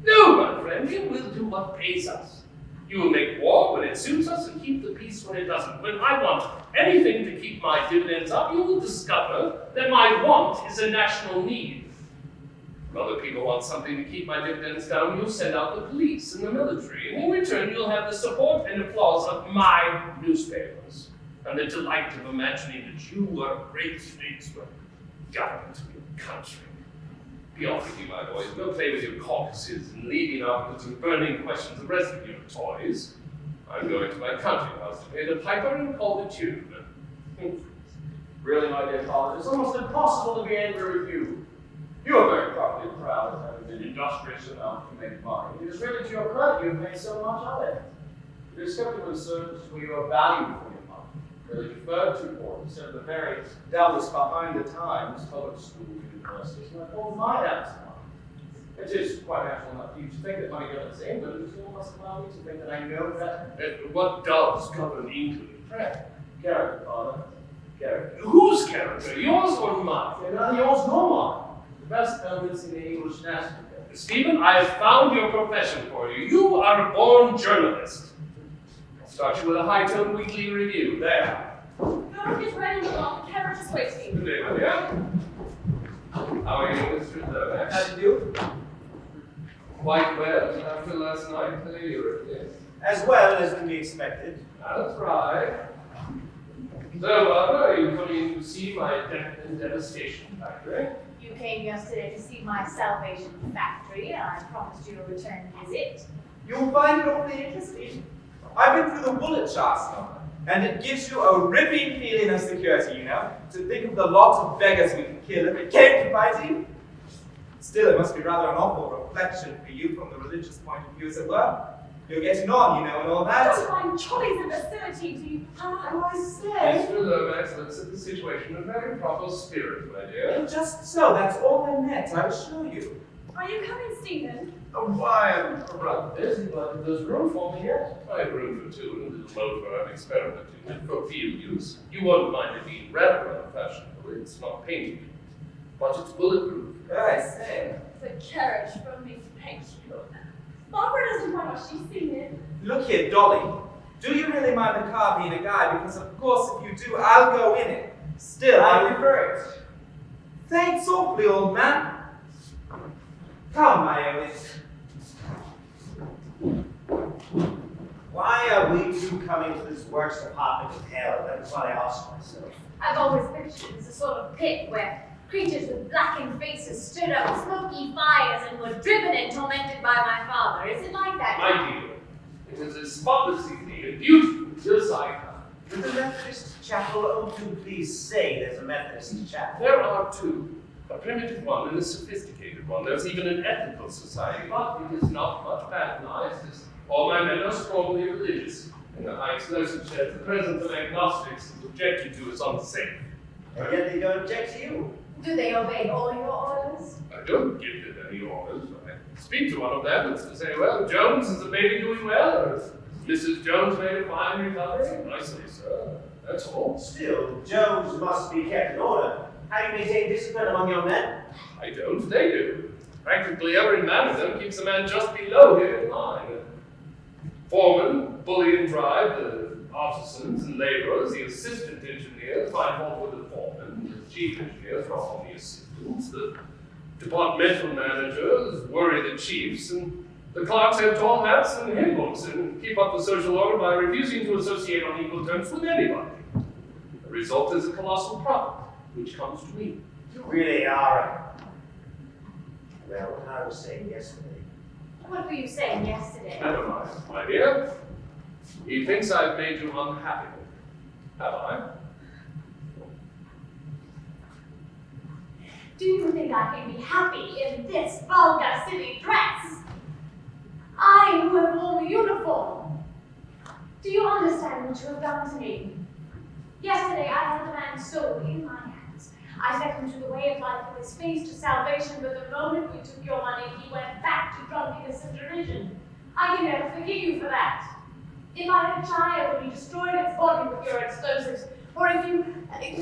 Speaker 7: No, my friend, you will do what pays us. You will make war when it suits us and keep the peace when it doesn't. When I want anything to keep my dividends up, you will discover that my want is a national need. When other people want something to keep my dividends down, you'll send out the police and the military, and in return you'll have the support and applause of my newspapers, and the delight of imagining that you were a great statesman, government of your country. Be off with you, my boys. Go play with your caucuses and leading arguments and burning questions, the rest of your toys. I'm going to my country house to pay the piper and call the tune.
Speaker 2: Really, my dear father, it's almost impossible to be angry with you. You are very properly proud of having been industrious enough to make money. It is really to your credit you have made so much of it. It is skeptical in service where you are valued for your money, really deferred to for instead of the very doubtless behind the times public schools, universities, like all my dad's money. It is quite natural enough for you to think that money governs England, but you must allow me to think that I know better.
Speaker 7: What does govern England?
Speaker 2: Character, father. Character.
Speaker 7: Whose character? Yours or mine?
Speaker 2: Neither yours nor mine. The best elements in the English national.
Speaker 7: Stephen, I have found your profession for you. You are a born journalist. I'll start you with a high-tone weekly review. There.
Speaker 3: York is ready to walk. The carriage is waiting.
Speaker 7: Good day, my dear. How are you, Mr. Lomax?
Speaker 5: How do you do?
Speaker 7: Quite well after last night, yes.
Speaker 4: As well as can be expected.
Speaker 7: That's right. So, are you coming to see my death and devastation factory?
Speaker 3: You came yesterday to see my salvation factory, and I promised you a return visit.
Speaker 5: You'll find it awfully interesting. I've been through the bullet charts now, and it gives you a ripping feeling of security, you know, to think of the lot of beggars we can kill if it came to fighting. Still, it must be rather an awful reflection for you from the religious point of view, as it were. You're getting on, you know, and all that.
Speaker 3: Just find choice and facility to you.
Speaker 5: How I say?
Speaker 7: Mr. Lomax looks at the situation in a very proper spirit, my dear.
Speaker 5: Just so, that's all I meant, I assure you.
Speaker 3: Are you coming, Stephen?
Speaker 7: Oh, I am rather busy, but there's room for me yet. I have room for two and a little motor I'm experimenting with for field use. You won't mind it being rather unfashionable. It's not painting, but it's bulletproof.
Speaker 5: I say.
Speaker 3: The carriage from me, thank you. Barbara doesn't mind what she's seen it.
Speaker 5: Look here, Dolly. Do you really mind the car being a guy? Because of course, if you do, I'll go in it. Still, I prefer it. Thanks awfully, old man. Come, my Oates.
Speaker 4: Why are we two coming to this works department of hell? That's what I ask myself.
Speaker 3: I've always pictured it as a sort of pit where creatures with blackened faces stood up smoky fires and were driven and tormented by my father. Is it like that?
Speaker 7: My dear, it is as spotlessly clean and beautiful just I can.
Speaker 4: Would the Methodist chapel only please say there's a Methodist chapel?
Speaker 7: There are two. A primitive one and a sophisticated one. There's even an ethical society, but it is not much patronized, as all my men are strongly religious. And the high explosive sheds the presence of agnostics is objected to as unsafe.
Speaker 4: And yet they don't object to you.
Speaker 3: Do they obey all your orders?
Speaker 7: I don't give them any orders. I speak to one of them and to say, well, Jones, is the baby doing well? Or has Mrs. Jones made a fine recovery? And I say, sir, that's all.
Speaker 4: Still, Jones must be kept in order. How do you maintain discipline among your men?
Speaker 7: I don't, they do. Practically every man of them keeps a man just below him in line. Foreman, bully and drive, the artisans and laborers, the assistant engineers find fault with the foreman, the chief engineers are all the assistants, the departmental managers worry the chiefs, and the clerks have tall hats and hymn books and keep up the social order by refusing to associate on equal terms with anybody. The result is a colossal profit, which comes to me.
Speaker 4: You really are. Well, what I was saying yesterday.
Speaker 3: What were you saying yesterday?
Speaker 7: Never mind, my dear. He thinks I've made you unhappy. Have I?
Speaker 3: Do you think I can be happy in this vulgar city dress? I who have worn the uniform. Do you understand what you have done to me? Yesterday I held a man's soul in my hands. I set him to the way of life with his face to salvation, but the moment we took your money, he went back to drunkenness and derision. I can never forgive you for that. If I had a child and you destroyed its body with your explosives, or if you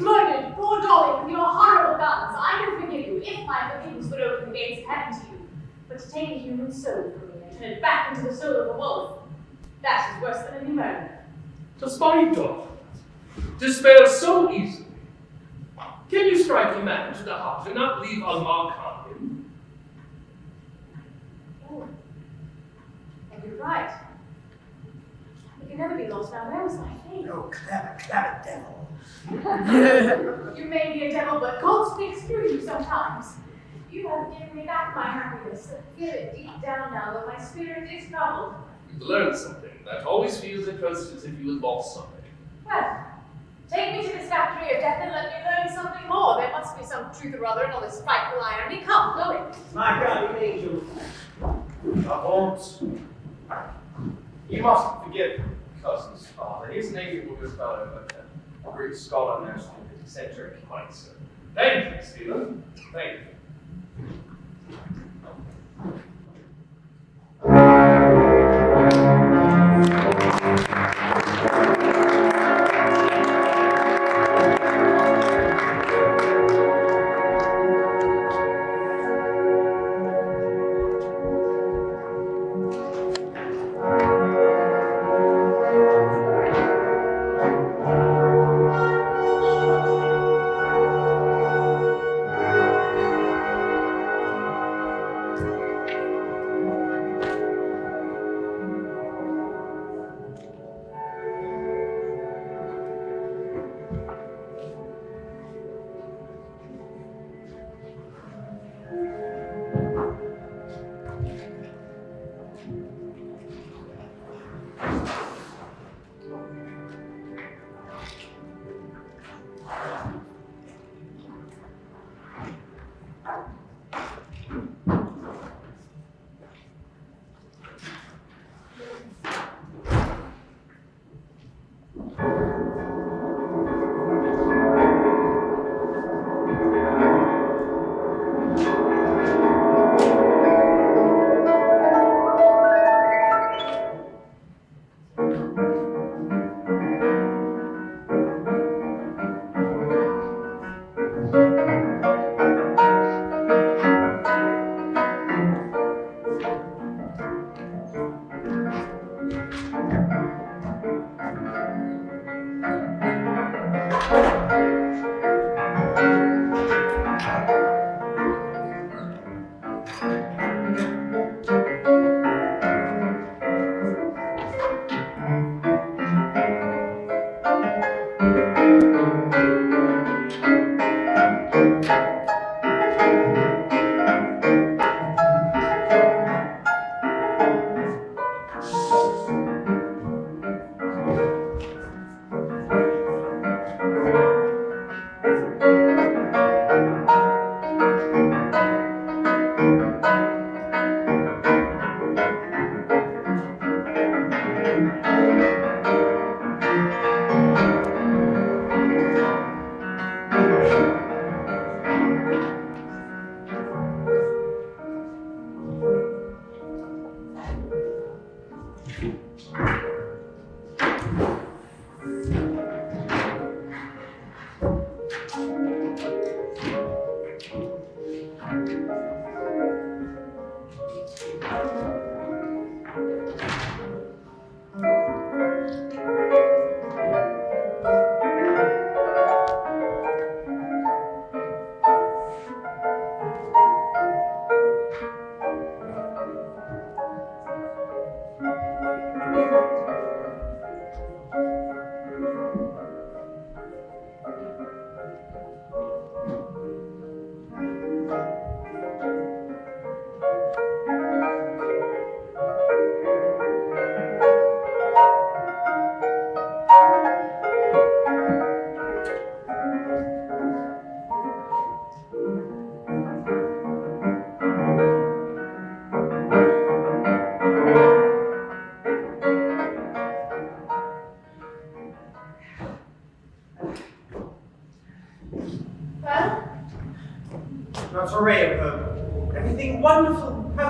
Speaker 3: murdered poor Dolly with your horrible guns, I can forgive you if my forgiveness would open the gates of heaven to you. But to take a human soul from me and turn it back into the soul of a wolf, that is worse than any murder.
Speaker 7: To spite daughter, despair so easily. Can you strike a man to the heart and not leave a mark on him?
Speaker 3: Oh, and you're right. It can never be lost now. Where was my faith?
Speaker 4: Oh, clever devil.
Speaker 3: You may be a devil, but God speaks through you sometimes. You have given me back my happiness. I feel it deep down now, though my spirit is troubled.
Speaker 7: You've learned something. That always feels at first as if you had lost something.
Speaker 3: Well, take me to this factory of death and let me learn something more. There must be some truth or other in all this frightful irony. Come, Lomax.
Speaker 4: My guardian angel.
Speaker 2: Holmes, you must forgive Cusins' father. He's an amiable good fellow, but a Greek scholar and most eccentric.
Speaker 7: Quite so. Thank you, Stephen. Thank you.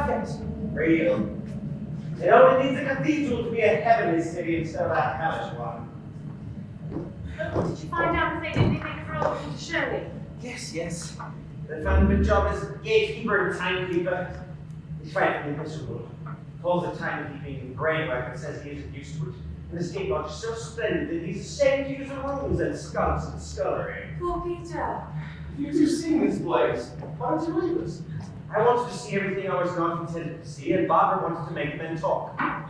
Speaker 11: perfect.
Speaker 4: Real. It only needs a cathedral to be a heavenly city instead of a hellish one.
Speaker 3: Did you find out if they did anything for old Shirley?
Speaker 4: Yes. They found him a job as gatekeeper and timekeeper. He's frightfully miserable. Calls it timekeeping brainwork and says he isn't used to it. And the skate lodge is so splendid that he's ashamed to use the rooms and skunks and scullery.
Speaker 3: Poor Peter.
Speaker 2: You've seen this place. Why don't you leave us?
Speaker 4: I wanted to see everything I was not intended to see, and Barbara wanted to make men talk.
Speaker 2: Have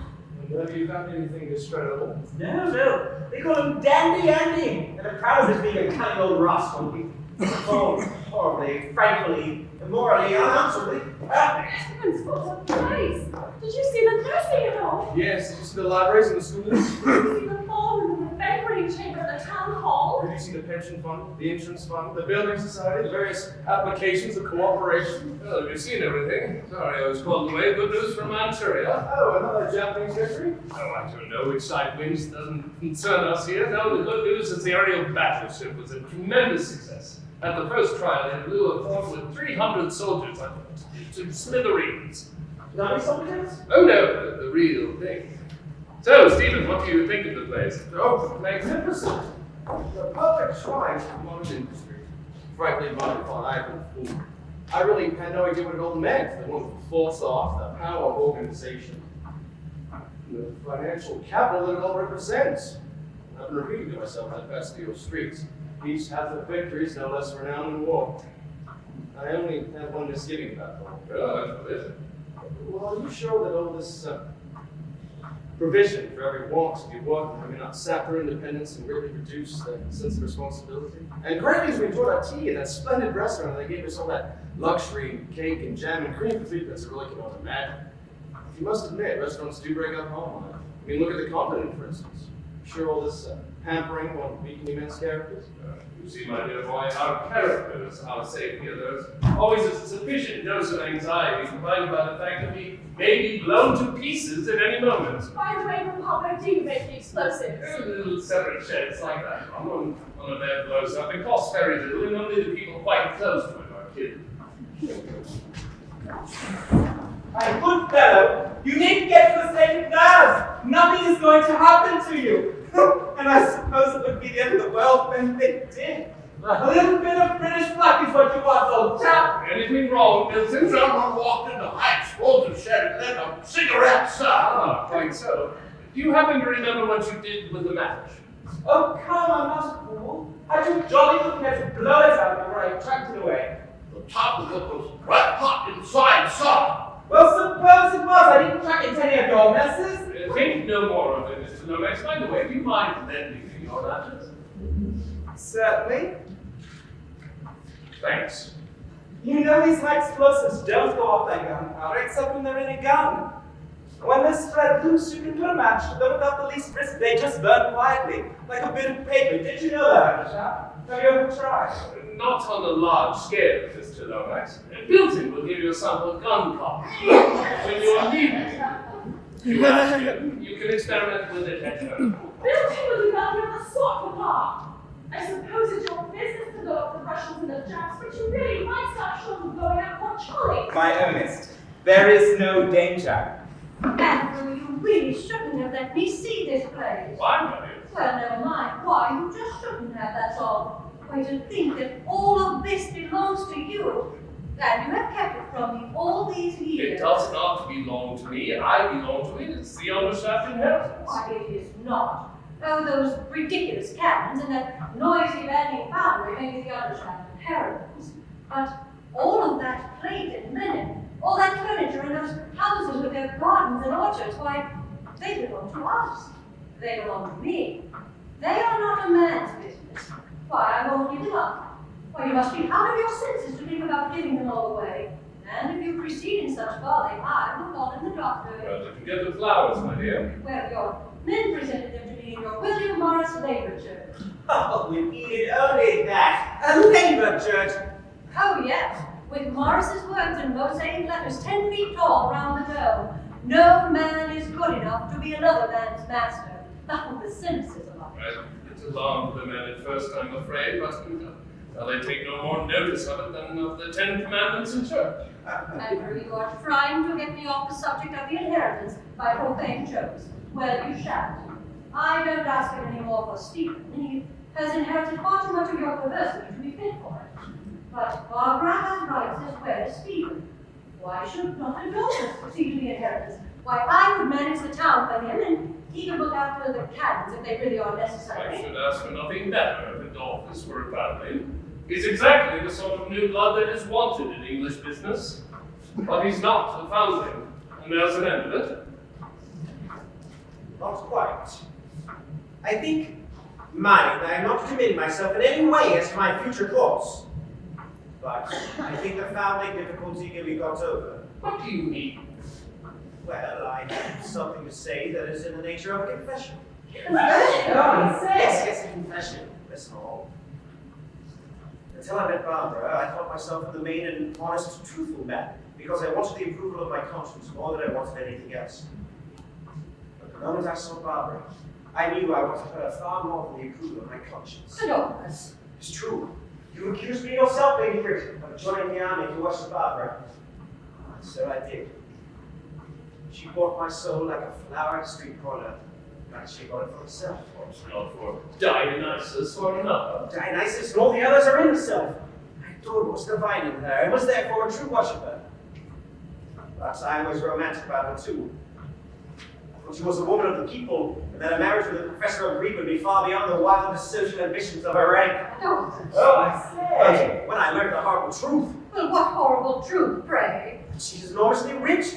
Speaker 2: you found anything discreditable?
Speaker 4: No. They call him Dandy Andy, and are proud of his being a cunning old rascal. He's called horribly, frightfully, immorally, unanswerably perfect.
Speaker 3: Heavens, what a place! Did you see the nursing at all?
Speaker 2: Yes, did you see the libraries and the schools?
Speaker 3: Did you see the ballroom and the banqueting chamber and the town hall?
Speaker 2: Did you see the pension fund, the insurance fund, the building society, the various applications of cooperation?
Speaker 7: Well, you've seen everything. Sorry, I was called away. Good news from Manchuria.
Speaker 2: Oh, another Japanese victory?
Speaker 7: Oh, I don't know which side wins. Doesn't concern us here. No, the good news is the aerial battleship was a tremendous success. At the first trial, they blew a fort with 300 soldiers to smithereens.
Speaker 4: Not soldiers?
Speaker 7: Oh no, the real thing. So, Stephen, what do you think of the place?
Speaker 2: Oh, magnificent. The perfect shrine to modern industry. Frankly, I really had no idea what it all meant. The wonderful force off, the power of organization, the financial capital that it all represents. I've been repeating to myself that past the old streets. Each has the victories, no less renowned in war. I only have one misgiving about the whole.
Speaker 7: What is it?
Speaker 2: Well, are you sure that all this provision for every want to be worked may not sap their independence and really reduce their sense of responsibility? And granted, as we enjoyed our tea in that splendid restaurant, and they gave us all that luxury cake and jam and cream for 3 pence, I really cannot imagine. You must admit, restaurants do break up home life. I mean, look at the continent, for instance. I'm sure all this pampering won't weaken immense characters.
Speaker 7: You see, my dear boy, our characters are safe here. There's always a sufficient dose of anxiety provided by the fact that we may be blown to pieces at any moment.
Speaker 3: By the way, Papa, do you make the explosives?
Speaker 7: Little separate sheds like that. When a man blows up, it costs very little, and only the people quite close to it are killed.
Speaker 5: My good fellow, you needn't get frustrated now. Nothing is going to happen to you. And I suppose it would be the end of the world when they did. A little bit of British pluck is what you want, old chap.
Speaker 7: Anything wrong, Bilton?
Speaker 13: Someone walked into Heights, pulled the shed, and lit a cigarette, sir.
Speaker 7: Ah, quite so. Do you happen to remember what you did with the match?
Speaker 5: Oh, come, I'm not a fool. I took jolly good care to blow it out before I chucked it away.
Speaker 13: The top of it was red hot inside, sir.
Speaker 5: Well, suppose it was. I didn't chuck it into any of your messes.
Speaker 7: Think no more of it, Mr. Lomax. By the way, do you mind lending me your matches?
Speaker 5: Certainly.
Speaker 7: Thanks.
Speaker 5: You know these high explosives don't go off like gunpowder except when they're in a gun. When they're spread loose, you can put a match to them without the least risk. They just burn quietly, like a bit of paper. Did you know that, chap? Have you ever tried?
Speaker 7: Not on a large scale, Mr. Lomax. Bilton will give you a sample of gun cotton. When you are leaving, you can experiment with it at home.
Speaker 3: Bilton will do nothing of the sort, Papa. I suppose it's your business to go up the Russians and the Japs, but you really might start short of going out for Charlie.
Speaker 5: My earnest, there is no danger.
Speaker 1: Andrew, you really shouldn't have let me see this place.
Speaker 7: Why, my dear?
Speaker 1: Well, never mind why, you just shouldn't have, that's all. Why, to think that all of this belongs to you, and you have kept it from me all these years.
Speaker 7: It does not belong to me. I belong to it. It's the Undershaft inheritance.
Speaker 1: Why, it is not. Oh, those ridiculous cannons and that noisy banging foundry may be the Undershaft inheritance. But all of that plate and linen, all that furniture and those houses with their gardens and orchards, why, they belong to us. They belong to me. They are not a man's business. Why, I won't give them up. Why, you must be out of your senses to think about giving them all away. And if you proceed in such folly, I will call in the doctor.
Speaker 7: Well, did you get the flowers, my dear?
Speaker 1: Well, your men presented them to me in your William Morris labor church.
Speaker 4: Oh, we needed only that. A labor church.
Speaker 1: Oh, yes, with Morris's words in mosaic letters 10 feet tall around the dome. No man is good enough to be another man's master. Oh, the cynicism of it.
Speaker 7: Well, it alarmed the men at first, I'm afraid, but Now they take no more notice of it than of the 10 Commandments in church.
Speaker 1: Andrew, you are trying to get me off the subject of the inheritance by profane jokes. Well, you shan't. I don't ask him any more for Stephen. He has inherited far too much of your perversity to be fit for it. But Barbara has rights as well as Stephen. Why should not Adolphus see to the inheritance? Why, I would manage the town for him, and he could look after the cannons if they really are necessary.
Speaker 7: I should ask for nothing better if Adolphus were a foundling. He's exactly the sort of new blood that is wanted in English business. But he's not a foundling, and there's an end of it.
Speaker 4: Not quite. I think, mind, I am not committing myself in any way as to my future course. But I think the founding difficulty can be got over.
Speaker 7: What do you mean?
Speaker 4: Well, I have something to say that is in the nature of a confession. Yes, a confession. That's all. Until I met Barbara, I thought myself in the main an honest, truthful man, because I wanted the approval of my conscience more than I wanted anything else. But the moment I saw Barbara, I knew I wanted her far more than the approval of my conscience.
Speaker 1: Adolphus.
Speaker 4: It's true. You accused me yourself, Lady Britain, of joining the army to watch Barbara. So I did. She bought my soul like a flower at a street corner. And she bought it for herself.
Speaker 7: Not for Dionysus or another.
Speaker 4: Dionysus and all the others are in herself. I adored what was divine in her, and was therefore a true worshipper. But I was romantic about her too. I thought she was a woman of the people, and that a marriage with a professor of Greek would be far beyond the wildest social ambitions of her rank.
Speaker 1: Adolphus.
Speaker 4: Oh, I say! But when I learned the horrible truth.
Speaker 1: Well, what horrible truth, pray?
Speaker 4: She's enormously rich.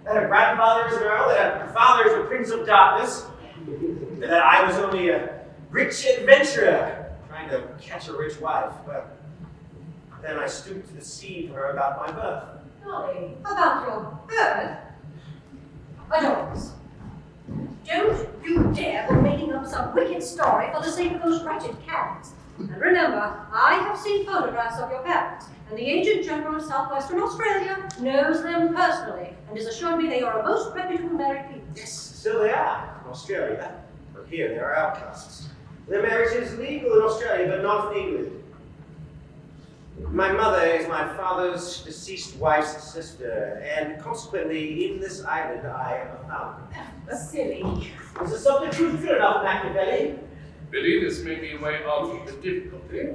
Speaker 4: That her grandfather is an earl, that her father is a prince of darkness, and that I was only a rich adventurer trying to catch a rich wife. But then I stooped to deceive her about my birth.
Speaker 1: Golly, about your birth? Adolphus, don't you dare go making up some wicked story for the sake of those wretched cats. And remember, I have seen photographs of your parents, and the Agent General of Southwestern Australia knows them personally, and has assured me they are a most reputable married people.
Speaker 4: Yes, so they are in Australia, but here they are outcasts. Their marriage is legal in Australia, but not in England. My mother is my father's deceased wife's sister, and consequently, in this island, I am a founder.
Speaker 3: Silly.
Speaker 4: Is the subject truth good enough, Machiavelli?
Speaker 7: Biddy, this may be a way out of the difficulty.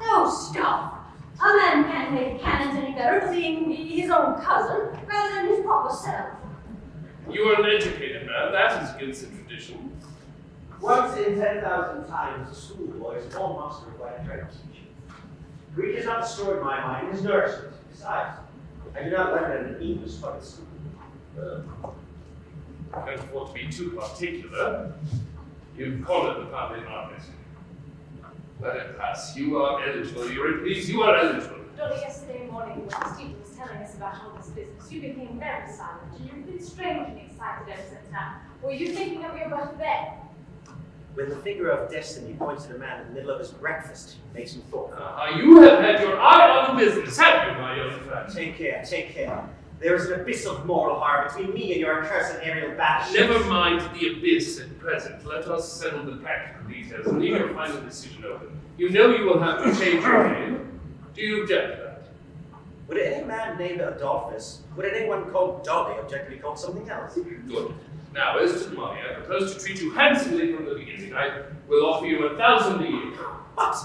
Speaker 1: Oh, stop! A man can't make cannons any better for being his own cousin, rather than his proper self.
Speaker 7: You are an educated man, that is against the tradition.
Speaker 4: Once in 10,000 times, a schoolboy is more master of what I try to teach him. Greek has not destroyed my mind, it has nourished it. Besides, I do not learn it in an English public school.
Speaker 7: I don't want to be too particular. You've cornered the family market. Let it pass. You are eligible. Please, you are eligible.
Speaker 3: Dolly, yesterday morning when Stephen was telling us about all this business, you became very silent and you've been strangely excited ever since now. Were you thinking of your birth then?
Speaker 4: When the finger of destiny points at a man in the middle of his breakfast, it makes him thoughtful.
Speaker 7: You have had your eye on the business, have you, my young friend?
Speaker 4: Take care, take care. There is an abyss of moral harm between me and your accursed aerial battleship.
Speaker 7: Never mind the abyss at present. Let us settle the practical details and leave your final decision open. You know you will have to change your name. Do you object to that?
Speaker 4: Would any man named Adolphus, would anyone called Dolly object to be called something else?
Speaker 7: Good. Now, as to the money, I propose to treat you handsomely from the beginning. I will offer you 1,000 a year.
Speaker 4: What?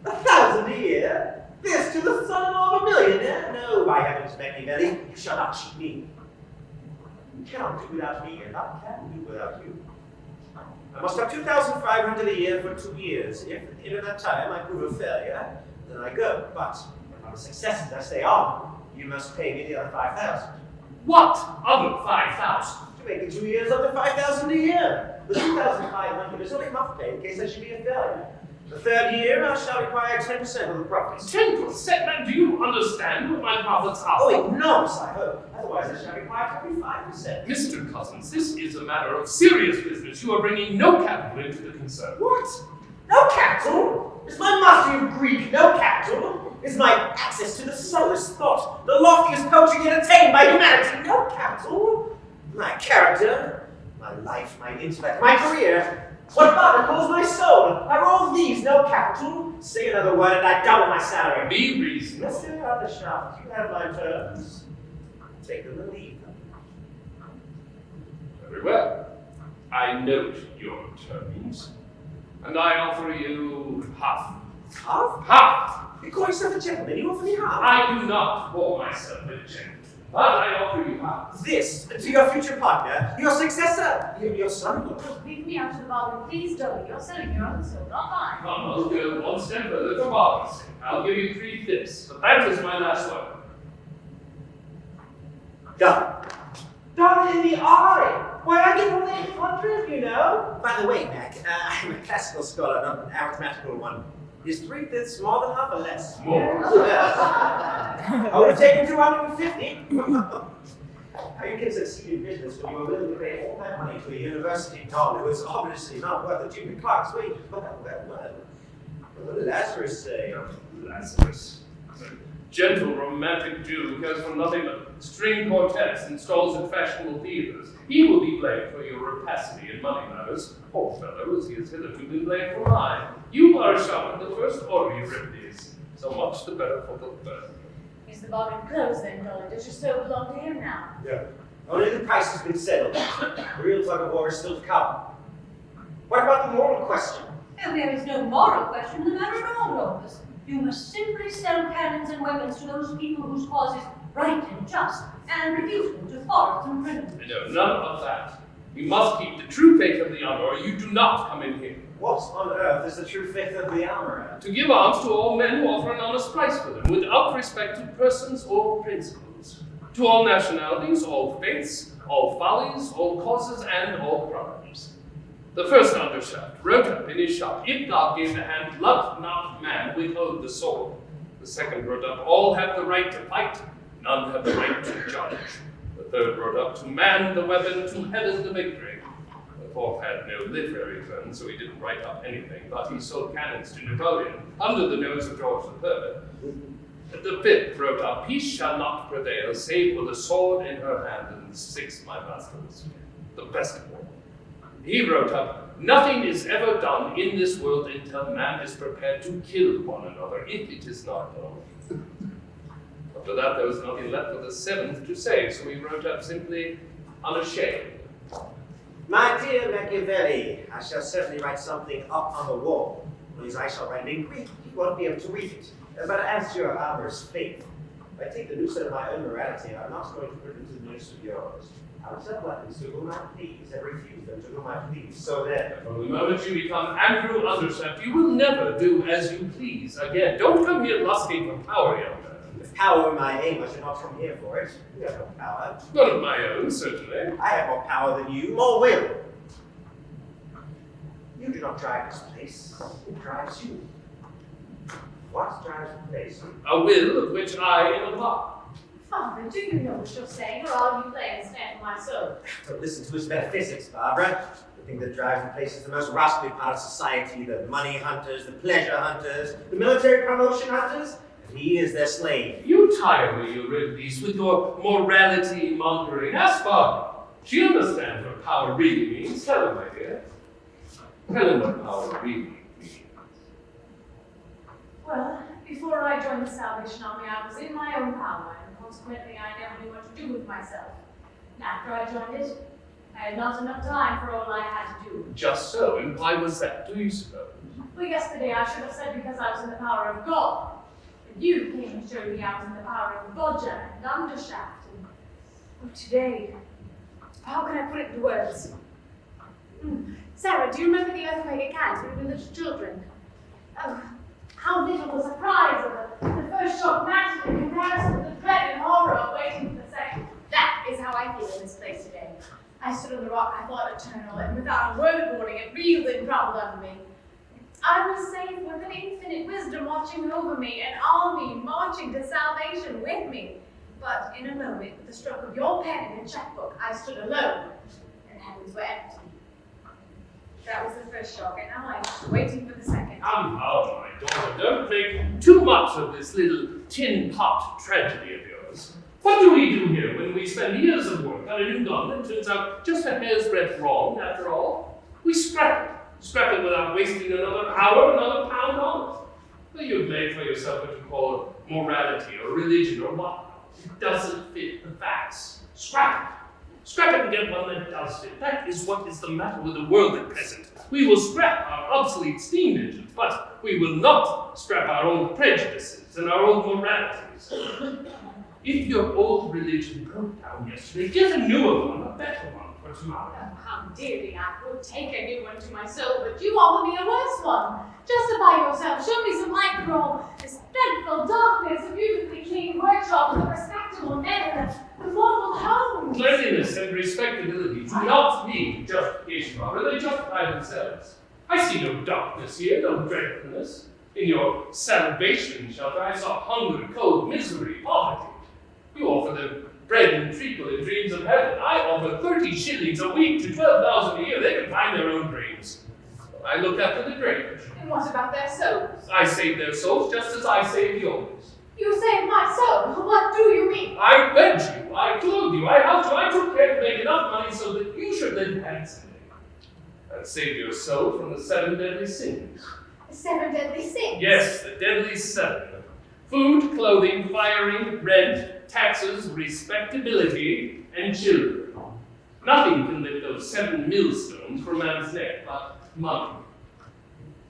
Speaker 4: 1,000 a year? This to the son-in-law of a millionaire? No, by heavens, Machiavelli, you shall not cheat me. You cannot do without me, and I can do without you. I must have 2,500 a year for 2 years. If at the end of that time I prove a failure, then I go. But if I'm a success and I stay on, you must pay me the other 5,000.
Speaker 7: What other 5,000?
Speaker 4: To make the 2 years up to 5,000 a year. The 2,500 is only enough pay in case I should be a failure. The third year, I shall require 10% of the profits.
Speaker 7: 10%? Man, do you understand what my profits are?
Speaker 4: Oh, enormous, I hope. Otherwise, I shall require 25%.
Speaker 7: Mr. Cusins, this is a matter of serious business. You are bringing no capital into the concern.
Speaker 4: What? No capital? Is my mastery of Greek no capital? Is my access to the subtlest thought, the loftiest poetry yet attained by humanity no capital? My character, my life, my intellect, my career, What father calls my soul? Are all these no capital? Say another word and I double my salary.
Speaker 7: Be reasonable.
Speaker 4: Mr. Undershaft, you have my terms. Take them or leave them.
Speaker 7: Very well. I note your terms, and I offer you half.
Speaker 4: Half?
Speaker 7: Half!
Speaker 4: You call yourself a gentleman, you offer me half?
Speaker 7: I do not call myself a gentleman, but I offer you half.
Speaker 4: This to your future partner, your successor, your son-in-law.
Speaker 3: Leave me out of the bargain, please, Dolly. You're selling your own soul, not mine.
Speaker 7: I'll go one step further for bargain's sake. I'll give you 3/5, but that is my last word.
Speaker 4: Done.
Speaker 11: Done in the eye. Why, I get only 800, you know.
Speaker 4: By the way, Mac, I'm a classical scholar, not an arithmetical one. Is 3/5 more than half or less?
Speaker 7: More.
Speaker 4: I would have taken 250. How you can succeed in business when you were willing to pay all that money to a university don who is obviously not worth a junior clerk's wage? What did Lazarus say?
Speaker 7: Lazarus. Gentle, romantic Jew who cares for nothing but string quartets and stalls at fashionable theaters. He will be blamed for your rapacity in money matters. Poor fellow, as he has hitherto been blamed for mine. You are sharp in the first order, Euripides. So much the better for the third.
Speaker 3: Is the bargain closed then, Dolly? Does your soul belong to him now?
Speaker 4: Yeah. Only the price has been settled. The real tug of war is still to come. What about the moral question?
Speaker 1: And there is no moral question in the matter at all, Adolphus. You must simply sell cannons and weapons to those people whose cause is right and just, and refuse them to foreigners and criminals.
Speaker 7: No, none of that. You must keep the true faith of the honor, or you do not come in here.
Speaker 4: What on earth is the true faith of the armourer?
Speaker 7: To give arms to all men who offer an honest price for them, without respect to persons or principles. To all nationalities, all faiths, all follies, all causes, and all crimes. The first Undershaft wrote up in his shop, if God gave the hand, loved not man, withhold the sword. The second wrote up, all have the right to fight, none have the right to judge. The third wrote up, to man the weapon, to heaven the victory. The fourth had no literary turn, so he didn't write up anything, but he sold cannons to Napoleon, under the nose of George III. The fifth wrote up, peace shall not prevail, save with a sword in her hand, and 6 my vassals. The best of all. He wrote up, nothing is ever done in this world until man is prepared to kill one another, if it is not done. After that, there was nothing left for the seventh to say, so he wrote up simply, unashamed.
Speaker 4: My dear Machiavelli, I shall certainly write something up on the wall. Only I shall write it in Greek, you won't be able to read it. But as to your armor's faith, if I take the noose out of my own morality, I'm not going to put it into the noose of yours. I will sell weapons to whom I please and refuse them to whom I please. So there.
Speaker 7: From the moment you become Andrew Undershaft, you will never do as you please again. Don't come here lusting for power, young man.
Speaker 4: If power were my aim, I should not come here for it. You have no power.
Speaker 7: None of my own, certainly.
Speaker 4: I have more power than you, more will. You do not drive this place. It drives you. What drives the place?
Speaker 7: A will of which I am a part.
Speaker 3: Father, do you know what you're saying, or are you playing stand for my soul?
Speaker 4: Don't listen to his metaphysics, Barbara. The thing that drives the place is the most rascally part of society, the money hunters, the pleasure hunters, the military promotion hunters, and he is their slave.
Speaker 7: You tire me, Euripides, with your morality mongering. Ask Barbara. She understands what power really means. Tell her, my dear. Tell her what power really means.
Speaker 3: Well, before I joined the Salvation Army, I was in my own power, and consequently I never knew what to do with myself. And after I joined it, I had not enough time for all I had to do.
Speaker 7: Just so, and why was that, do you suppose?
Speaker 3: Well, yesterday I should have said because I was in the power of God. But you came and showed me I was in the power of Bodger and Undershaft. And today, how can I put it into words?
Speaker 12: Sarah, do you remember the earthquake at Cannes when we were little children?
Speaker 3: Oh, how little the surprise of the first shock matched in comparison to the dread and horror of waiting for the second.
Speaker 12: That is how I feel in this place today.
Speaker 3: I stood on the rock I thought eternal, and without a word of warning, it reeled and crumbled under me. I was safe with an infinite wisdom watching over me, an army marching to salvation with me. But in a moment, with the stroke of your pen and a checkbook, I stood alone, and heavens were empty. That was the first shock, and now I'm waiting for the second.
Speaker 7: Come now, my daughter, don't make too much of this little tin pot tragedy of yours. What do we do here when we spend years of work on a new gun that turns out just a hair's breadth wrong after all? We scrap it, Scrap it without wasting another hour, another pound on it. Well, you've made for yourself what you call morality or religion or what. It doesn't fit the facts. Scrap it. Scrap it and get one that does fit. That is what is the matter with the world at present. We will scrap our obsolete steam engines, but we will not scrap our own prejudices and our own moralities. If your old religion broke down yesterday, get a newer one, a better one for tomorrow.
Speaker 3: Oh, how dearly I would take a new one to my soul, but you offer me a worse one. Justify yourself, show me some light through all this dreadful darkness, a beautifully clean workshop with a respectable men and a thoughtful home.
Speaker 7: Cleanliness and respectability do not need justification, Barbara. They justify themselves. I see no darkness here, no dreadfulness. In your salvation shelter, I saw hunger, cold, misery, poverty. You offer them bread and treacle and dreams of heaven. I offer 30 shillings a week to 12,000 a year. They can find their own dreams. I look after the drainage.
Speaker 3: And what about their souls?
Speaker 7: I save their souls just as I save yours.
Speaker 3: You saved my soul? What do you mean?
Speaker 7: I fed you, I clothed you, I helped you, I took care to make enough money so that you should live handsomely. And save your soul from the 7 deadly sins.
Speaker 3: The 7 deadly sins?
Speaker 7: Yes, the deadly 7. Food, clothing, firing, rent, taxes, respectability, and children. Nothing can lift those 7 millstones from man's neck but money.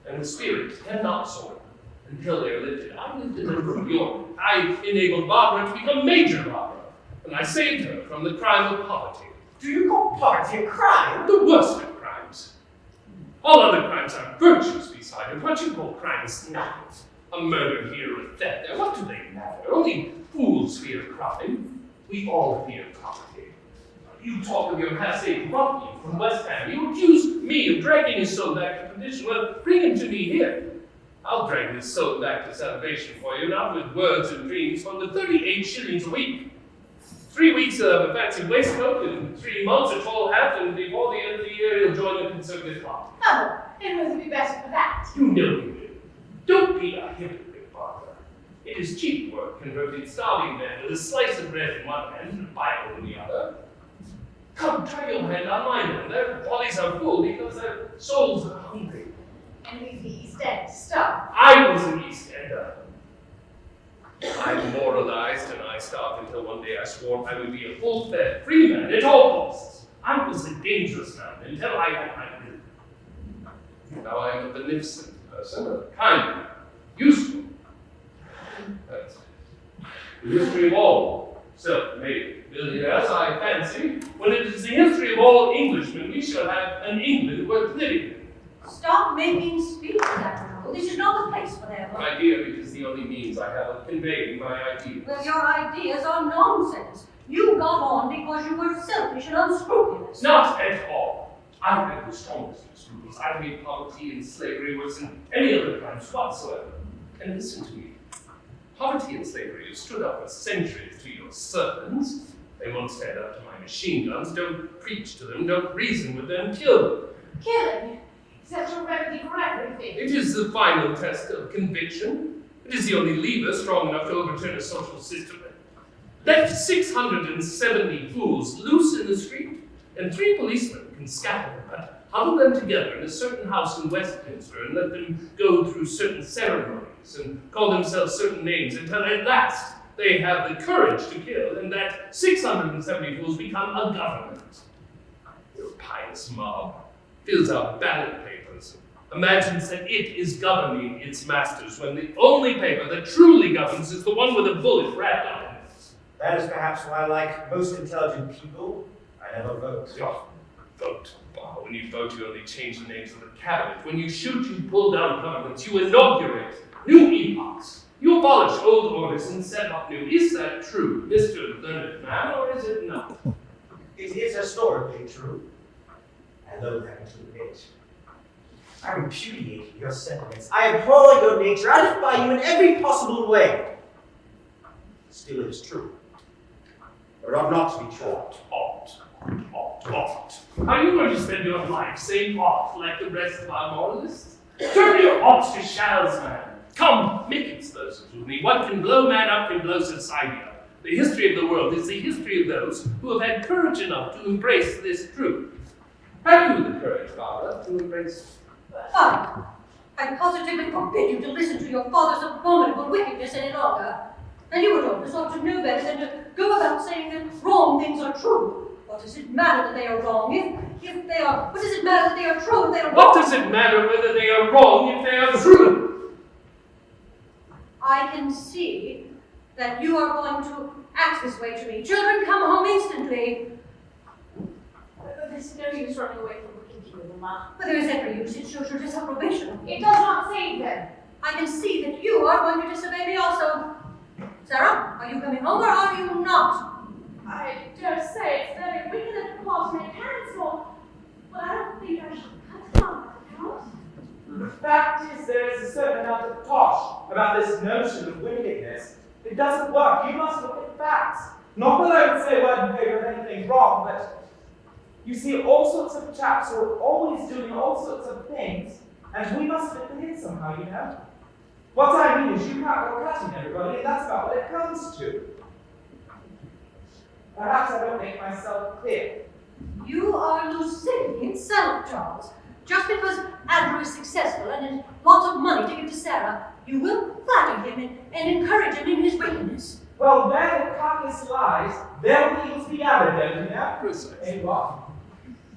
Speaker 7: And the spirit cannot soar until they are lifted. I lifted them from York. I enabled Barbara to become Major Barbara. And I saved her from the crime of poverty.
Speaker 4: Do you call poverty a crime?
Speaker 7: The worst of crimes. All other crimes are virtues beside it. What you call crime is nothing. A murder here, a theft there, what do they matter? Only fools fear crime. We all fear poverty. You talk of your half-saved Rummy from West Ham. You accuse me of dragging his soul back to perdition. Well, bring him to me here. I'll drag his soul back to salvation for you, not with words and dreams, but with 38 shillings a week. 3 weeks of a fancy waistcoat, and 3 months a tall hat, and before the end of the year he'll join the Conservative Party.
Speaker 3: Oh, it would be better for that.
Speaker 7: You know you will. Don't be a hypocrite, Barbara. It is cheap work converting starving men with a slice of bread in one hand and a Bible in the other. Come, try your hand on mine then. Their bodies are full because their souls are hungry.
Speaker 3: And leave the East End to starve.
Speaker 7: I was an East Ender. I moralized and I starved until one day I swore I would be a full-fed, free man at all costs. I was a dangerous man until I had my will. Now I am a beneficent person, a kind man, useful. That's the history of all self-made millionaires, I fancy. When it is the history of all Englishmen, we shall have an England worth living in.
Speaker 1: Stop making speeches, Admiral. This is not the place for them.
Speaker 7: My idea is the only means I have of conveying my ideas.
Speaker 1: Well, your ideas are nonsense. You got on because you were selfish and unscrupulous.
Speaker 7: Not at all. I had the strongest of scruples. I made poverty and slavery worse than any other crimes whatsoever. And listen to me. Poverty and slavery have stood up for centuries to your servants. They won't stand up to my machine guns. Don't preach to them. Don't reason with them. Kill them.
Speaker 3: Killing? Is that your remedy for everything?
Speaker 7: It is the final test of conviction. It is the only lever strong enough to overturn a social system. Let 670 fools loose in the street, and 3 policemen can scatter them, huddle them together in a certain house in Westminster, and let them go through certain ceremonies and call themselves certain names until at last they have the courage to kill, and that 670 fools become a government. Your pious mob fills out ballot papers, imagines that it is governing its masters, when the only paper that truly governs is the one with a bullet wrapped up in it.
Speaker 4: That is perhaps why, like most intelligent people, I never vote.
Speaker 7: Oh, vote. Oh, when you vote, you only change the names of the cabinet. When you shoot, you pull down governments. You inaugurate new epochs. You abolish old orders and set up new. Is that true, Mr. Learned Man, or is it not?
Speaker 4: It is historically true. I loathe having to admit. I repudiate your sentiments. I abhor your nature. I defy you in every possible way. Still, it is true. Or ought not to be true.
Speaker 7: Ought. Are you going to spend your life saying ought like the rest of our moralists? Turn your oughts to shalls, man. Come, make explosives with me. What can blow man up can blow society up. The history of the world is the history of those who have had courage enough to embrace this truth. Have you the courage, Barbara, to embrace
Speaker 1: Fine. I positively forbid you to listen to your father's abominable wickedness any longer. And you, Adolphus, ought to know better than to go about saying that wrong things are true. What does it matter that they are wrong if they are? What does it matter that they are true if they are wrong?
Speaker 7: What does it matter whether they are wrong if they are true?
Speaker 1: I can see that you are going to act this way to me. Children, come home instantly.
Speaker 3: There's no use running away from looking to you, Mamma.
Speaker 1: But there is every use. It shows your disapprobation.
Speaker 3: It does not save them.
Speaker 1: I can see that you are going to disobey me also. Sarah, are you coming home or are you not?
Speaker 3: I dare say it's very wicked of the Paul to make parents fall, but I don't think I should cut them on that account.
Speaker 5: The fact is, there is a certain amount of tosh about this notion of wickedness. It doesn't work. You must look at facts. Not that I would say a word in favor of anything wrong, but you see all sorts of chaps who are always doing all sorts of things, and we must fit them in somehow, you know? What I mean is you can't go cutting everybody, and that's about what it comes to. Perhaps I don't make myself clear.
Speaker 1: You are losing yourself, Charles. Just because Andrew is successful and has lots of money to give to Sarah, you will flatter him and encourage him in his wickedness.
Speaker 5: Well, where the carcass lies, there will eagles be gathered, don't you know?
Speaker 7: Precisely.
Speaker 5: Hey, what?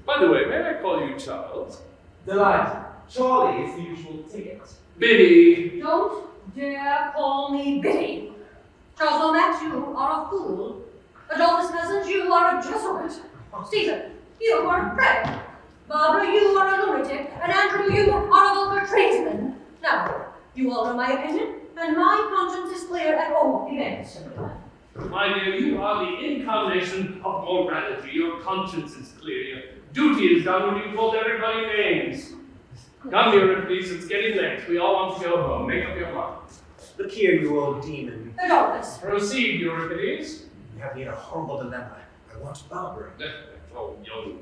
Speaker 7: By the way, may I call you Charles?
Speaker 5: Delighted. Charlie is the usual ticket.
Speaker 7: Biddy!
Speaker 1: Don't dare call me Biddy. Charles Lomax, you are a fool. Adolphus Cousins, you are a Jesuit. Stephen, you are a prig. Barbara, you are a lunatic. And Andrew, you are a vulgar tradesman. Now, you all know my opinion, and my conscience is clear at all events.
Speaker 7: My dear, you are the incarnation of morality. Your conscience is clear. Your duty is done when you called everybody names. Come here, please. It's getting late. We all want to go home. Make up your mind.
Speaker 4: Look here, you old demon.
Speaker 1: Adolphus.
Speaker 7: Proceed, Euripides.
Speaker 4: You have me in a horrible dilemma. I want Barbara.
Speaker 7: Oh, young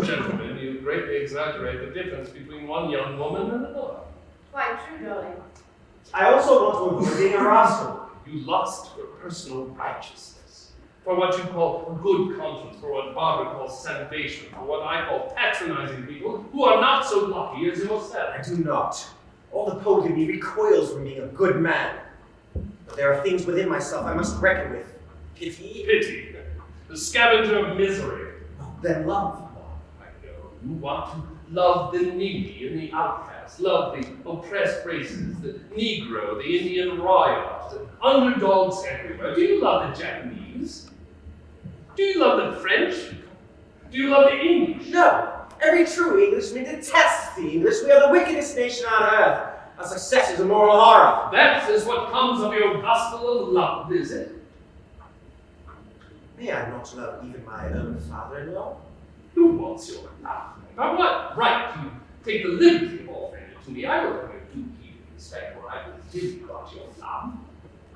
Speaker 7: gentlemen, you greatly exaggerate the difference between one young woman and another.
Speaker 12: Quite true, darling.
Speaker 4: I also want to avoid being a rascal.
Speaker 7: You lust for personal righteousness, for what you call a good conscience, for what Barbara calls salvation, for what I call patronizing people who are not so lucky as yourself.
Speaker 4: I do not. All the poet in me recoils from being a good man. But there are things within myself I must reckon with. Pity.
Speaker 7: Pity. The scavenger of misery.
Speaker 4: Then love.
Speaker 7: I know. You want to love the needy and the outcast, love the oppressed races, the Negro, the Indian riot, the underdogs everywhere. Do you love the Japanese? Do you love the French? Do you love the English?
Speaker 4: No. Every true Englishman detests the English. We are the wickedest nation on earth. Our success is a moral horror.
Speaker 7: That is what comes of your gospel of love, is it?
Speaker 4: May I not love even my own father-in-law?
Speaker 7: Who wants your love? By what right do you take the liberty of offering it to me? I will have your due heed and respect, or I will disregard your love.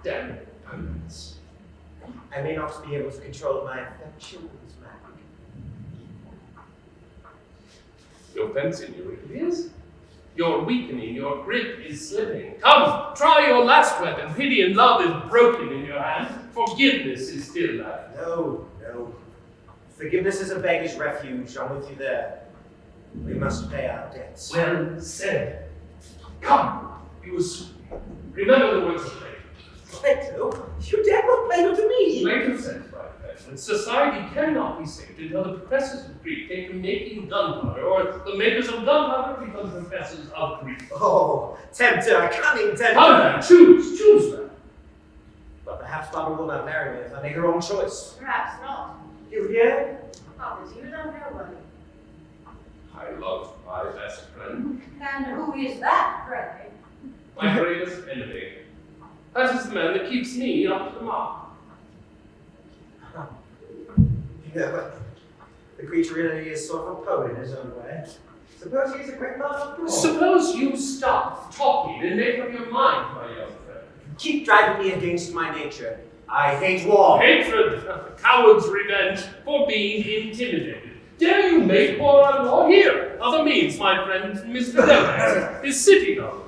Speaker 7: Damn it, opponents.
Speaker 4: I may not be able to control my affections, Mac.
Speaker 7: Your fencing, Euripides. You're weakening, your grip is slipping. Come, try your last weapon. Pity and love is broken in your hand. Forgiveness is still left.
Speaker 4: No. Forgiveness is a beggar's refuge. I'm with you there. We must pay our debts.
Speaker 7: Well said. Come, you assume. Remember the words of Leighton.
Speaker 4: Plato? You dare not Plato to me!
Speaker 7: Leighton says, my friend, society cannot be saved until the professors of Greek take to making gunpowder, or the makers of gunpowder become professors of Greek.
Speaker 4: Oh, tempter, cunning tempter!
Speaker 7: Come then, choose then.
Speaker 4: But perhaps Barbara will not marry me if I make her own choice.
Speaker 12: Perhaps not.
Speaker 4: You hear?
Speaker 12: Oh, but you don't know one.
Speaker 7: I love my best friend.
Speaker 1: And who is that, pray?
Speaker 7: My greatest enemy. That is the man that keeps me up to the mark.
Speaker 4: You know, the creature really is sort of a poet in his own way. Suppose he's a great man after all.
Speaker 7: Suppose you stop talking and make up your mind, my young friend.
Speaker 4: Keep driving me against my nature. I hate war.
Speaker 7: Hatred, a coward's revenge for being intimidated. Dare you make war on war? Here, other means, my friend, Mr. Lomax is sitting on.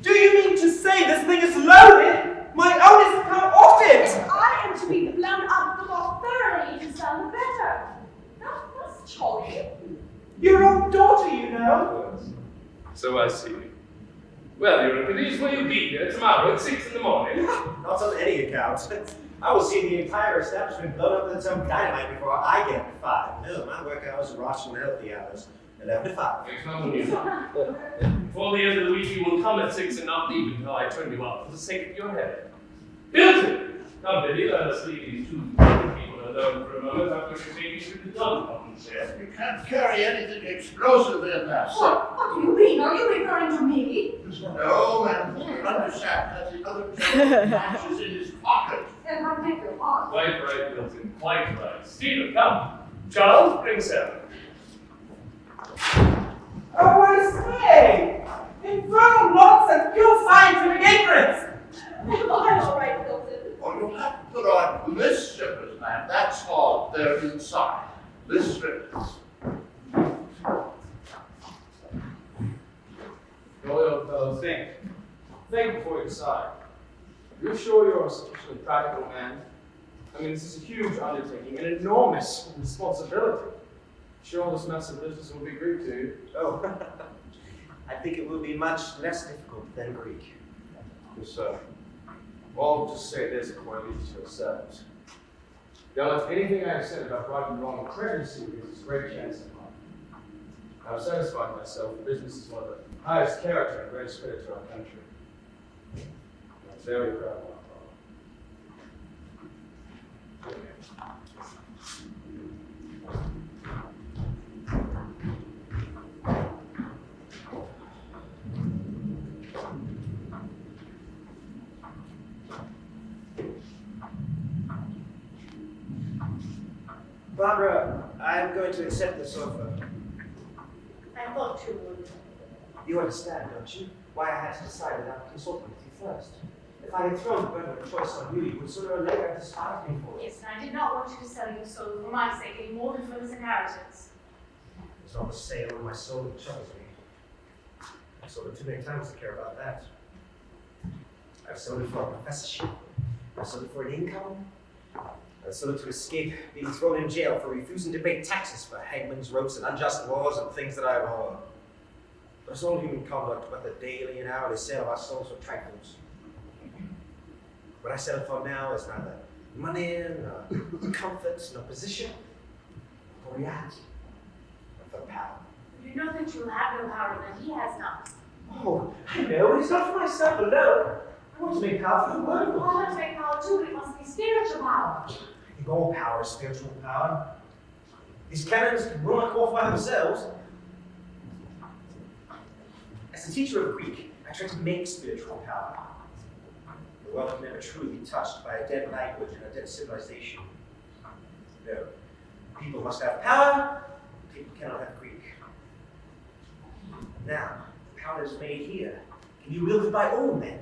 Speaker 5: Do you mean to say this thing is loaded? My own is come off it!
Speaker 3: If I am to be blown up the more thoroughly to sound the better. That's Charlie.
Speaker 5: Your own daughter, you know.
Speaker 7: So I see. Well, Euripides, will you be here tomorrow at 6 in the morning?
Speaker 4: Not on any account. I will see the entire establishment blown up with some dynamite before I get up at 5. No, my work hours are rational healthy hours. 11 to 5.
Speaker 7: Before the end of the week, you will come at 6 and not leave until I turn you up for the sake of your head. Bilton! Come, Billy, let us leave these two people alone for a moment after we take you to the gun shed.
Speaker 13: You can't carry anything explosive in there, sir.
Speaker 1: What do you mean? Are you referring to me?
Speaker 13: No, man. Undershaft has the other gentleman's matches in his pocket.
Speaker 1: And I beg your pardon.
Speaker 7: Quite right, Bilton, quite right. Stephen, come. Charles, bring Sarah.
Speaker 11: Oh, I say! Infernal nonsense, pure scientific ignorance!
Speaker 1: I'm all right, Bilton.
Speaker 13: Well, you'll have to put on this strippers, man. That's all. They're inside. This strippers.
Speaker 2: Go, young fellow, think. Think before you decide. You're sure you're a sufficiently practical man? I mean, this is a huge undertaking, an enormous responsibility. Sure, this massive business will be Greek to you.
Speaker 4: Oh, I think it will be much less difficult than Greek.
Speaker 2: Yes, sir. Well, I'll just say this before I leave you to yourselves. Now, if anything I have said about right and wrong prejudice is a great chance of mine. I've satisfied myself the business is one of the highest character and greatest credit to our country. I'm very proud of my father.
Speaker 4: Barbara, I'm going to accept this offer.
Speaker 3: I thought you would.
Speaker 4: You understand, don't you? Why I had to decide without consulting with you first. If I had thrown the burden of choice on you, you would sooner or later have despised me for it.
Speaker 3: Yes, and I did not want you to sell your soul for my sake any more than for this inheritance.
Speaker 4: It's not the sale of my soul that troubles me. I've sold it too many times to care about that. I've sold it for a professorship. I've sold it for an income. I've sold it to escape being thrown in jail for refusing to pay taxes for hangman's ropes and unjust laws and things that I abhor. There's all human conduct but the daily and hourly sale of our souls for trifles. What I settle for now is neither money, nor comfort, nor position, nor reality, but for power.
Speaker 3: You know that you will have no power, that he has none.
Speaker 4: Oh, I know, it's not for myself alone. I want to make power for the
Speaker 3: I
Speaker 4: world.
Speaker 3: want to make power too, but it must be spiritual power.
Speaker 4: I think all power is spiritual power. These cannons can run like off by themselves. As a teacher of Greek, I try to make spiritual power. The world can never truly be touched by a dead language and a dead civilization. No. People must have power, people cannot have Greek. Now, the power is made here. Can you wield it by all men?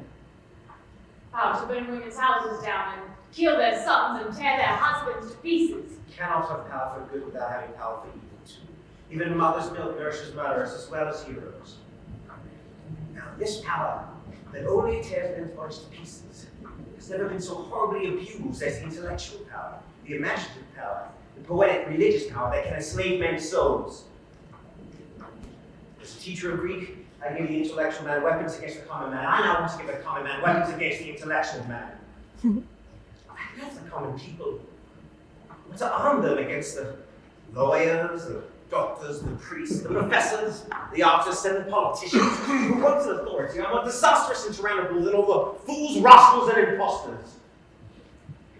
Speaker 3: Power to burn women's houses down and kill their sons and tear their husbands to pieces.
Speaker 4: You cannot have power for good without having power for evil too. Even mother's milk nourishes murderers as well as heroes. Now, this power that only tears men's bodies to pieces has never been so horribly abused as the intellectual power, the imaginative power, the poetic religious power that can enslave men's souls. As a teacher of Greek, I give the intellectual man weapons against the common man. I now want to give the common man weapons against the intellectual man. I love the common people. I want to arm them against the lawyers, the doctors, the priests, the professors, the artists, and the politicians who want an authority. I want disastrous and tyrannical than all the fools, rascals, and impostors.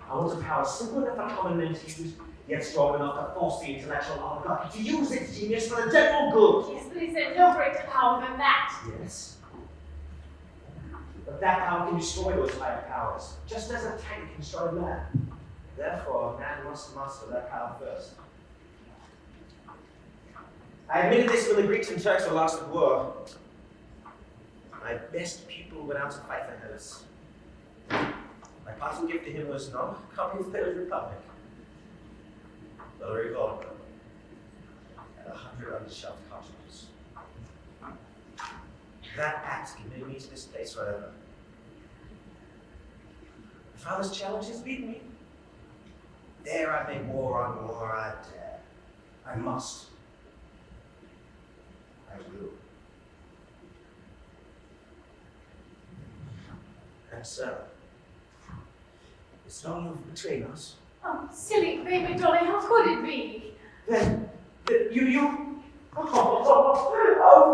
Speaker 4: I want a power simple enough for common men to use, yet strong enough to force the intellectual oligarchy to use its genius for the general good.
Speaker 3: Yes, but he said no greater power than that.
Speaker 4: Yes. But that power can destroy those higher powers, just as a tank can destroy a man. Therefore, man must master that power first. I admitted this when the Greeks and Turks were lost at war. My best people went out to fight for Hellas. My parting gift to him was not a copy of Peter's Republic, but a revolver and 100 Undershaft cartridges. That act committed me to this place forever. My father's challenges lead me. There I make war on war, I dare. I must. I will. And so, it's not over between us.
Speaker 3: Oh, silly baby dolly, how could it be?
Speaker 4: Then, oh,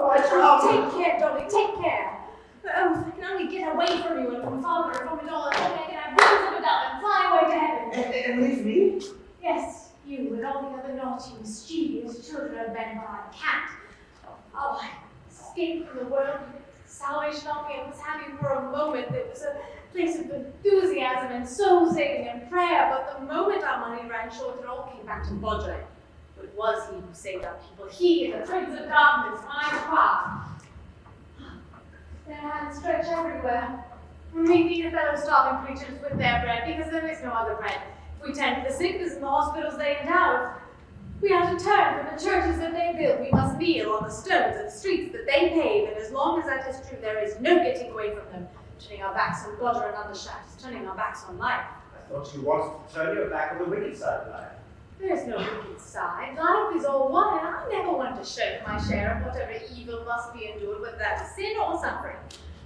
Speaker 4: my child.
Speaker 3: Take care, dolly, take care. Oh, if I can only get away from you and from father and from it all, if only I can have wings of a dove and fly away to heaven.
Speaker 4: And leave me?
Speaker 3: Yes, you and all the other naughty, mischievous children of men, but I can't. Oh, I escaped from the world. Salvation on me, I was happy for a moment. It was a place of enthusiasm and soul saving and prayer, but the moment our money ran short, it all came back to Bodre. It was he who saved our people. He, the Prince of Darkness, my father. Their hands stretch everywhere. We feed the fellow starving creatures with their bread because there is no other bread. If we tend to the sick, there's in the hospitals they endow. We are to turn from the churches that they build. We must kneel on the stones and streets that they pave, and as long as that is true, there is no getting away from them. Turning our backs on God and Undershaft, turning our backs on life.
Speaker 4: I thought you wanted to turn your back on the wicked side of life.
Speaker 3: There's no wicked side. Life is all one, and I never want to shirk my share of whatever evil must be endured, whether that's sin or suffering.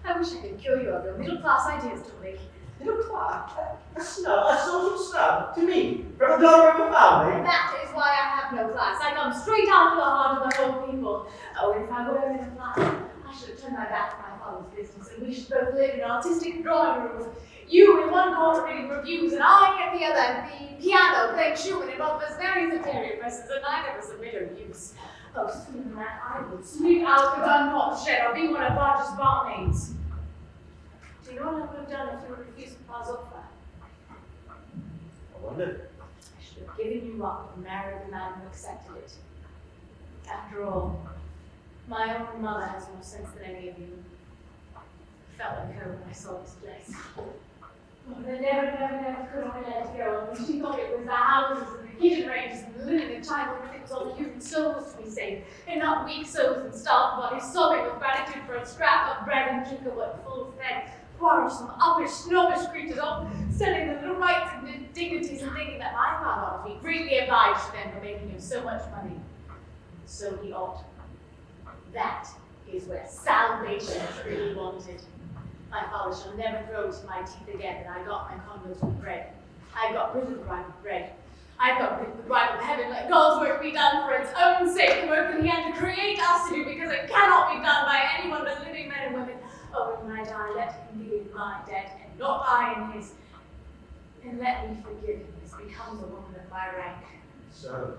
Speaker 3: I wish I could cure you of your middle-class ideas, Dolly.
Speaker 4: Middle class? A social snub? To me? From the daughter of a family?
Speaker 3: That is why I have no class. I come straight out of the heart of my own people. Oh, if I were middle class, I should have turned my back on my father's business, and we should both live in artistic drawing rooms. You in one corner reading reviews, and I at the other at the piano playing Schumann in one of those very superior presses, and I never submit or use. Oh, sooner than that, I would sweep out the gun-hot shed or be one of Barge's barmaids. Do you know what I would have done if you were refused to pass off that?
Speaker 4: I wonder.
Speaker 3: I should have given you up and married the man who accepted it. After all, my own mother has more sense than any of you. I felt like her when I saw this place. Oh, I never could I let it go. And she thought it was the houses and the kitchen ranges and the linen and time when it was all the human souls to be saved, and not weak souls and starved bodies sobbing with gratitude for a scrap of bread and drink of what full fed, quarrelsome, uppish, snobbish creatures, all selling the little rights and dignities and thinking that my father ought to be greatly obliged to them for making him so much money. So he ought. That is where salvation is really wanted. My father shall never throw to my teeth again that I got my converts with bread. I got rid of the bribe of bread. I got rid of the bribe of heaven. Let God's work be done for its own sake, the work that he had to create us to do, because it cannot be done by anyone but living men and women. Oh, when I die, let him be in my debt, and not I in his. And let me forgive him as becomes a woman of my rank.
Speaker 4: So,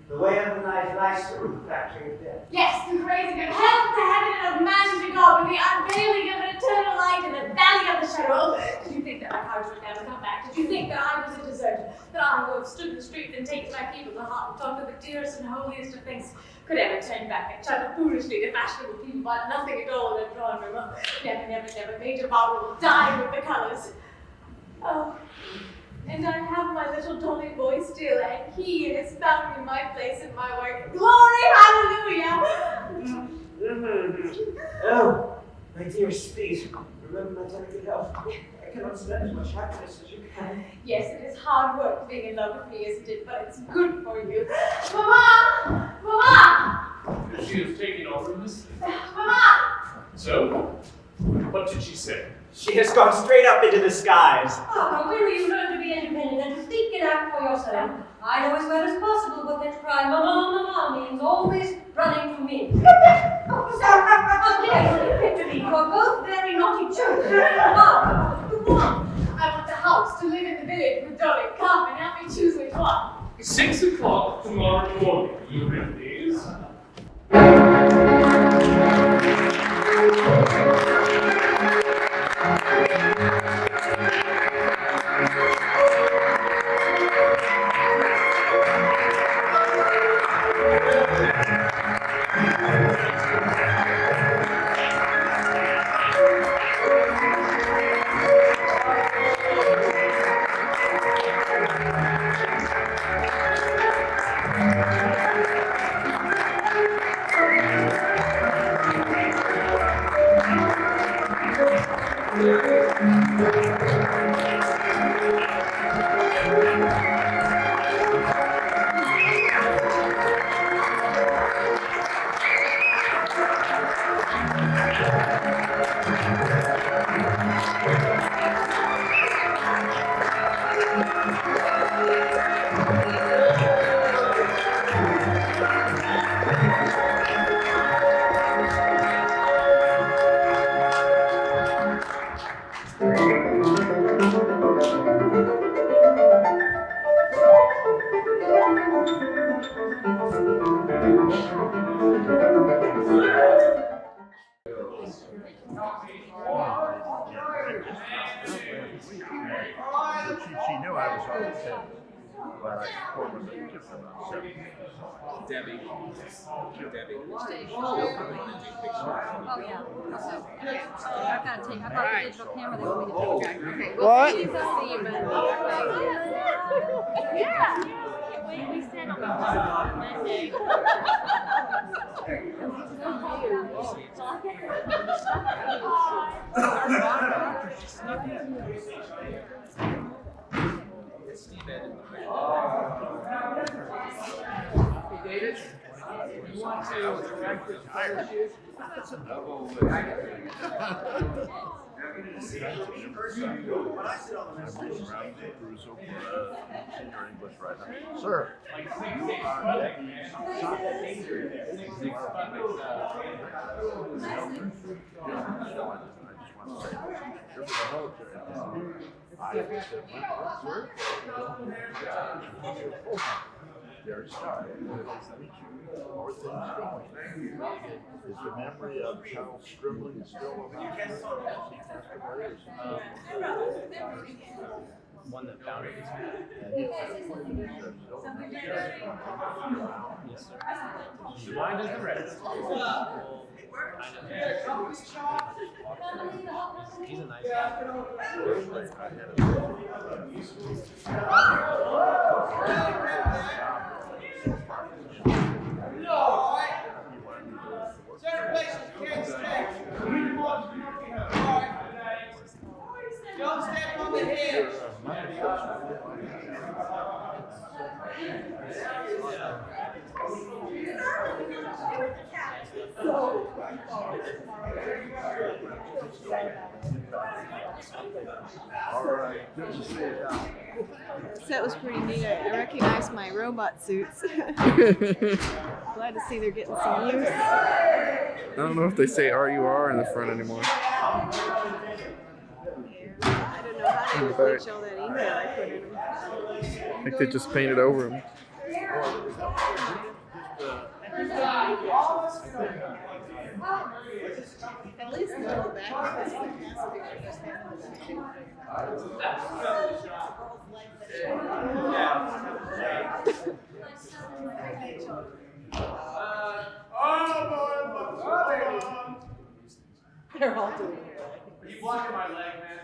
Speaker 4: the way of the knife lies through the factory of death.
Speaker 3: Yes, the raising of hell to heaven and of man to God, with the unveiling of an eternal light in the valley of the shadow. Did you think that my courage would never come back? Did you think that I was a deserter? That I who have stood in the street and taken my people to heart and talked of the dearest and holiest of things could ever turn back and chatter foolishly to fashionable people about nothing at all in a drawing room? Never. Major Barbara will die with the colours. Oh. And I have my little Dolly boy still, and he and his family in my place in my work. Glory, hallelujah!
Speaker 4: Oh, my dearest, please, remember my delicate health. I cannot spend as much happiness as you can.
Speaker 3: Yes, it is hard work being in love with me, isn't it? But it's good for you. Mama! Mama!
Speaker 7: She is taking off her list.
Speaker 3: Mama!
Speaker 7: So, what did she say?
Speaker 4: She has gone straight up into the skies.
Speaker 1: Oh, when will you learn to be independent and to think it out for yourself? I know as well as possible what that cry, mama, means, always running to me. How dare you picture me? You are both very naughty children.
Speaker 3: I want the house to live in the village with Dolly. Come and help me choose which one.
Speaker 7: 6 o'clock tomorrow morning, you ready, please?
Speaker 13: She knew I was on the tip, but I formally tipped her about 7.
Speaker 5: Debbie. Debbie.
Speaker 1: Oh, yeah. I've got the digital camera they want me to take. Okay.
Speaker 8: What?
Speaker 3: Yeah. We said on Monday.
Speaker 10: David, you want to direct this fire shoot?
Speaker 13: When I sit on the next station, I'm Caruso for senior English writer. Sir, Very sorry. Nice to meet you. How are things going? Is the memory of Charles Scribbling still alive?
Speaker 5: One that found it. Yes, sir. Mine is the rest. He's a nice guy.
Speaker 10: Don't step on the head.
Speaker 13: All right, good to see you now.
Speaker 14: That was pretty neat. I recognized my robot suits. Glad to see they're getting some use.
Speaker 15: I don't know if they say RUR in the front anymore.
Speaker 14: I don't know how they would reach all that email I put in them.
Speaker 15: I think they just painted over them.
Speaker 14: At least the little back. They're all doing it.
Speaker 10: Are you blocking my leg, man?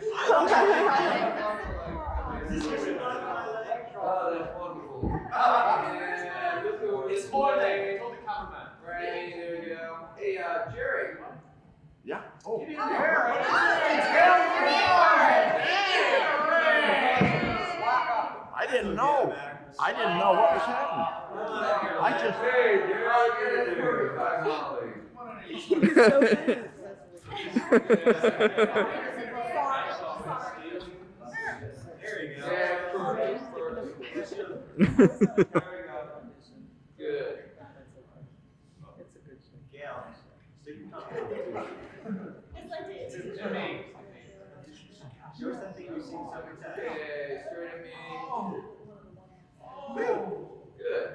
Speaker 7: Oh, that's wonderful. Yeah,
Speaker 10: It's more than told the cameraman.
Speaker 7: Right, there you go. Hey, Jerry.
Speaker 13: Yeah. Oh. I didn't know. I didn't know what was happening. I just.
Speaker 7: Hey, Jerry, Good.
Speaker 4: It's a good thing. Gayle, stick your tongue.
Speaker 10: It's me.
Speaker 4: Show us that thing you've seen so many times.
Speaker 7: Okay, straight at me. Good. Good.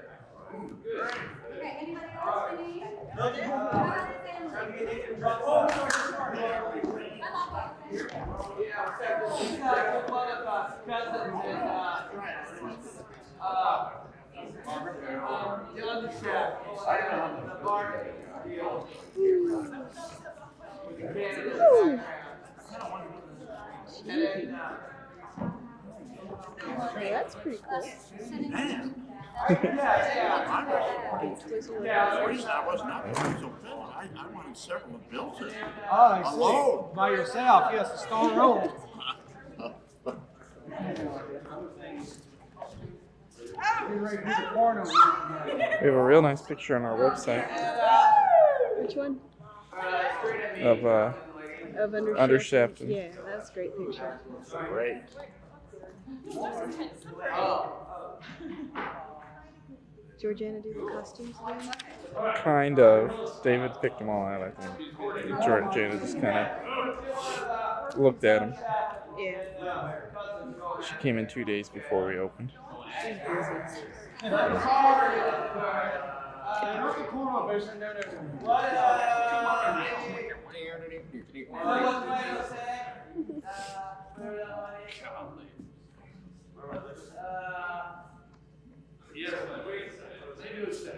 Speaker 1: Okay, anybody else we need?
Speaker 10: Yeah, second one of Cusins and the Undershaft. The bar deal. And then,
Speaker 14: Oh, that's pretty cool.
Speaker 13: I was not so bad. I wanted several of Bilton.
Speaker 11: Oh, I see. By yourself, yes, the stone roll.
Speaker 15: We have a real nice picture on our website
Speaker 14: Which one?
Speaker 15: of
Speaker 14: Undershaft.
Speaker 15: Undershaft.
Speaker 14: Yeah, that's a great picture.
Speaker 15: Great.
Speaker 14: Georgiana do the costumes again?
Speaker 15: Kind of. David picked them all out, I think. Georgiana just kind of looked at them.
Speaker 14: Yeah.
Speaker 15: She came in 2 days before we opened.
Speaker 14: She's busy.
Speaker 7: Yes, my great they do say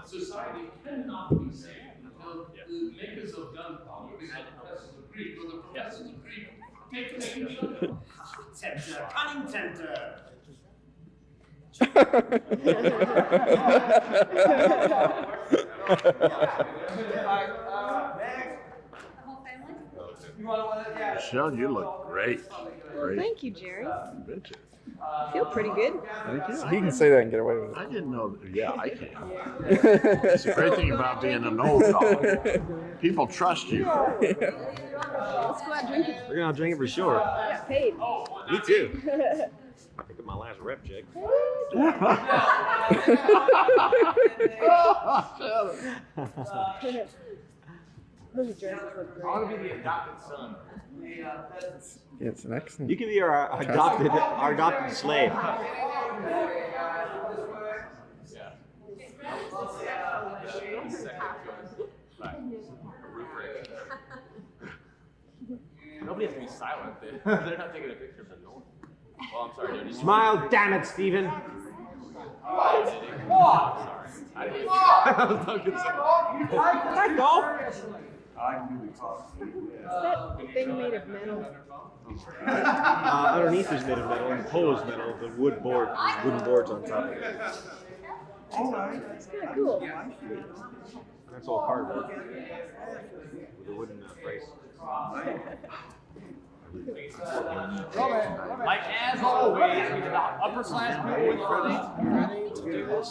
Speaker 7: society cannot be saved until the makers of gunpowder become professors of Greek, or the professors of Greek take to making gunpowder.
Speaker 4: Tempter, cunning tempter.
Speaker 13: Michelle, you look great. Great.
Speaker 14: Thank you, Jerry.
Speaker 13: Bitches.
Speaker 14: I feel pretty good.
Speaker 13: Thank you.
Speaker 15: He can say that and get away with it.
Speaker 13: I didn't know. Yeah, I can. It's a great thing about being an old dog. People trust you.
Speaker 14: Let's go out drinking.
Speaker 16: We're gonna drink it for sure.
Speaker 14: I got paid.
Speaker 16: Me too. I picked up my last rep check.
Speaker 14: Those dresses look great.
Speaker 5: I want to be the adopted son.
Speaker 15: Yeah, it's an excellent.
Speaker 16: You can be our adopted slave.
Speaker 5: Nobody has to be silent. They're not taking a picture of the door. Well, I'm sorry, dude.
Speaker 16: Smile, damn it, Stephen.
Speaker 5: Sorry. I didn't. I was talking to
Speaker 16: Let go.
Speaker 6: I knew we talked.
Speaker 14: Is that thing made of metal?
Speaker 16: Underneath is made of metal, and the pole is metal. The wooden boards on top of it.
Speaker 14: It's kind of cool.
Speaker 16: That's all cardboard with a wooden brace.
Speaker 5: Like as always, we did the upper class people with Freddie.
Speaker 11: Ready to do this?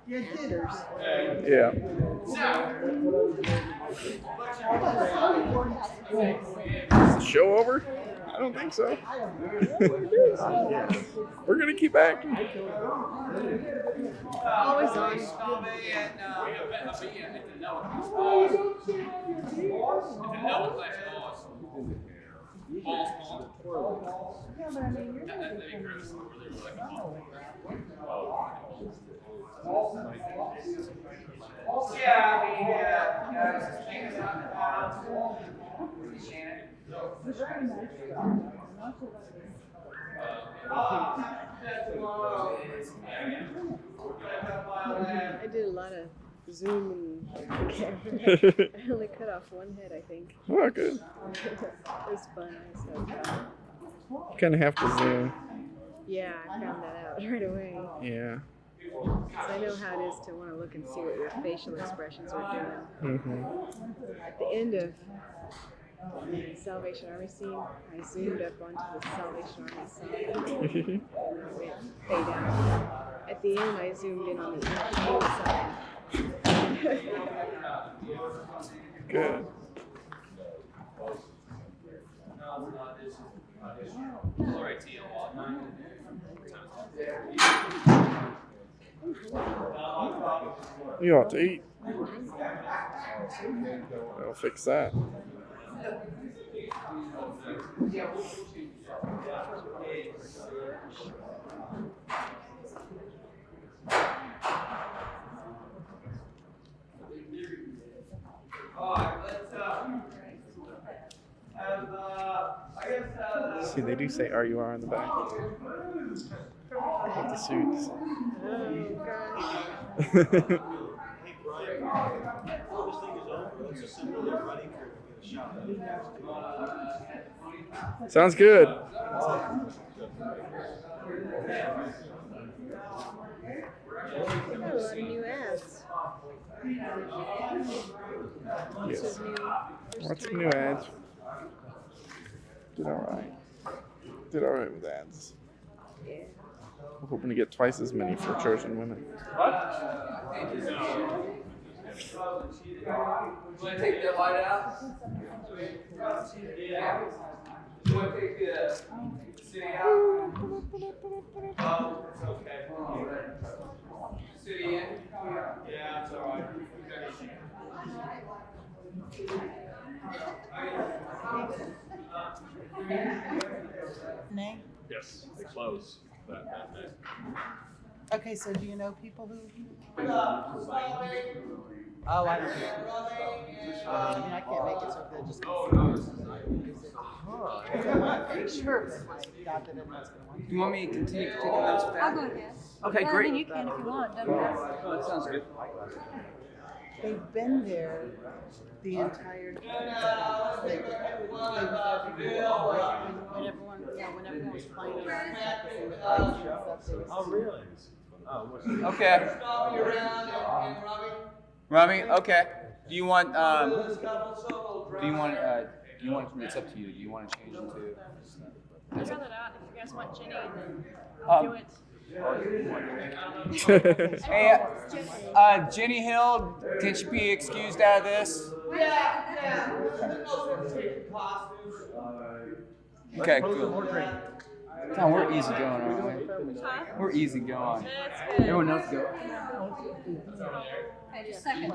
Speaker 14: You're jitters.
Speaker 15: Yeah. Is the show over? I don't think so. We're gonna keep acting.
Speaker 14: Always on. I did a lot of Zoom and camera. I only cut off one head, I think.
Speaker 15: Oh, good.
Speaker 14: It was fun. I had fun.
Speaker 15: You kind of have to zoom.
Speaker 14: Yeah, I found that out right away.
Speaker 15: Yeah.
Speaker 14: Because I know how it is to want to look and see what your facial expressions are doing.
Speaker 15: Mm-hmm.
Speaker 14: At the end of the Salvation Army scene, I zoomed up onto the Salvation Army side. And I went fade out. At the end, I zoomed in on the side.
Speaker 15: Good. You ought to eat. That'll fix that. See, they do say "RUR" on the back with the suits.
Speaker 14: Oh,
Speaker 15: God. Sounds good.
Speaker 14: Got a lot of new ads.
Speaker 15: Yes. What's some new ads? Did alright. Did alright with ads.
Speaker 14: Yeah.
Speaker 15: We're hoping to get twice as many for chosen women.
Speaker 7: What? Want to take that light out? You want to take the city out? Oh, it's okay.
Speaker 5: City Inn.
Speaker 2: Yeah, it's all right.
Speaker 8: Name?
Speaker 6: Yes, they close that day.
Speaker 8: Okay, so do you know people who? Oh, I don't know. I mean, I can't make it, so they're just gonna see. I'm pretty sure that my God that anyone's gonna want to.
Speaker 5: Do you want me to continue to take notes of that?
Speaker 1: I'll go ahead.
Speaker 5: Okay,
Speaker 1: Well,
Speaker 5: great.
Speaker 1: I mean, you can if you want, doesn't matter.
Speaker 5: Oh, that sounds good.
Speaker 8: They've been there the entire time. They was when everyone was playing around practicing the fights and stuff.
Speaker 16: Oh, really? Oh,
Speaker 5: Okay. Rummy, okay. Do you want it's up to you. Do you want to change into
Speaker 3: I'd rather not. If you guys want Jenny, then
Speaker 5: Um,
Speaker 3: do it.
Speaker 5: Hey, Jenny Hill, can she be excused out of this? Okay, good. Come on, we're easy going, aren't we? We're easy going. Everyone else go.
Speaker 1: Hey, just a second.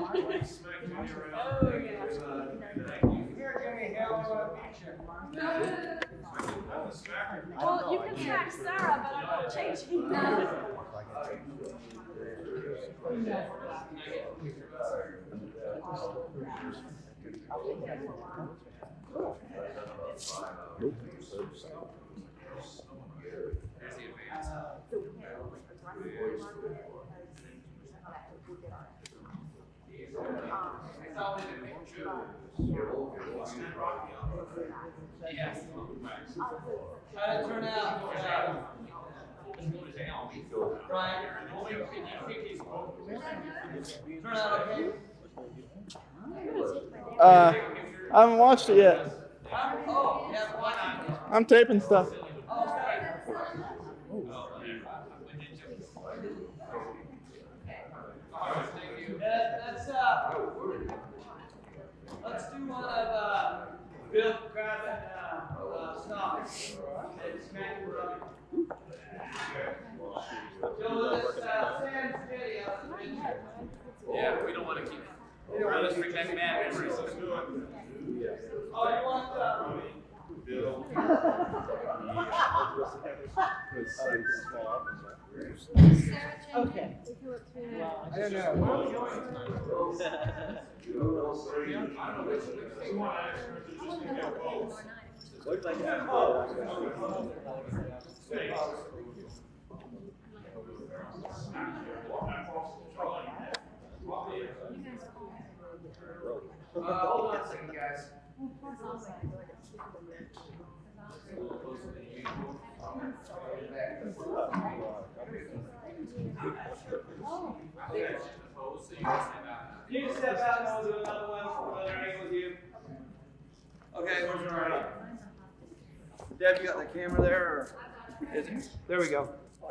Speaker 3: Well, you can smack Sarah, but I'm not changing that.
Speaker 9: How did it turn out? Brian, turn out okay?
Speaker 15: I haven't watched it yet.
Speaker 9: Oh, yeah, watching.
Speaker 15: I'm taping stuff.
Speaker 9: Let's do one of Bill grabbing Snobby and smacking Rummy. So let's stand steady out of the picture.
Speaker 7: Yeah, we don't want to keep. Let's bring back bad memories. Let's do it.
Speaker 9: Oh, you want
Speaker 6: Bill.
Speaker 8: Okay.
Speaker 11: I don't know.
Speaker 5: Hold on a second, guys.
Speaker 9: You can step out and we'll do another one from another angle with you.
Speaker 5: Okay, where's your Deb, you got the camera there, or is it? There we go.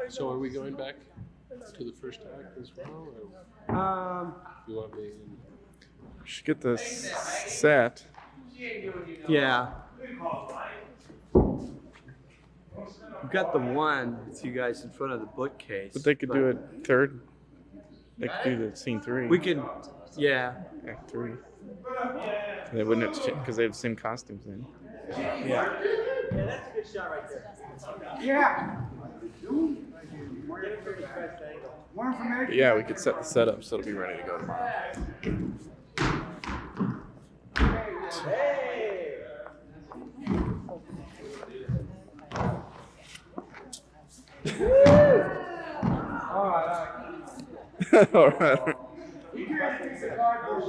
Speaker 7: So are we going back to the first act as well? Or you want me in?
Speaker 15: Should get this set.
Speaker 17: Yeah. We've got the one with you guys in front of the bookcase.
Speaker 15: But they could do it third. They could do the scene 3.
Speaker 17: We can, yeah.
Speaker 15: Act 3. They wouldn't have to change because they have the same costumes then.
Speaker 17: Yeah.
Speaker 11: Yeah, that's a good shot right there. Yeah. More information.
Speaker 15: But yeah, we could set the setup so it'll be ready to go tomorrow.
Speaker 11: Hey. All right.
Speaker 15: All right.
Speaker 11: You guys piece of cardboard.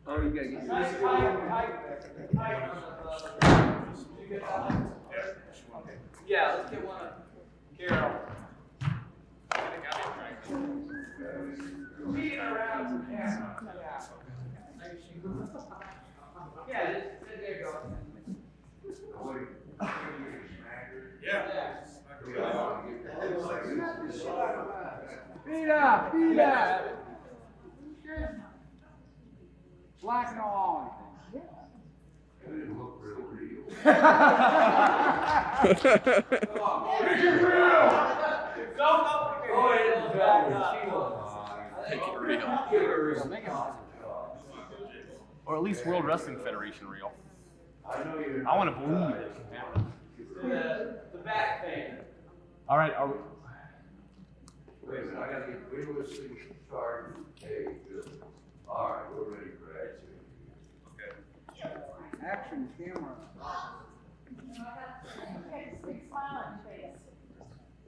Speaker 5: Oh, you gotta get
Speaker 9: Yeah, let's get one of Carol. Beating around some camera. Yeah, just there you go.
Speaker 6: Yeah.
Speaker 11: Beat up, beat up. Black and all.
Speaker 6: It didn't look real real.
Speaker 11: Come on.
Speaker 15: Make it real. Or at least World Wrestling Federation real. I want to believe it.
Speaker 11: The back thing.
Speaker 15: All right, are we...
Speaker 18: Wait a minute, I gotta get Wheeler's signature card. Hey, good. All right, we're ready for action. Okay.
Speaker 11: Action camera.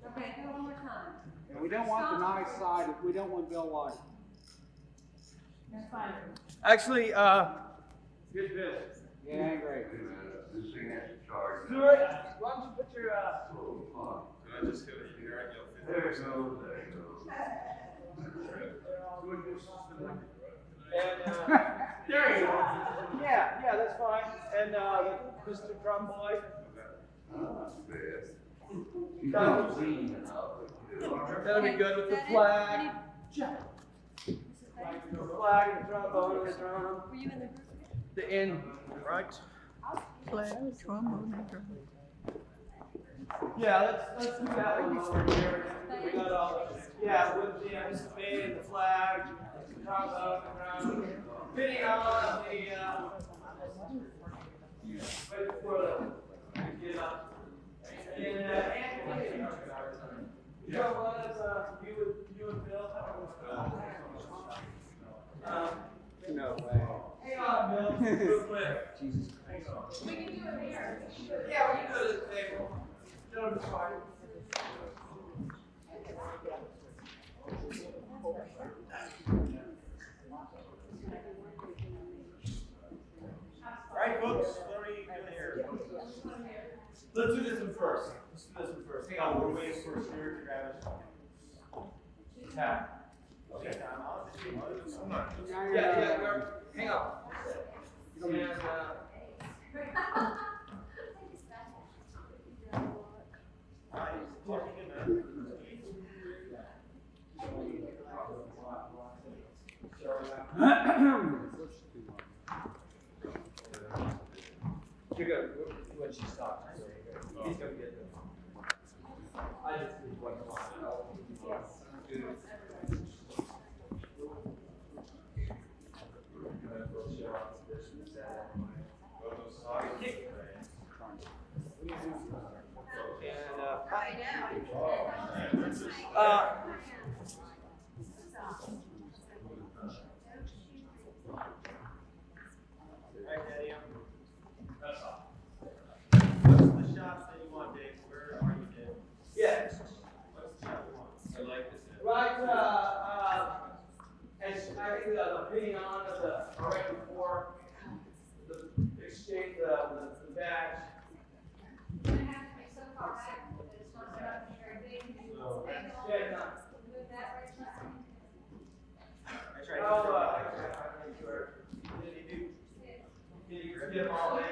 Speaker 1: Okay, do it one more time.
Speaker 11: And we don't want the nice side. We don't want Bill White.
Speaker 1: That's fine.
Speaker 17: Actually,
Speaker 11: Good bit. Yeah, great.
Speaker 18: Wait a minute, the signature card.
Speaker 11: Stuart, why don't you put your
Speaker 18: Can I just go here and go? There it goes, there it goes.
Speaker 11: And there you go. Yeah, that's fine. And Mr. Drum Boy. That'll be good with the flag. The flag and the trombone and the drum.
Speaker 1: Were you in the group?
Speaker 11: The end, right?
Speaker 8: Flag, trombone, and drum.
Speaker 11: Yeah, let's do that one over here. We got all, with the Baines, the flag, the trombone, the drum. Fitting on the, right before the, get up. And Anthony, Joe, what is, you and Bill? No way. Hang on, Bill, real quick. Jesus Christ.
Speaker 3: We can do it here.
Speaker 11: Yeah, we can go to this table. Gentlemen's party.
Speaker 4: All right, folks, what are we doing here?
Speaker 2: Let's do this one first. Hang on,
Speaker 4: We're waiting for Stuart to grab us.
Speaker 2: Tap.
Speaker 4: Okay.
Speaker 11: Hang on. And, you're good. When she stops, he's gonna get them. I just need one more.
Speaker 4: What's the shots that you want, Dave? Where are you, Dave?
Speaker 11: Yeah.
Speaker 4: What's the shot you want? I like this.
Speaker 11: Right, and I think the opinion on of the, right before the exchange, the badge.
Speaker 1: You're gonna have to make some far back with it. It's not set up very big.
Speaker 11: Yeah, no.
Speaker 1: Move that right side.
Speaker 4: I tried to.
Speaker 11: Did he do? Did he get them all in?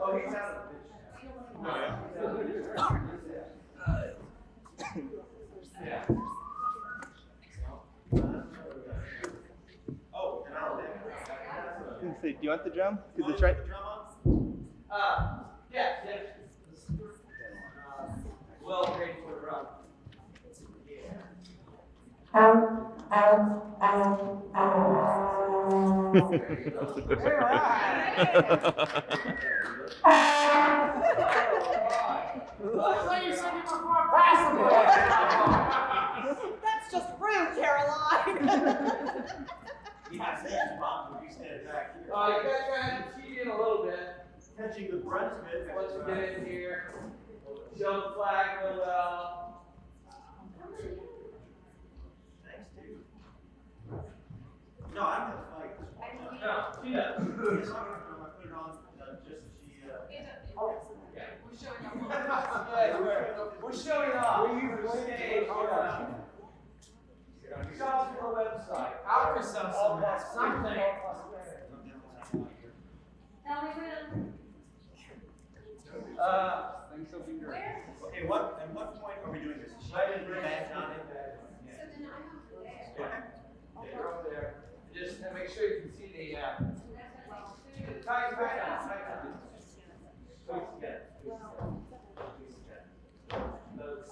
Speaker 11: Oh, he's out of the picture. Yeah.
Speaker 4: Oh, and I'll take
Speaker 15: Do you want the drum? Because it's right.
Speaker 11: Yeah. Well paid for the run.
Speaker 9: That's just rude, Caroline.
Speaker 4: Yes, that's Bob. You stand back here.
Speaker 11: You guys are going to cheat in a little bit.
Speaker 4: Catching the brunt of it.
Speaker 11: Once we get in here, show the flag real well.
Speaker 4: Thanks, dude. No, I'm gonna fight this one.
Speaker 11: No, she does.
Speaker 4: Yes, I'm gonna put it on just as she.
Speaker 3: We're showing up.
Speaker 11: We're showing off. We're stage. Shots from the website. Our something.
Speaker 1: Tell me when.
Speaker 11: Things will be great.
Speaker 4: Okay, at what point are we doing this? Should I just bring that down?
Speaker 1: So then I'm over there.
Speaker 11: You're over there. Just make sure you can see the, tighten back down, tighten down. Squeeze together. Squeeze together. Those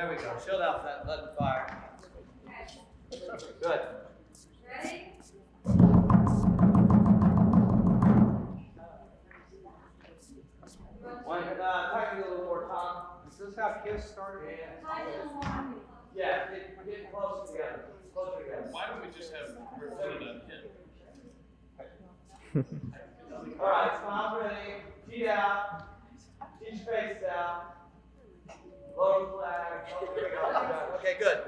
Speaker 17: There we go. Shield out that lead and fire. Good.
Speaker 1: Ready?
Speaker 17: Tighten it a little more, Tom.
Speaker 11: Does this have kiss started?
Speaker 17: Yeah, get close together. Closer together.
Speaker 7: Why don't we just have her put it on him?
Speaker 17: All right, Tom, ready. Feet out. Teach face down. Lower flag. Oh, there we go. Okay, good.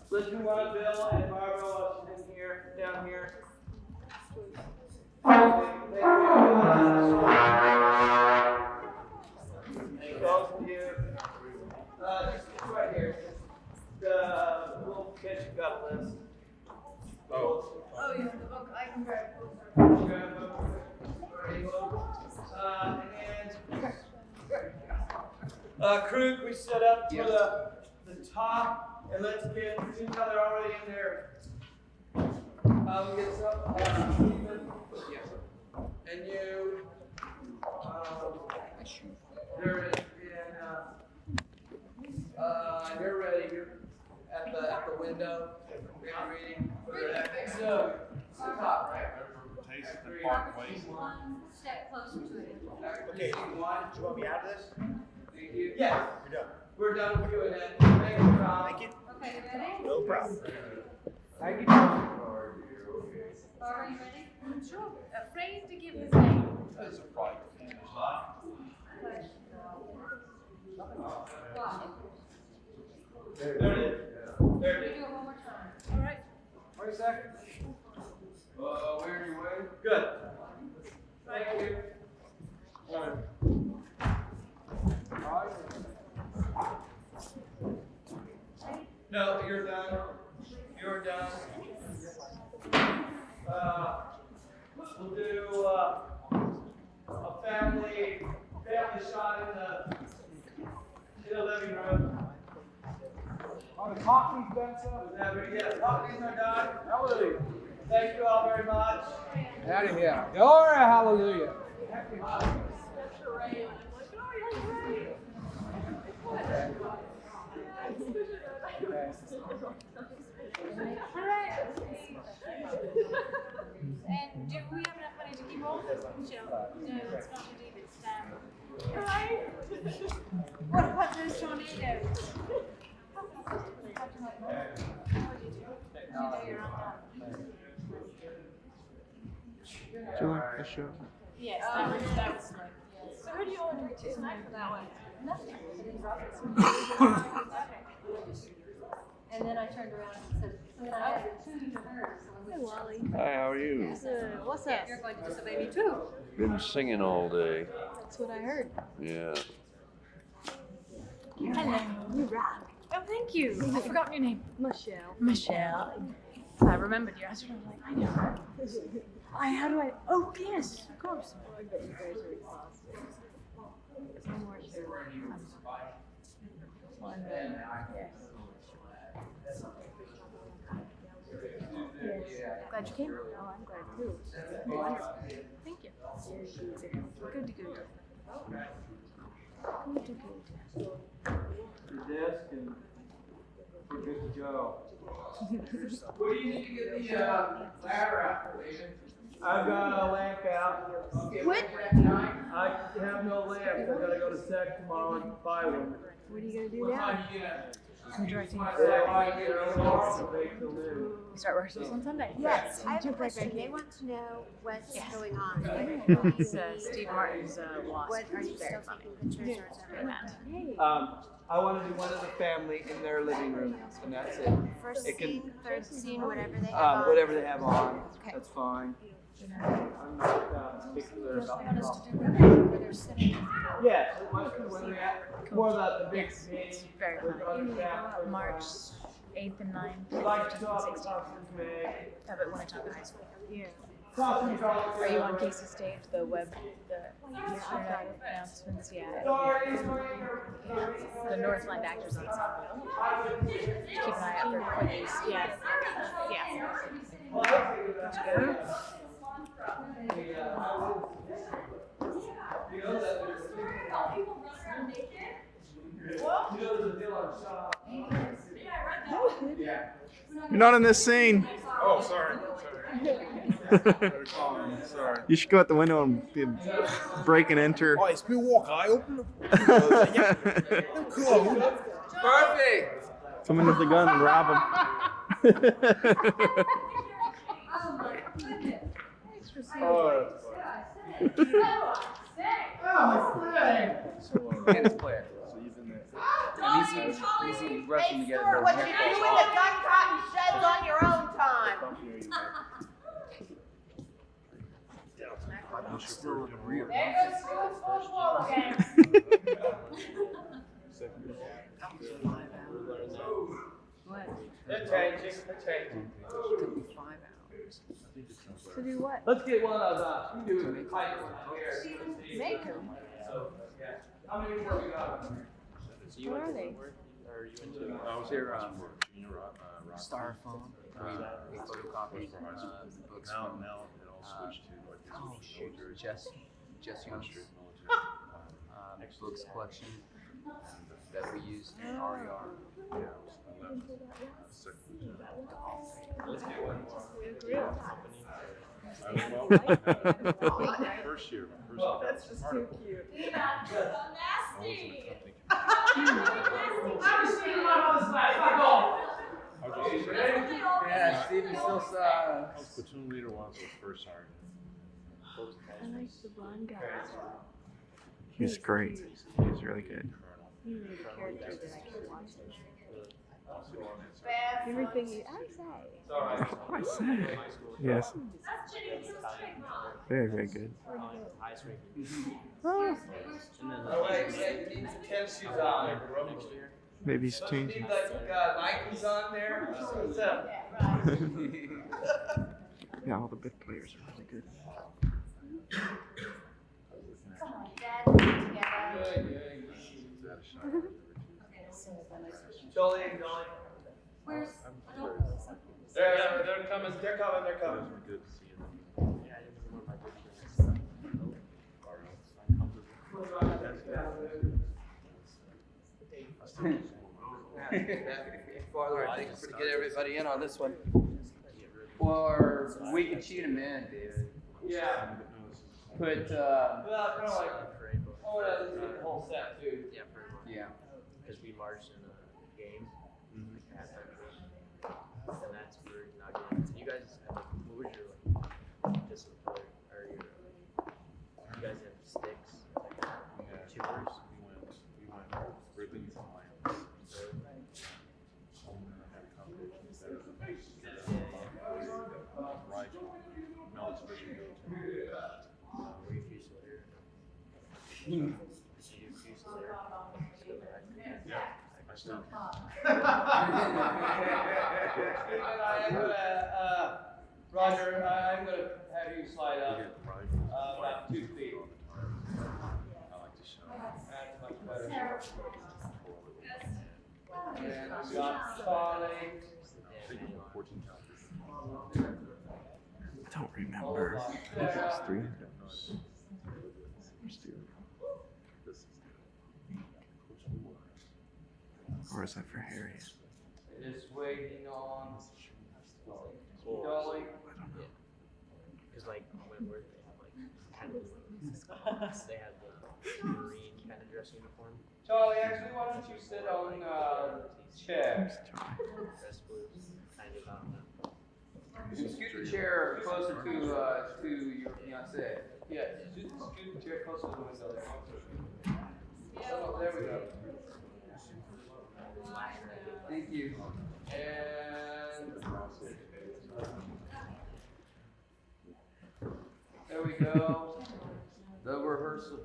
Speaker 17: Listen, one, Bill and Barbara, in here, down here. And both of you. Just right here. The little kitchen gut list.
Speaker 1: Oh, yeah, the book. I can grab it.
Speaker 17: Krug, we set up for the top, and let's get, since how they're already in there. We'll get some, Stephen. And you, you're ready. You're at the window, reading for the next. So, top, right?
Speaker 1: One step closer to it.
Speaker 17: Okay, do you want me out of this?
Speaker 2: Thank you.
Speaker 17: Yes. You're done. We're done with doing that. Thank you, Tom. Thank you.
Speaker 1: Okay, you ready?
Speaker 17: No problem.
Speaker 11: Thank you, Tom.
Speaker 1: Barbara, you ready?
Speaker 3: Sure. Afraid to give his name.
Speaker 6: That's a private thing.
Speaker 1: Why?
Speaker 17: There it is. There it
Speaker 1: We
Speaker 17: is.
Speaker 1: do it one more time. All right.
Speaker 11: Wait a second.
Speaker 2: Where are you waiting?
Speaker 17: Good. Thank you. No, you're done. You're done. We'll do a family shot in the living room.
Speaker 11: Are the cockneys done, sir?
Speaker 17: Yeah, cockneys are done.
Speaker 11: Hallelujah.
Speaker 17: Thank you all very much.
Speaker 11: Out of here. Glory, hallelujah.
Speaker 3: And do we have enough money to keep all? Michelle? No, it's not a David Stan. Right? What about those tornadoes?
Speaker 15: Do you like the show?
Speaker 3: Yes, that was like, yes. So who do you want to do tonight for that one?
Speaker 1: Nothing. And then I turned around and said, and then I added two to her.
Speaker 19: Hey, Wally.
Speaker 13: Hi, how are you?
Speaker 19: What's up?
Speaker 1: You're going to disobey me too.
Speaker 13: Been singing all day.
Speaker 19: That's what I heard.
Speaker 13: Yeah.
Speaker 19: Hello, you rock.
Speaker 3: Oh, thank you. I've forgotten your name.
Speaker 19: Michelle.
Speaker 3: Michelle. I remembered you. I was sort of like, I know her. How do I? Oh, yes, of course.
Speaker 19: Oh, I bet you guys are exhausted. No more Shirley. One then, yes. Yes.
Speaker 3: Glad you came.
Speaker 19: Oh, I'm glad too.
Speaker 3: Wonderful. Thank you. Good to go.
Speaker 19: Good to go.
Speaker 17: Your desk and we're good to go. What do you need to get the ladder out, Leighton? I've got a lamp out.
Speaker 19: Okay, what?
Speaker 17: I have no lamp. I gotta go to Sec tomorrow and buy one.
Speaker 19: What are you gonna do now?
Speaker 3: I'm directing you.
Speaker 19: You start rehearsals on Sunday.
Speaker 12: Yes, I have a question. They want to know what's going on.
Speaker 3: He's Steve Martin's lost.
Speaker 12: What are you still taking pictures or is everything?
Speaker 17: I want to do one of the family in their living room, and that's it.
Speaker 12: First
Speaker 17: It can,
Speaker 12: scene, third scene, whatever they have on.
Speaker 17: whatever they have on,
Speaker 12: Okay.
Speaker 17: that's fine. I'm not particular about
Speaker 1: Want
Speaker 17: the
Speaker 1: us to do
Speaker 17: problem.
Speaker 1: where they're sitting.
Speaker 17: Yes, when we at more the big scene.
Speaker 3: Very
Speaker 17: with Undershaft.
Speaker 3: March 8th and 9th,
Speaker 17: We like to
Speaker 3: 15th
Speaker 17: talk
Speaker 3: and 16th.
Speaker 17: about this Meg.
Speaker 3: How about when I talk to high school?
Speaker 19: Yeah.
Speaker 3: Are you on Casey Stage, the web, the internet announcements? Yeah. The Northland Actors Ensemble. Just keep an eye out for quizzes. Yeah. Yeah.
Speaker 17: What?
Speaker 15: You're not in this scene.
Speaker 6: Oh, sorry. Sorry.
Speaker 15: You should go out the window and break and enter.
Speaker 16: Oh, it's Bill Walker. I open the. Cool.
Speaker 17: Perfect.
Speaker 15: Come in with the gun and rob him.
Speaker 17: Tennis player. And he's rushing to get it.
Speaker 9: What you do in the gun cotton sheds on your own time?
Speaker 17: Still in the rear.
Speaker 3: There goes Stuart's first wall again.
Speaker 14: What?
Speaker 17: They're changing. They're changing.
Speaker 14: Took me 5 hours. To do what?
Speaker 17: Let's get one of those. You do it.
Speaker 14: Make them.
Speaker 17: So, yeah. How many more we got?
Speaker 14: What are they?
Speaker 16: I was here
Speaker 17: Styrofoam. We photocopied books from
Speaker 16: now it all switched to like
Speaker 17: Jess Young's books collection that we used in RER.
Speaker 16: Let's get one more. First year.
Speaker 14: That's just too cute.
Speaker 17: Yeah, Steven still
Speaker 16: I was platoon leader once, I was first sergeant.
Speaker 14: I like the blonde guy.
Speaker 15: He's great. He's really good.
Speaker 14: He made a character that I can watch. Everything you I say.
Speaker 15: Yes. Very, very good. Oh.
Speaker 17: Tennis shoes on.
Speaker 15: Maybe he's changing.
Speaker 17: Nike's on there. What's up?
Speaker 15: Yeah, all the big players are really good.
Speaker 3: Come on, Dad, together.
Speaker 17: Jolly and Jolly.
Speaker 1: Where's
Speaker 17: Adolphus? They're coming. They're coming. They're coming.
Speaker 16: Good to see you.
Speaker 17: Farther, I think, to get everybody in on this one. Or we can cheat them in, dude. Yeah. Put, well, kind of like, oh, yeah, let's get the whole set, too.
Speaker 20: Yeah, pretty much.
Speaker 17: Yeah.
Speaker 20: Because we marched in a game, like halftime game, and that's where you're not getting. And you guys have, like, what was your, like, discipline color, or your, you guys have sticks, like, tubers?
Speaker 16: We went ribbons and lamps. Rifle. Mel's fishing go-to.
Speaker 20: Were you Fusilier? Did you do Fusilier?
Speaker 16: Yeah, I still.
Speaker 17: Roger, I'm gonna have you slide up about 2 feet.
Speaker 16: I like to show.
Speaker 17: That's much better. And I've got Charlie.
Speaker 15: Don't remember. It's 300. Or is that for Harriet?
Speaker 17: Just waiting on Dolly.
Speaker 20: I don't know. Because, like, Wentworth, they have, like, kind of, they have the Marine kind of dress uniform.
Speaker 17: Charlie, actually, why don't you sit on chair?
Speaker 20: Dress blues, kind of, I don't know.
Speaker 17: Scoot the chair closer to your fiancé. Yeah, scoot the chair closer to the window there. Oh, there we go. Thank you. And there we go. The rehearsal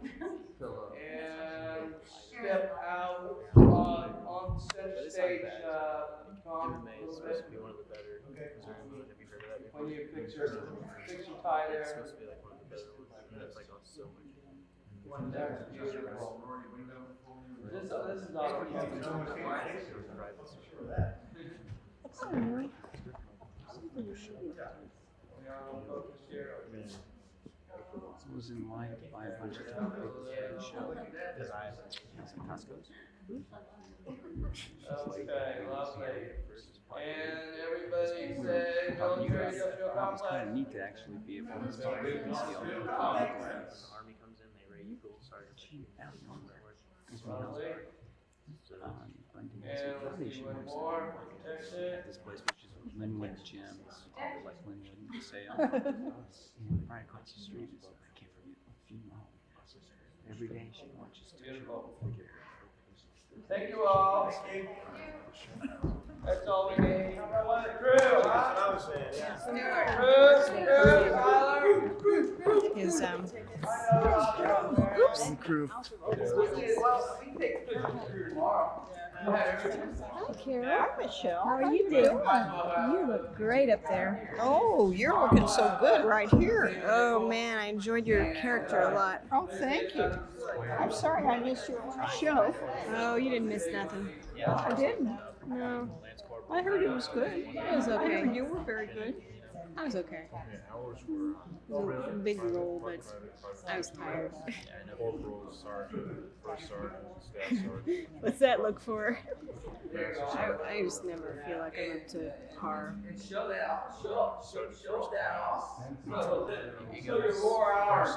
Speaker 17: pillow. And step out on center stage.
Speaker 20: MMA is supposed to be one of the better. Have you heard of that before?
Speaker 17: When you picture tie there.
Speaker 20: It's supposed to be like one of the better ones. It's like on so much.
Speaker 17: That's beautiful. This is not
Speaker 5: was in line to buy a bunch of topics for the show.
Speaker 20: Because I have some Costco's.
Speaker 17: Okay, lovely. And everybody say, don't trade up your
Speaker 21: It's
Speaker 17: complex.
Speaker 21: kind of neat to actually be able to see all the
Speaker 20: When the army comes in, they rate equal sergeant.
Speaker 17: And let's see one more. Protection.
Speaker 21: This place, which is Linwood Gym, it's called like Linwood Sale. And right across the street is, I can't forget, female. Every day she watches to
Speaker 17: Thank you all. That's all we need. Crew, huh?
Speaker 14: His
Speaker 15: Oops. Crew.
Speaker 14: Hi, Carol. Hi, Michelle. How are you doing? You look great up there.
Speaker 22: Oh, you're looking so good right here.
Speaker 14: Oh man, I enjoyed your character a lot.
Speaker 22: Oh, thank you. I'm sorry I missed your last show.
Speaker 14: Oh, you didn't miss nothing.
Speaker 22: I didn't.
Speaker 14: No.
Speaker 22: I heard it was good.
Speaker 14: It was
Speaker 22: I
Speaker 14: okay.
Speaker 22: heard you were very good.
Speaker 14: I was okay. It was a big role, but I was tired.
Speaker 13: Corporal, sergeant, first sergeant, staff sergeant.
Speaker 14: What's that look for? I just never feel like I'm up to par.
Speaker 17: Show down. Show down.
Speaker 13: You
Speaker 17: So you're 4 hours.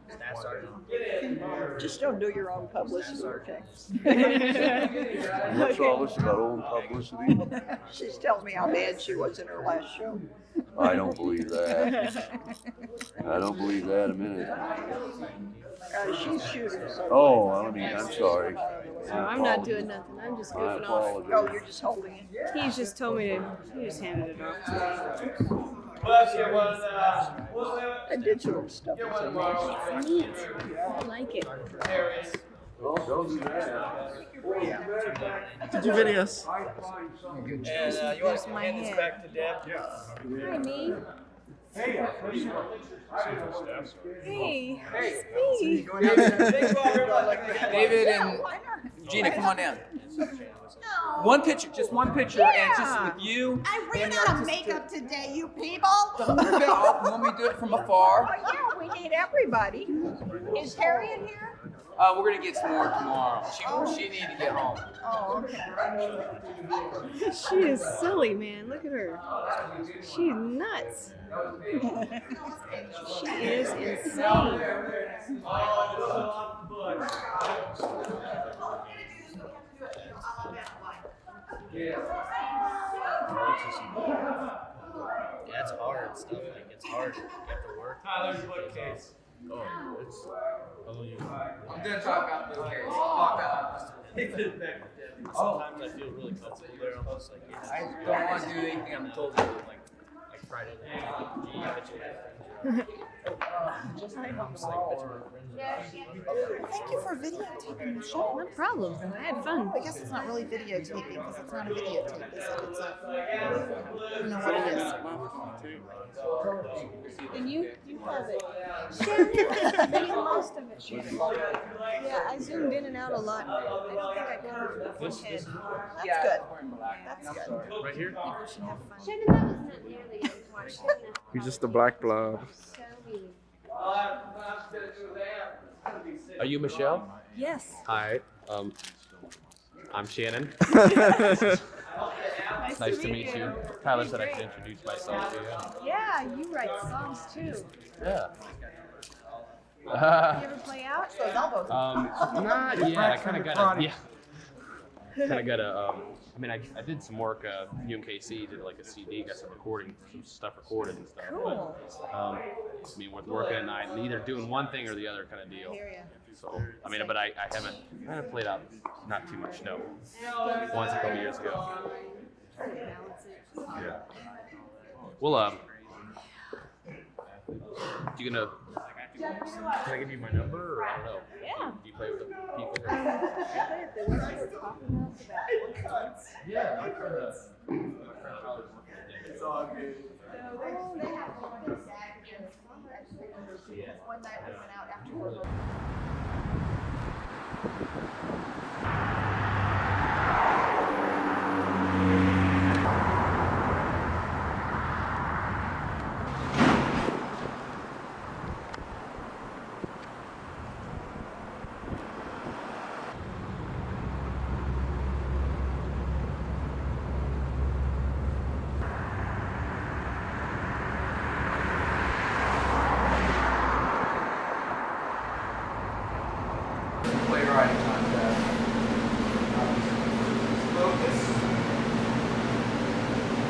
Speaker 20: Staff sergeant.
Speaker 22: Just don't do your own publicity, okay?
Speaker 18: What's all this about own publicity?
Speaker 22: She's telling me how bad she was in her last show.
Speaker 18: I don't believe that. I don't believe that a minute.
Speaker 22: She's shooting. So
Speaker 18: Oh, I mean, I'm sorry.
Speaker 14: So I'm not doing nothing. I'm just
Speaker 18: My
Speaker 14: goofing off.
Speaker 18: apologies.
Speaker 22: Oh, you're just holding it.
Speaker 14: He just told me to. He just handed it off to me.
Speaker 17: Let's get one.
Speaker 22: The digital stuff.
Speaker 17: Get one tomorrow.
Speaker 14: Neat. I like it.
Speaker 17: Harriet.
Speaker 18: Well, don't do that.
Speaker 15: Did you videos?
Speaker 17: And you want
Speaker 14: Here's
Speaker 17: to
Speaker 14: my
Speaker 17: hand this
Speaker 14: head.
Speaker 17: back to Deb?
Speaker 14: Hi, me. Hey.
Speaker 10: David and Regina, come on down. One picture, just one picture, and it's just with you.
Speaker 22: I ran
Speaker 10: and your
Speaker 22: out of
Speaker 10: artistic-
Speaker 22: makeup today, you people.
Speaker 10: You want me to do it from afar?
Speaker 22: Oh, yeah, we need everybody. Is Harriet here?
Speaker 10: We're gonna get some more tomorrow. She needed to get home.
Speaker 22: Oh, okay.
Speaker 14: She is silly, man. Look at her. She's nuts. She is insane.
Speaker 20: Yeah, it's hard stuff. Like it's hard. You have to work.
Speaker 17: Tyler's what case?
Speaker 13: Oh, it's.
Speaker 10: I'm gonna talk about this case. Talk about
Speaker 20: Sometimes I feel really comfortable there. I'm just like, yeah,
Speaker 10: I don't want to do anything I'm told to do.
Speaker 20: like Friday night. Gee, I bet you have
Speaker 22: Thank you for videotaping the show.
Speaker 14: No problem. I had fun.
Speaker 22: I guess it's not really videotaping because it's not a videotape, is it? It's a, I don't know what it is.
Speaker 14: And you have it. Shannon, made most of it. Yeah, I zoomed in and out a lot. I don't think I covered the full head.
Speaker 22: That's good. That's good.
Speaker 13: Right here?
Speaker 14: People should have fun.
Speaker 12: Shannon, that was not nearly as much.
Speaker 15: You're just a black blob.
Speaker 12: So mean.
Speaker 23: Are you Michelle?
Speaker 14: Yes.
Speaker 23: Hi. I'm Shannon. Nice to meet you. Tyler said I should introduce myself to you.
Speaker 14: Yeah, you write songs too.
Speaker 23: Yeah.
Speaker 14: You ever play out?
Speaker 23: Not yet. I kind of got a, yeah. Kind of got a, I mean, I did some work, UMKC did like a CD, got some recording, some stuff recorded and stuff.
Speaker 14: Cool.
Speaker 23: But, I mean, with working at night, either doing one thing or the other kind of deal. So, I mean, but I haven't played out not too much, no. Once a couple years ago. Yeah. Well, you gonna, can I give you my number or I don't know?
Speaker 14: Yeah.
Speaker 23: Do you play with the people?
Speaker 14: I play at the West Coast Coffee House about once.
Speaker 23: Yeah, I've heard that.